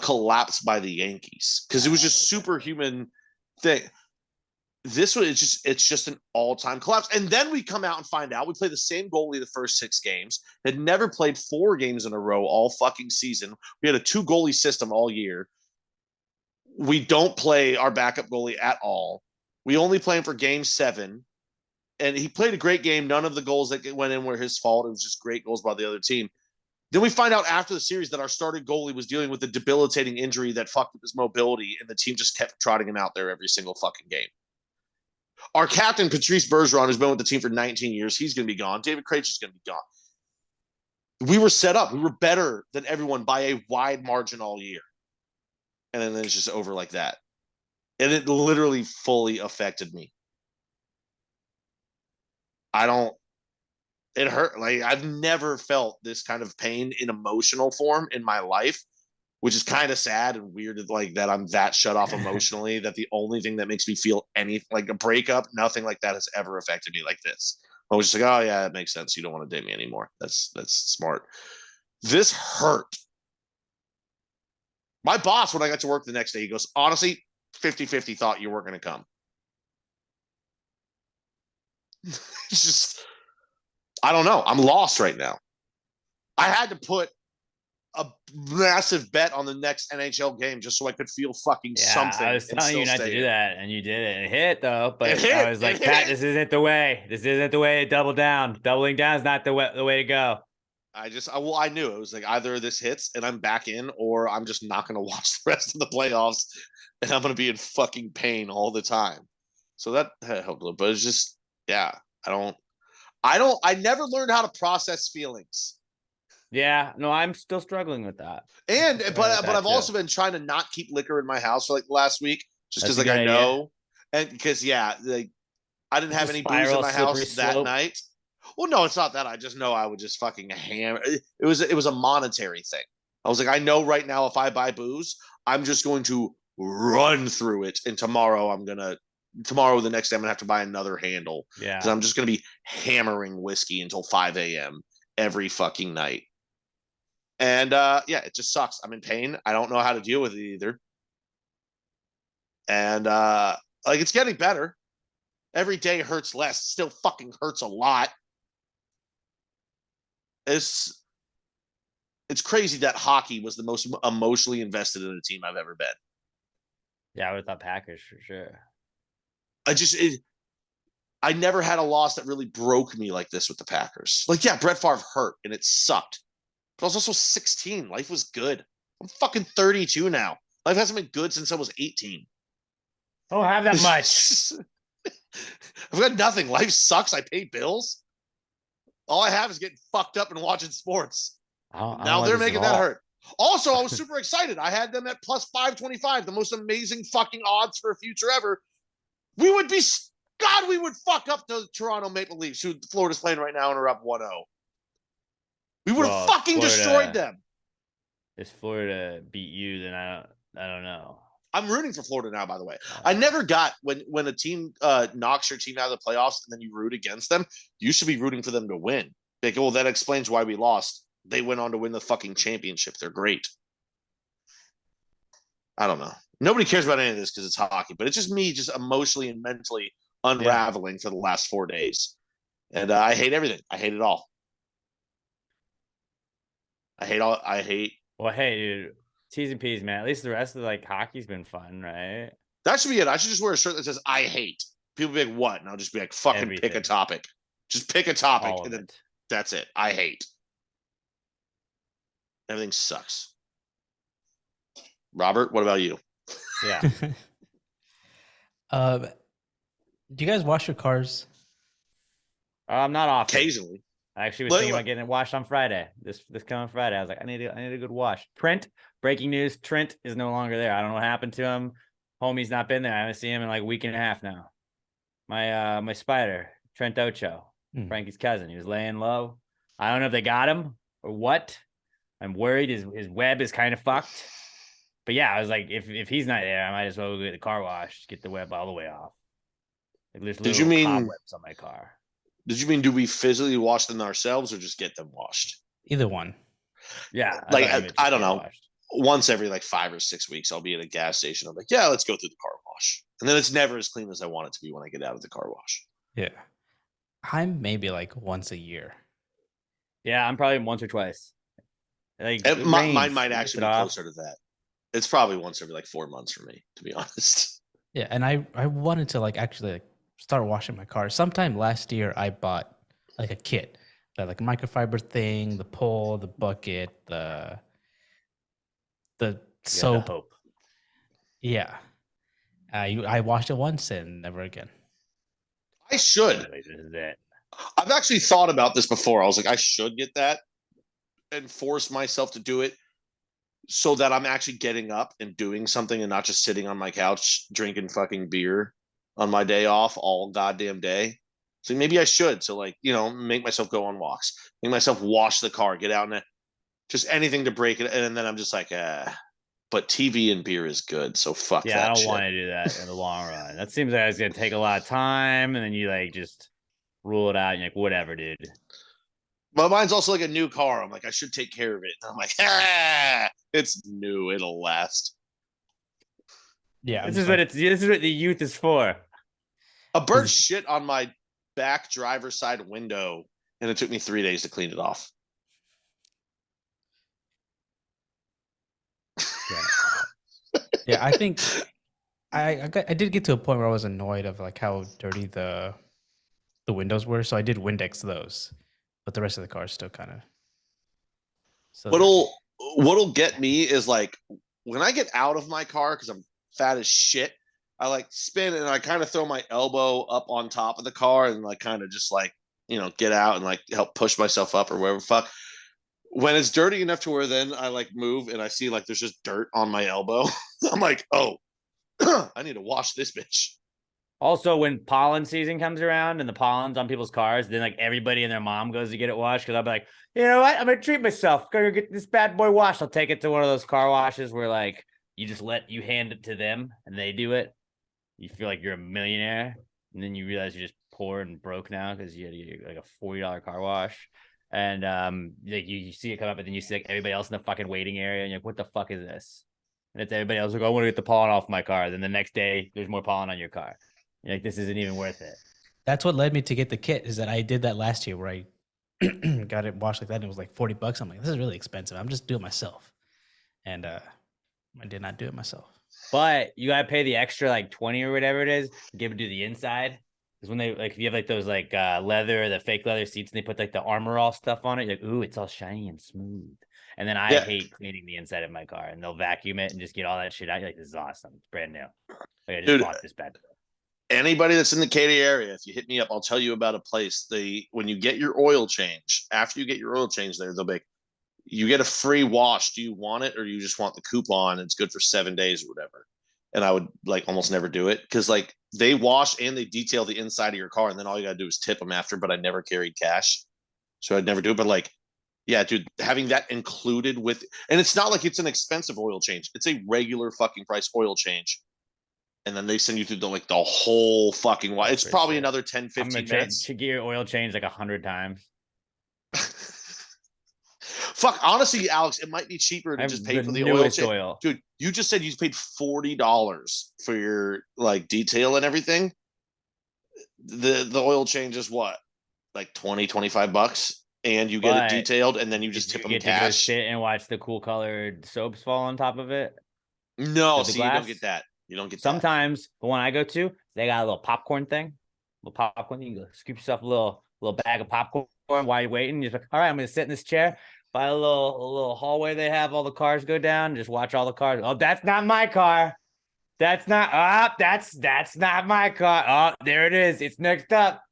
collapse by the Yankees, because it was just superhuman thing. This was it's just an all-time collapse. And then we come out and find out we play the same goalie the first 6 games, had never played 4 games in a row all fucking season. We had a 2 goalie system all year. We don't play our backup goalie at all. We only play him for game 7. And he played a great game. None of the goals that went in were his fault. It was just great goals by the other team. Then we find out after the series that our starting goalie was dealing with a debilitating injury that fucked up his mobility, and the team just kept trotting him out there every single fucking game. Our captain, Patrice Bergeron, has been with the team for 19 years. He's going to be gone. David Krejci's going to be gone. We were set up. We were better than everyone by a wide margin all year. And then it's just over like that. And it literally fully affected me. It hurt. Like, I've never felt this kind of pain in emotional form in my life, which is kind of sad and weird, like, that I'm that shut off emotionally, that the only thing that makes me feel anything like a breakup, nothing like that has ever affected me like this. I was just like, oh yeah, it makes sense. You don't want to date me anymore. That's smart. This hurt. My boss, when I got to work the next day, he goes, honestly, 50-50 thought you weren't going to come. It's just, I don't know. I'm lost right now. I had to put a massive bet on the next NHL game just so I could feel fucking something. I was telling you not to do that, and you did it. It hit though, but It hit, I was like, Pat, this isn't the way. This isn't the way to double down. Doubling down is not the way to go. I knew it was like, either this hits and I'm back in, or I'm just not going to watch the rest of the playoffs, and I'm going to be in fucking pain all the time. So that helped a little, but it's just, yeah, I never learned how to process feelings. Yeah, no, I'm still struggling with that. But I've also been trying to not keep liquor in my house for like the last week, just because, like, I know, and because, yeah, like, I didn't have any booze in my house that night. Well, no, it's not that. I just know I would just fucking hammer. It was a monetary thing. I was like, I know right now, if I buy booze, I'm just going to run through it, and tomorrow the next day I'm gonna have to buy another handle. Yeah, because I'm just gonna be hammering whiskey until 5 a.m. every fucking night. And yeah, it just sucks. I'm in pain. I don't know how to deal with it either. And like, it's getting better. Every day hurts less. Still fucking hurts a lot. It's crazy that hockey was the most emotionally invested in a team I've ever been. Yeah, I would have thought Packers for sure. I never had a loss that really broke me like this with the Packers. Like, yeah, Brett Favre hurt and it sucked. But I was also 16. Life was good. I'm fucking 32 now. Life hasn't been good since I was 18. I don't have that much. I've got nothing. Life sucks. I pay bills. All I have is getting fucked up and watching sports. Now they're making that hurt. Also, I was super excited. I had them at plus 525, the most amazing fucking odds for a future ever. We would fuck up the Toronto Maple Leafs, who Florida's playing right now and are up 1-0. We would have fucking destroyed them. If Florida beat you, then I don't know. I'm rooting for Florida now, by the way. I never got when a team knocks your team out of the playoffs and then you root against them, you should be rooting for them to win. Like, well, that explains why we lost. They went on to win the fucking championship. They're great. I don't know. Nobody cares about any of this because it's hockey, but it's just me just emotionally and mentally unraveling for the last 4 days. And I hate everything. I hate it all. Well, hey, dude, T's and P's, man. At least the rest of hockey's been fun, right? That should be it. I should just wear a shirt that says "I hate." People be like, "What?" And I'll just be like, "Fucking Everything. Pick a topic. Just pick a topic, All and of then it. that's it. I hate. Everything sucks." Robert, what about you? Yeah. Do you guys wash your cars? Not often. Occasionally. I actually was thinking about getting it washed on Friday. This coming Friday. I was like, I need a good wash. Trent, breaking news, Trent is no longer there. I don't know what happened to him. Homie's not been there. I haven't seen him in like a week and a half now. My spider, Trent Ocho, Frankie's cousin. He was laying low. I don't know if they got him or what. I'm worried his web is kind of fucked. But yeah, I was like, if he's not there, I might as well go get the car washed, get the web all the way off. Like, there's Did you little mean cobwebs on my car? Did you mean do we physically wash them ourselves or just get them washed? Either one. Yeah, like I don't know. Washed. Once every like 5 or 6 weeks, I'll be at a gas station. I'm like, yeah, let's go through the car wash, and then it's never as clean as I want it to be when I get out of the car wash. Yeah, I'm maybe like once a year. Yeah, I'm probably once or twice. Like mine might actually be closer to that. It's probably once every like 4 months for me, to be honest. Yeah, and I wanted to like actually like start washing my car. Sometime last year, I bought like a kit, like a microfiber thing, the pole, the bucket, the soap. Yeah, I washed it once and never again. I should. This is it. I've actually thought about this before. I was like, I should get that and force myself to do it so that I'm actually getting up and doing something and not just sitting on my couch drinking fucking beer on my day off all goddamn day. So maybe I should. So like, make myself go on walks, make myself wash the car, get out and just anything to break it. And then I'm just like, but TV and beer is good. So fuck that. Yeah, I don't want to do that in the long run. That seems like it's going to take a lot of time. And then you like just rule it out. And you're like, whatever, dude. But mine's also like a new car. I'm like, I should take care of it. And I'm like, it's new. It'll last. Yeah. This is what the youth is for. A bird shit on my back driver's side window, and it took me 3 days to clean it off. Yeah, I think I did get to a point where I was annoyed of like how dirty the windows were, so I did Windex those, but the rest of the car is still kind of. So what'll get me is like when I get out of my car because I'm fat as shit. I like spin and I kind of throw my elbow up on top of the car and like kind of just like get out and like help push myself up or whatever. Fuck. When it's dirty enough to where then I like move and I see like there's just dirt on my elbow. I'm like, oh, I need to wash this bitch. Also, when pollen season comes around and the pollen's on people's cars, then like everybody and their mom goes to get it washed. Because I'll be like, you know what? I'm gonna treat myself. Gonna get this bad boy washed. I'll take it to one of those car washes where like you hand it to them and they do it. You feel like you're a millionaire, and then you realize you're just poor and broke now because you had to get like a $40 car wash. And like you see it come up, and then you see like everybody else in the fucking waiting area, and you're like, what the fuck is this? And it's everybody else like, I want to get the pollen off my car. Then the next day, there's more pollen on your car. You're like, this isn't even worth it. That's what led me to get the kit. Is that I did that last year where I got it washed like that, and it was like $40. I'm like, this is really expensive. I'm just doing it myself, and I did not do it myself. But you gotta pay the extra like 20 or whatever it is to give it to the inside. Because when they like if you have like those like leather or the fake leather seats and they put like the Armor All stuff on it, you're like, ooh, it's all shiny and smooth. And then I hate cleaning the inside of my car, and they'll vacuum it and just get all that shit out. You're like, this is awesome. It's brand new. Like, I just bought this bad. Anybody that's in the Katy area, if you hit me up, I'll tell you about a place. When you get your oil change, after you get your oil change there, they'll be you get a free wash. Do you want it or you just want the coupon? It's good for 7 days or whatever. And I would like almost never do it because like they wash and they detail the inside of your car, and then all you gotta do is tip them after. But I never carried cash, so I'd never do it. But like, yeah, dude, having that included with, and it's not like it's an expensive oil change. It's a regular fucking price oil change. And then they send you through the whole fucking wash. It's probably another 10, 15 minutes. To get your oil change like 100 times. Fuck, honestly, Alex, it might be cheaper to just pay for the oil change. Dude, you just said you paid $40 for your like detail and everything. The oil change is what? Like $20-$25, and you get it detailed, and then you just tip them cash. To sit and watch the cool colored soaps fall on top of it. No, see, you don't get that. You don't get sometimes the one I go to, they got a little popcorn thing. You can go scoop yourself a little bag of popcorn while you're waiting. You're like, all right, I'm gonna sit in this chair. by a little hallway they have all the cars go down. Just watch all the cars. Oh, that's not my car. That's not that's not my car. Oh, there it is. It's next up.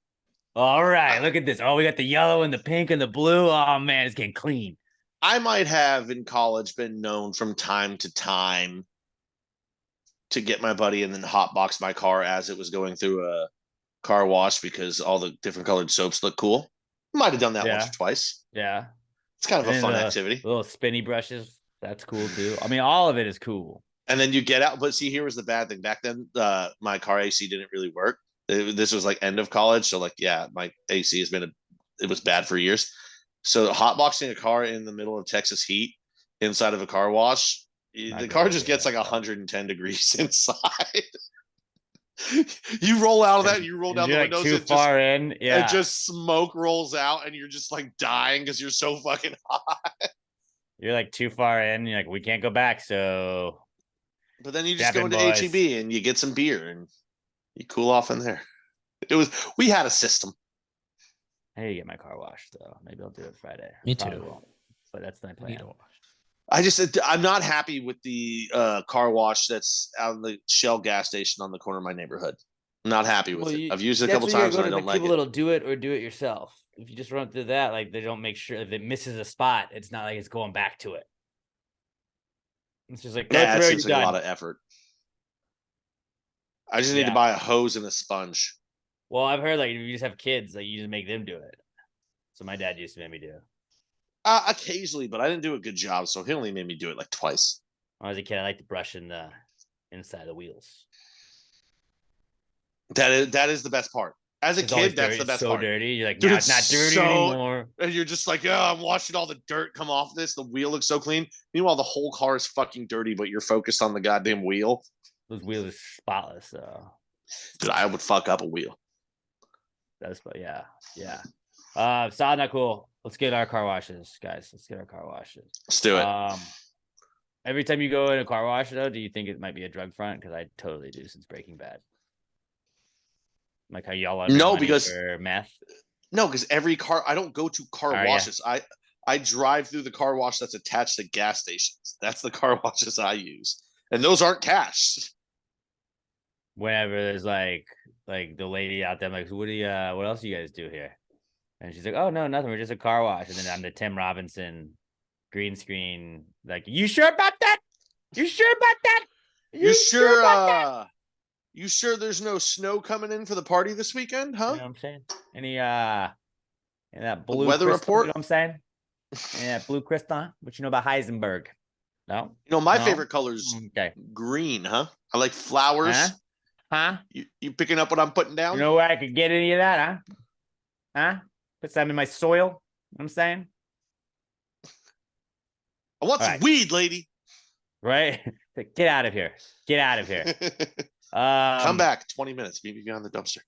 All right, look at this. Oh, we got the yellow and the pink and the blue. Oh man, it's getting clean. I might have in college been known from time to time to get my buddy and then hotbox my car as it was going through a car wash because all the different colored soaps look cool. Might have done that once or twice. Yeah. It's kind of a fun activity. Little spinny brushes. That's cool too. I mean, all of it is cool. And then you get out. But see, here was the bad thing. Back then, my car AC didn't really work. This was like end of college. So like, yeah, my AC has been, it was bad for years. So hotboxing a car in the middle of Texas heat inside of a car wash, the car just gets like 110 degrees inside. You roll out of that, you roll down the windows, too far in, and just smoke rolls out, and you're just like dying because you're so fucking hot. You're like too far in. You're like, we can't go back. So, but then you just go into HEB and you get some beer and you cool off in there. We had a system. I need to get my car washed though. Maybe I'll do it Friday. Me too. But that's my plan. I'm not happy with the car wash that's out in the Shell gas station on the corner of my neighborhood. I'm not happy with it. I've used it a couple times and I don't like it. People that'll do it or do it yourself. If you just run through that, like they don't make sure if it misses a spot, it's not like it's going back to it. It's just like it seems like a lot of effort. I just need to buy a hose and a sponge. Well, I've heard like if you just have kids, like you just make them do it. So my dad used to make me do it. Occasionally, but I didn't do a good job, so he only made me do it like twice. When I was a kid, I liked to brush in the inside of the wheels. That is the best part. As a kid, that's the best part. So dirty. You're like, dude, it's not dirty anymore. And you're just like, yeah, I'm watching all the dirt come off this. The wheel looks so clean. Meanwhile, the whole car is fucking dirty, but you're focused on the goddamn wheel. Those wheels are spotless, though. Dude, I would fuck up a wheel. That's solid, not cool. Let's get our car washes, guys. Let's get our car washes. Let's do it. Every time you go in a car wash, though, do you think it might be a drug front? Because I totally do since Breaking Bad. Like how y'all are because for meth. No, because every car I don't go to car washes. Yeah. I drive through the car wash that's attached to gas stations. That's the car washes I use, and those aren't cash. Whenever there's like the lady out there, I'm like, what else do you guys do here? And she's like, oh no, nothing. We're just a car wash. And then I'm the Tim Robinson green screen. Like, you sure about that? You sure about that? You sure about that? You sure there's no snow coming in for the party this weekend, huh? You know what I'm saying? Any that blue weather crystal, report? You know what I'm saying? Yeah, blue crystal. What you know about Heisenberg? No. You know, my favorite color is green, huh? I like flowers. Huh? You picking up what I'm putting down? You know where I could get any of that, huh? Put some in my soil. You know what I'm saying? I want some weed, lady. Right? Get out of here. Get out of here. Come back 20 minutes. Meet me behind the dumpster.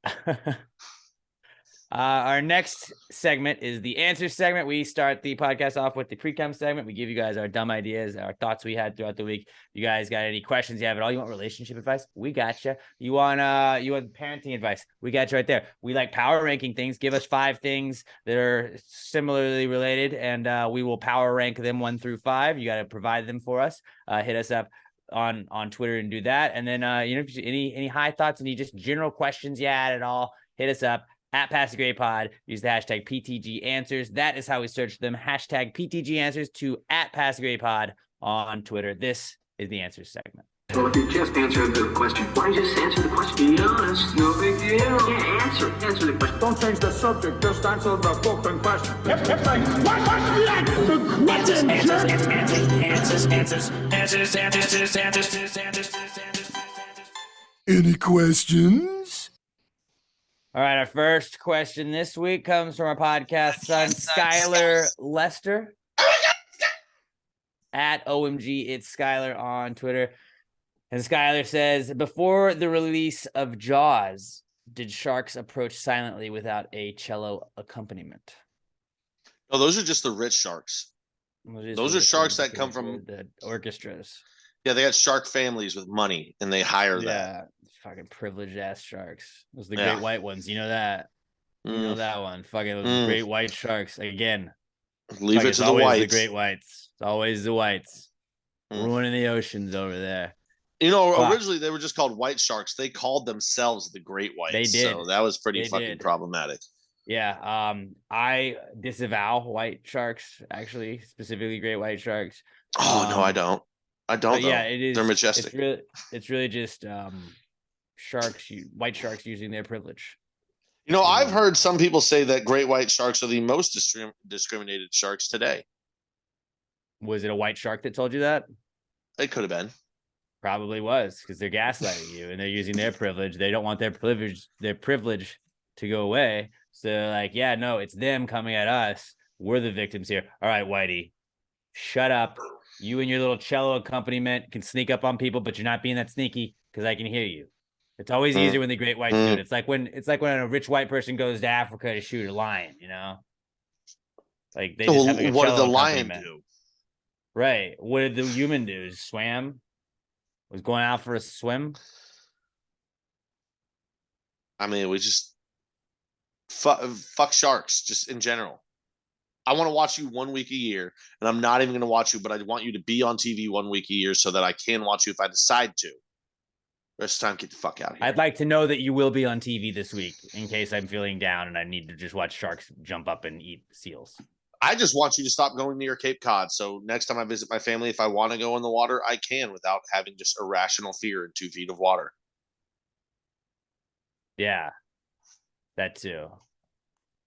Our next segment is the answer segment. We start the podcast off with the Precome segment. We give you guys our dumb ideas, our thoughts we had throughout the week. You guys got any questions you have at all? You want relationship advice? We got you. You want parenting advice? We got you right there. We like power ranking things. Give us 5 things that are similarly related, and we will power rank them 1 through 5. You got to provide them for us. Hit us up on Twitter and do that. And then if any high thoughts, any just general questions you had at all, hit us up at Pass the Grade Pod. Use the hashtag PTG Answers. That is how we search them. Hashtag PTG Answers to at Pass the Grade Pod on Twitter. This is the answers segment. Well, if you just answer the question, why just answer the question? Be honest, no big deal. Yeah, answer the question. Don't change the subject, just answer the fucking question. Answers. Any questions? All right, our first question this week comes from our podcast son, Skylar Lester. At OMG, it's Skylar on Twitter. And Skylar says, before the release of Jaws, did sharks approach silently without a cello accompaniment? No, those are just the rich sharks. Those are sharks that come from the orchestras. Yeah, they got shark families with money, and they hire that. Yeah, fucking privileged ass sharks. Those are the great white ones. You know that. You know that one. Fucking those great white sharks. Again, Leave it it's to the always whites. the great whites. It's always the whites. Mm. Ruining the oceans over there. You know, But- originally they were just called white sharks. They called themselves the great whites. They did. So that was pretty They fucking did. problematic. Yeah. I disavow white sharks, actually, specifically great white sharks. Oh no, I don't. I don't. Yeah, though. it is. They're majestic. It's really just sharks, white sharks using their privilege. You know, I've heard some people say that great white sharks are the most discriminated sharks today. Was it a white shark that told you that? It could have been. Probably was, because they're gaslighting you and they're using their privilege. They don't want their privilege to go away. So they're like, yeah, no, it's them coming at us. We're the victims here. All right, Whitey, shut up. You and your little cello accompaniment can sneak up on people, but you're not being that sneaky because I can hear you. It's always easier when the great whites do it. It's like when a rich white person goes to Africa to shoot a lion, you know? Like they just have like a what did the cello lion accompaniment. do? Right. What did the human do? Just swam? Was going out for a swim? I mean, we just fuck sharks just in general. I want to watch you 1 week a year, and I'm not even going to watch you, but I want you to be on TV 1 week a year so that I can watch you if I decide to. Rest of the time, get the fuck out of here. I'd like to know that you will be on TV this week in case I'm feeling down and I need to just watch sharks jump up and eat seals. I just want you to stop going near Cape Cod. So next time I visit my family, if I want to go in the water, I can without having just irrational fear in 2 feet of water. Yeah, that too.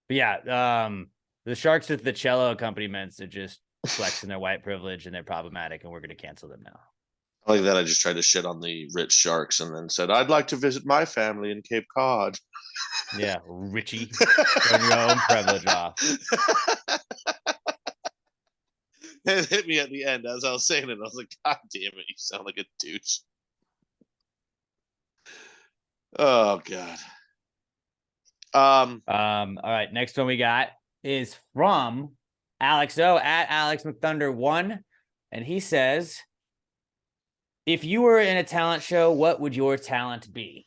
But yeah, the sharks with the cello accompaniments are just flexing their white privilege and they're problematic, and we're going to cancel them now. Like that, I just tried to shit on the rich sharks and then said, I'd like to visit my family in Cape Cod. Yeah, Richie, turn your own privilege off. It hit me at the end as I was saying it. I was like, God damn it, you sound like a douche. Oh God. All right, next one we got is from Alex O at Alex McThunder1, and he says, if you were in a talent show, what would your talent be?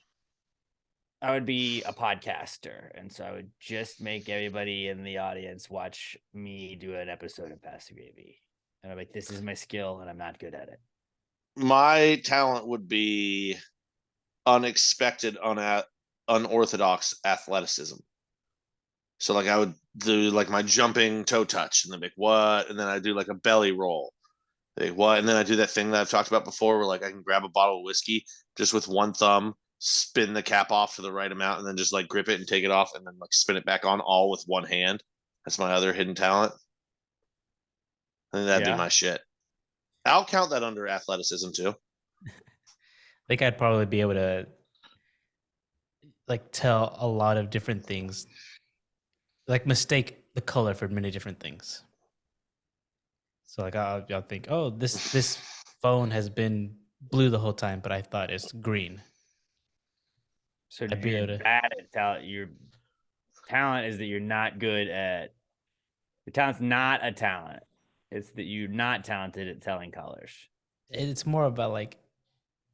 I would be a podcaster, and so I would just make everybody in the audience watch me do an episode of Pass the Gravy. And I'm like, this is my skill, and I'm not good at it. My talent would be unexpected, unorthodox athleticism. So like I would do like my jumping toe touch, and then like what, and then I do like a belly roll. Like what, and then I do that thing that I've talked about before, where like I can grab a bottle of whiskey just with one thumb, spin the cap off to the right amount, and then just like grip it and take it off, and then like spin it back on all with one hand. That's my other hidden talent. I think that'd be my shit. I'll count that under athleticism too. I think I'd probably be able to like tell a lot of different things, like mistake the color for many different things. So like I'll think, oh, this phone has been blue the whole time, but I thought it's green. So I'd be able to... bad at talent. Your talent is that you're not good at. Your talent's not a talent. It's that you're not talented at telling colors. It's more about like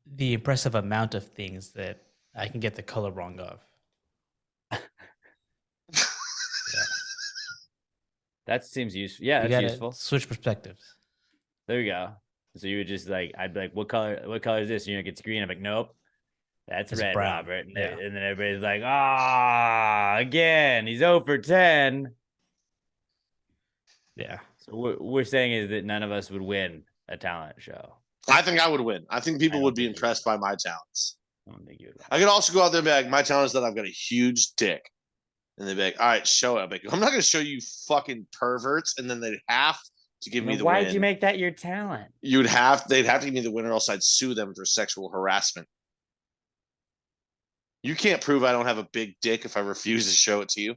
the impressive amount of things that I can get the color wrong of. Yeah. That seems useful. Yeah, that's useful. Switch perspectives. There you go. So you would just like, I'd be like, what color is this? And you're like, it's green. I'm like, nope. That's It's red, brown. Robert. And, Yeah. and then everybody's like, again, he's 0 for 10. Yeah. So what we're saying is that none of us would win a talent show. I think I would win. I think people I don't would be think you impressed by my talents. I don't think you would win. I could also go out there and be like, my talent is that I've got a huge dick. And they'd be like, all right, show up. Like, I'm not going to show you fucking perverts. And then they'd have to give me the Why win. did you make that your talent? They'd have to give me the win, or else I'd sue them for sexual harassment. You can't prove I don't have a big dick if I refuse to show it to you.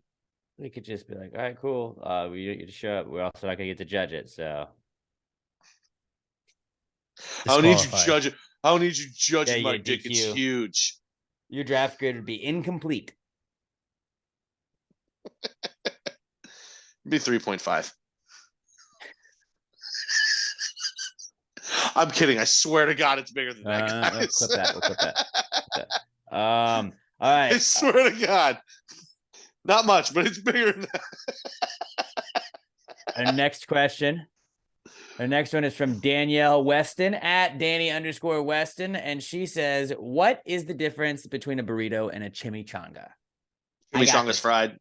They could just be like, all right, cool. We don't get to show up. We're also not going to get to judge it. So I don't need you Disqualified. judging. I don't need you judging Yeah, my yeah, dick. It's DQ. huge. your draft grade would be incomplete. Be 3.5. I'm kidding. I swear to God, it's bigger than that. We'll Guys. clip that. We'll clip that. All right. I swear to God, not much, but it's bigger than that. Our next question. Our next one is from Danielle Weston at Danny_Weston. And she says, what is the difference between a burrito and a chimichanga? Chimichanga's fried.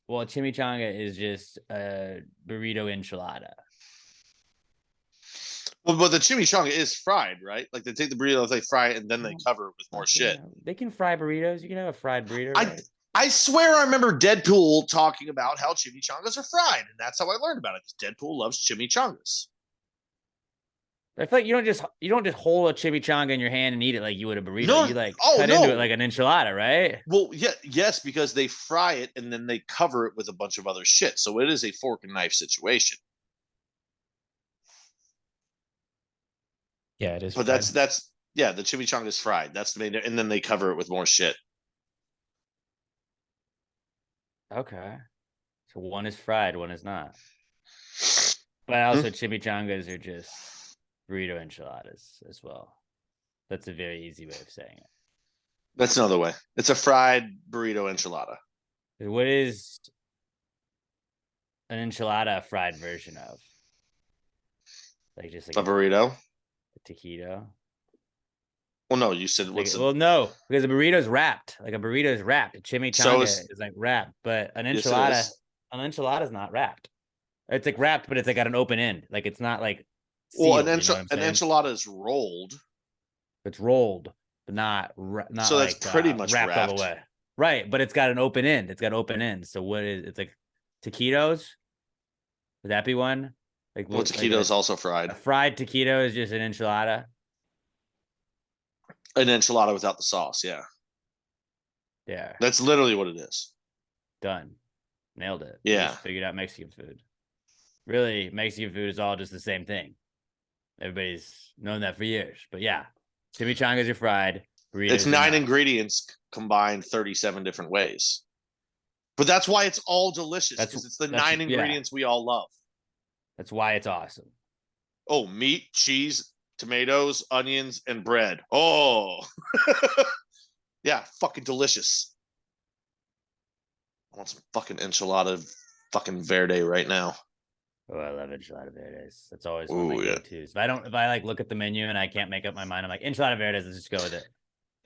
Well, a chimichanga is just a burrito enchilada. Well, but the chimichanga is fried, right? Like they take the burrito, they fry it, and then they cover it with more shit. They can fry burritos. You can have a fried burrito. Right? I swear I remember Deadpool talking about how chimichangas are fried, and that's how I learned about it. Deadpool loves chimichangas. I feel like you don't just hold a chimichanga in your hand and eat it like you would a burrito. No, you cut into it like an enchilada, right? Well, yes, because they fry it and then they cover it with a bunch of other shit. So it is a fork and knife situation. Yeah, it is. But that's the chimichanga is fried. That's the main, and then they cover it with more shit. Okay. So one is fried, one is not. But also chimichangas are just burrito enchiladas as well. That's a very easy way of saying it. That's another way. It's a fried burrito enchilada. What is an enchilada a fried version of? Like just like a burrito? A taquito? Well, no, you said what's well, no, because a burrito is wrapped. Like a burrito is wrapped. A chimichanga is like wrapped, but an enchilada, is not wrapped. It's like wrapped, but it's like got an open end. Like it's not like sealed, an enchilada is rolled. It's rolled, but not so that's like, pretty much wrapped all the way. Right, but it's got an open end. It's got open ends. So what is it's like taquitos? Would that be one? Like well, taquito is also fried. A fried taquito is just an enchilada. An enchilada without the sauce, yeah. Yeah. That's literally what it is. Done. Nailed it. Yeah. Just figured out Mexican food. Really, Mexican food is all just the same thing. Everybody's known that for years. But yeah, chimichangas are fried. It's 9 ingredients combined 37 different ways. But that's why it's all delicious, because it's the 9 ingredients we all love. That's why it's awesome. Oh, meat, cheese, tomatoes, onions, and bread. Oh, yeah, fucking delicious. I want some fucking enchilada fucking verde right now. Oh, I love enchilada verdes. That's always one of my go-tos. If I like look at the menu and I can't make up my mind, I'm like, enchilada verdes, let's just go with it.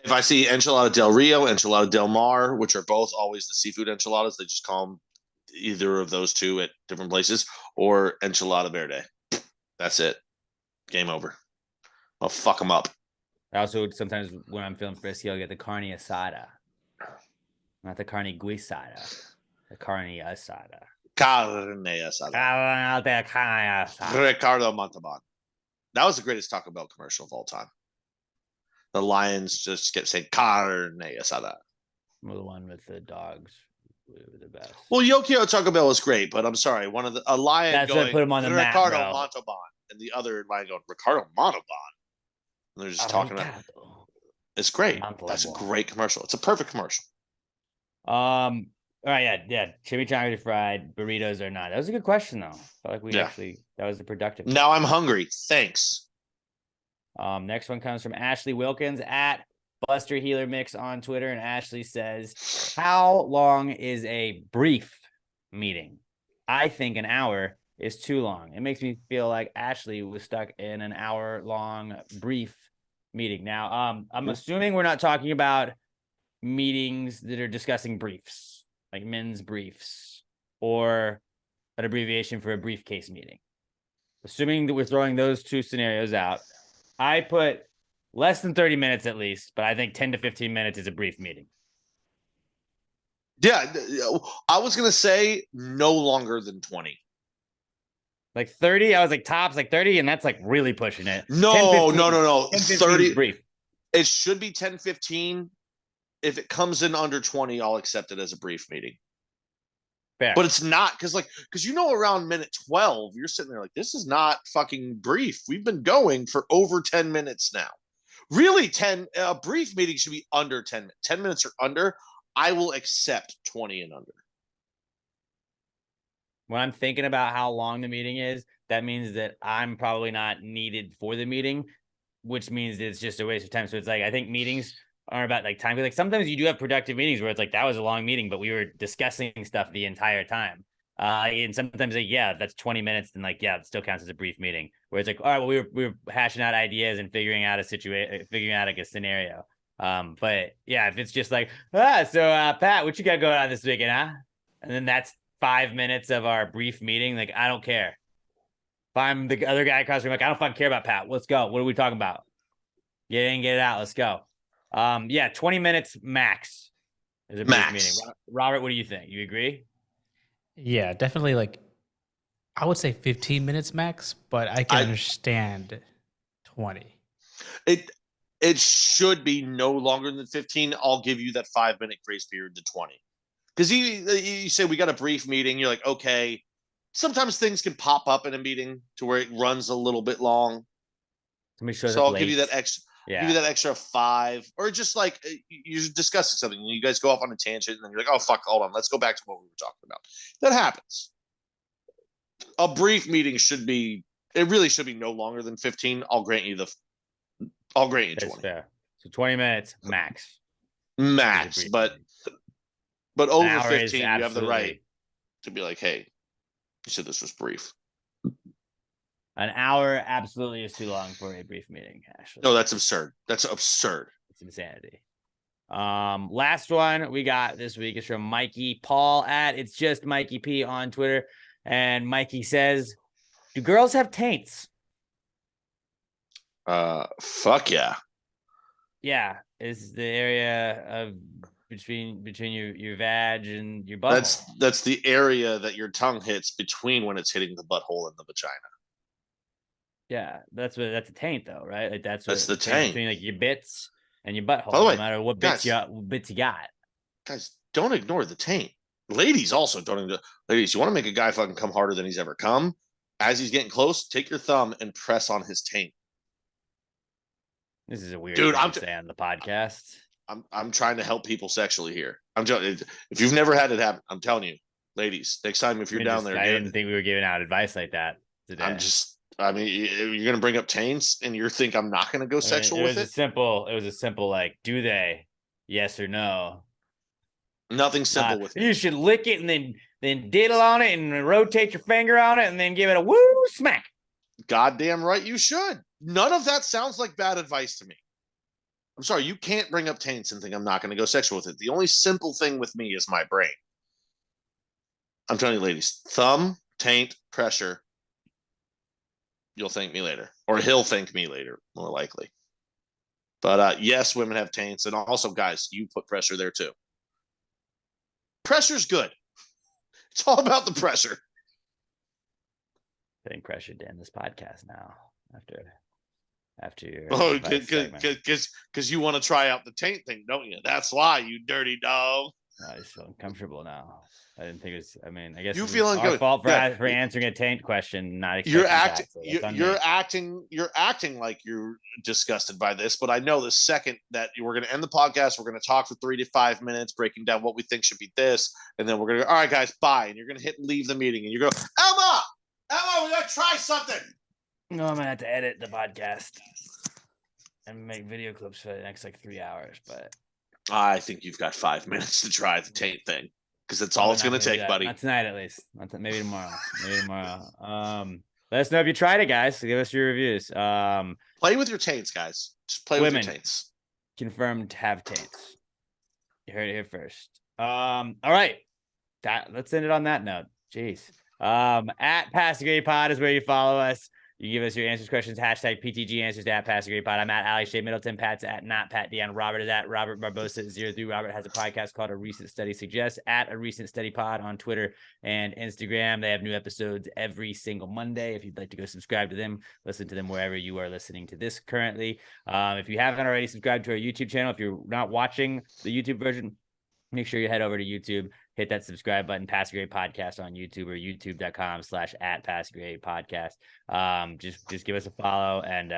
If I see enchilada del Rio, enchilada del Mar, which are both always the seafood enchiladas, they just call them either of those two at different places, or enchilada verde. That's it. Game over. I'll fuck them up. I also sometimes when I'm feeling frisky, I'll get the carne asada. Not the carne guisada. The carne asada. Carne asada. Ricardo Montalban. That was the greatest Taco Bell commercial of all time. The Lions just kept saying carne asada. Well, the one with the dogs were the best. Well, Yokio Taco Bell was great, but I'm sorry, a lion that's going what put him on the Ricardo map, Montalban, and the other lion going Ricardo Montalban. And they're just talking about it's great. That's a great commercial. It's a perfect commercial. All right, yeah. Chimichangas are fried, burritos are not. That was a good question, though. I felt like that was a productive. Now I'm hungry. Thanks. Next one comes from Ashley Wilkins at Buster Healer Mix on Twitter, and Ashley says, "How long is a brief meeting? I think an hour is too long. It makes me feel like Ashley was stuck in an hour-long brief meeting." Now, I'm assuming we're not talking about meetings that are discussing briefs, like men's briefs, or an abbreviation for a briefcase meeting. Assuming that we're throwing those two scenarios out, I put less than 30 minutes at least, but I think 10 to 15 minutes is a brief meeting. Yeah, I was going to say no longer than 20. Like 30, I was like tops like 30, and that's like really pushing it. No, 10, 15, no. 10, 30 brief. It should be 10, 15. If it comes in under 20, I'll accept it as a brief meeting. Fair. But it's not because around minute 12, you're sitting there like, this is not fucking brief. We've been going for over 10 minutes now. Really, a brief meeting should be under 10 minutes. 10 minutes or under, I will accept 20 and under. When I'm thinking about how long the meeting is, that means that I'm probably not needed for the meeting, which means it's just a waste of time. So it's like, I think meetings are about like time. Like sometimes you do have productive meetings where it's like, that was a long meeting, but we were discussing stuff the entire time. And sometimes like, yeah, that's 20 minutes, and like, yeah, it still counts as a brief meeting. Where it's like, all right, well, we were hashing out ideas and figuring out a situation, figuring out like a scenario. But yeah, if it's just like, Pat, what you got going on this weekend, huh? And then that's 5 minutes of our brief meeting. Like, I don't care. If I'm the other guy across the room, like, I don't fucking care about Pat. Let's go. What are we talking about? Get in, get it out. Let's go. Yeah, 20 minutes max is a brief meeting. Robert, what do you think? You agree? Yeah, definitely. Like, I would say 15 minutes max, but I can understand 20. It should be no longer than 15. I'll give you that 5-minute grace period to 20. Because you say we got a brief meeting, you're like, okay. Sometimes things can pop up in a meeting to where it runs a little bit long. So I'll give you that extra. Yeah. Give you that extra 5, or just like you're discussing something and you guys go off on a tangent and then you're like, oh fuck, hold on, let's go back to what we were talking about. That happens. A brief meeting really should be no longer than 15. I'll grant you 20. That's fair. So 20 minutes max. Max, but over 15, you have the right to be like, hey, you said this was brief. An hour absolutely is too long for a brief meeting, Ashley. No, that's absurd. That's absurd. It's insanity. Last one we got this week is from Mikey Paul at It's Just Mikey P on Twitter. And Mikey says, do girls have taints? Fuck yeah. Yeah. Is the area of between your vag and your butthole. That's the area that your tongue hits between when it's hitting the butthole and the vagina. Yeah, that's a taint though, right? Like that's the taint between like your bits and your butthole. By the way, no matter what bits you got. Guys, don't ignore the taint. Ladies also don't ignore. Ladies, you want to make a guy fucking come harder than he's ever come? As he's getting close, take your thumb and press on his taint. This is a weird thing to say on the podcast. I'm trying to help people sexually here. If you've never had it happen, I'm telling you, ladies, next time if you're down there, I didn't think we were giving out advice like that today. You're gonna bring up taints, and you think I'm not gonna go sexual with it? It was a simple like, do they? Yes or no? Nothing simple with it. You should lick it and then diddle on it and rotate your finger on it and then give it a woo smack. Goddamn right you should. None of that sounds like bad advice to me. I'm sorry, you can't bring up taints and think I'm not going to go sexual with it. The only simple thing with me is my brain. I'm telling you, ladies, thumb, taint, pressure. You'll thank me later. Or he'll thank me later, more likely. But yes, women have taints. And also, guys, you put pressure there too. Pressure's good. It's all about the pressure. Getting pressured to end this podcast now after your because you want to try out the taint thing, don't you? That's why, you dirty dog. I just feel uncomfortable now. I didn't think it was. I mean, I guess you feeling good. Fault for answering a taint question. Not you're acting like you're disgusted by this, but I know the second that we're going to end the podcast, we're going to talk for 3 to 5 minutes, breaking down what we think should be this, and then we're going to go, all right, guys, bye, and you're going to hit leave the meeting, and you go, Emma, we got to try something. No, I'm gonna have to edit the podcast and make video clips for the next 3 hours, but I think you've got 5 minutes to try the taint thing. Because that's all it's going to take, buddy. Not tonight, at least. Maybe tomorrow. Let us know if you tried it, guys. Give us your reviews. Play with your taints, guys. Just play with your taints. Confirmed have taints. You heard it here first. All right. Let's end it on that note. Jeez. At Pass the Grade Pod is where you follow us. You give us your answers, questions, hashtag PTG answers at Pass the Grade Pod. I'm at Alex J. Middleton. Pat's at not Pat Dion. Robert is at Robert Barbosa 03. Robert has a podcast called A Recent Study Suggests at A Recent Study Pod on Twitter and Instagram. They have new episodes every single Monday. If you'd like to go subscribe to them, listen to them wherever you are listening to this currently. If you haven't already subscribed to our YouTube channel, if you're not watching the YouTube version, make sure you head over to YouTube, hit that subscribe button, Pass Grade Podcast on YouTube or youtube.com/@PassGradePodcast. Just give us a follow and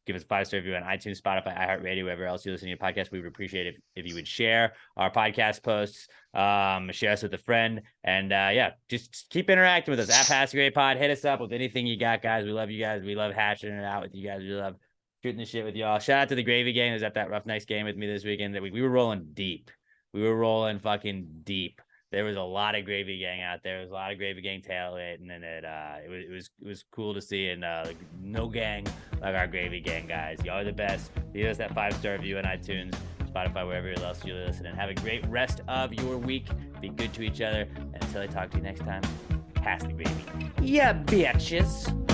give us a 5-star review on iTunes, Spotify, iHeartRadio, wherever else you listen to your podcast. We would appreciate it if you would share our podcast posts, share us with a friend, and just keep interacting with us at Pass Grade Pod. Hit us up with anything you got, guys. We love you guys. We love hashing it out with you guys. We love shooting the shit with y'all. Shout out to the Gravy Gang. Who's at that Rough Nice game with me this weekend. That we were rolling deep. We were rolling fucking deep. there was a lot of Gravy Gang out there. There was a lot of Gravy Gang tailgating, and it was cool to see. And like, no gang like our Gravy Gang guys. Y'all are the best. Leave us that 5-star review on iTunes, Spotify, wherever else you listen. And have a great rest of your week. Be good to each other. And until I talk to you next time, pass the gravy. Yeah, bitches.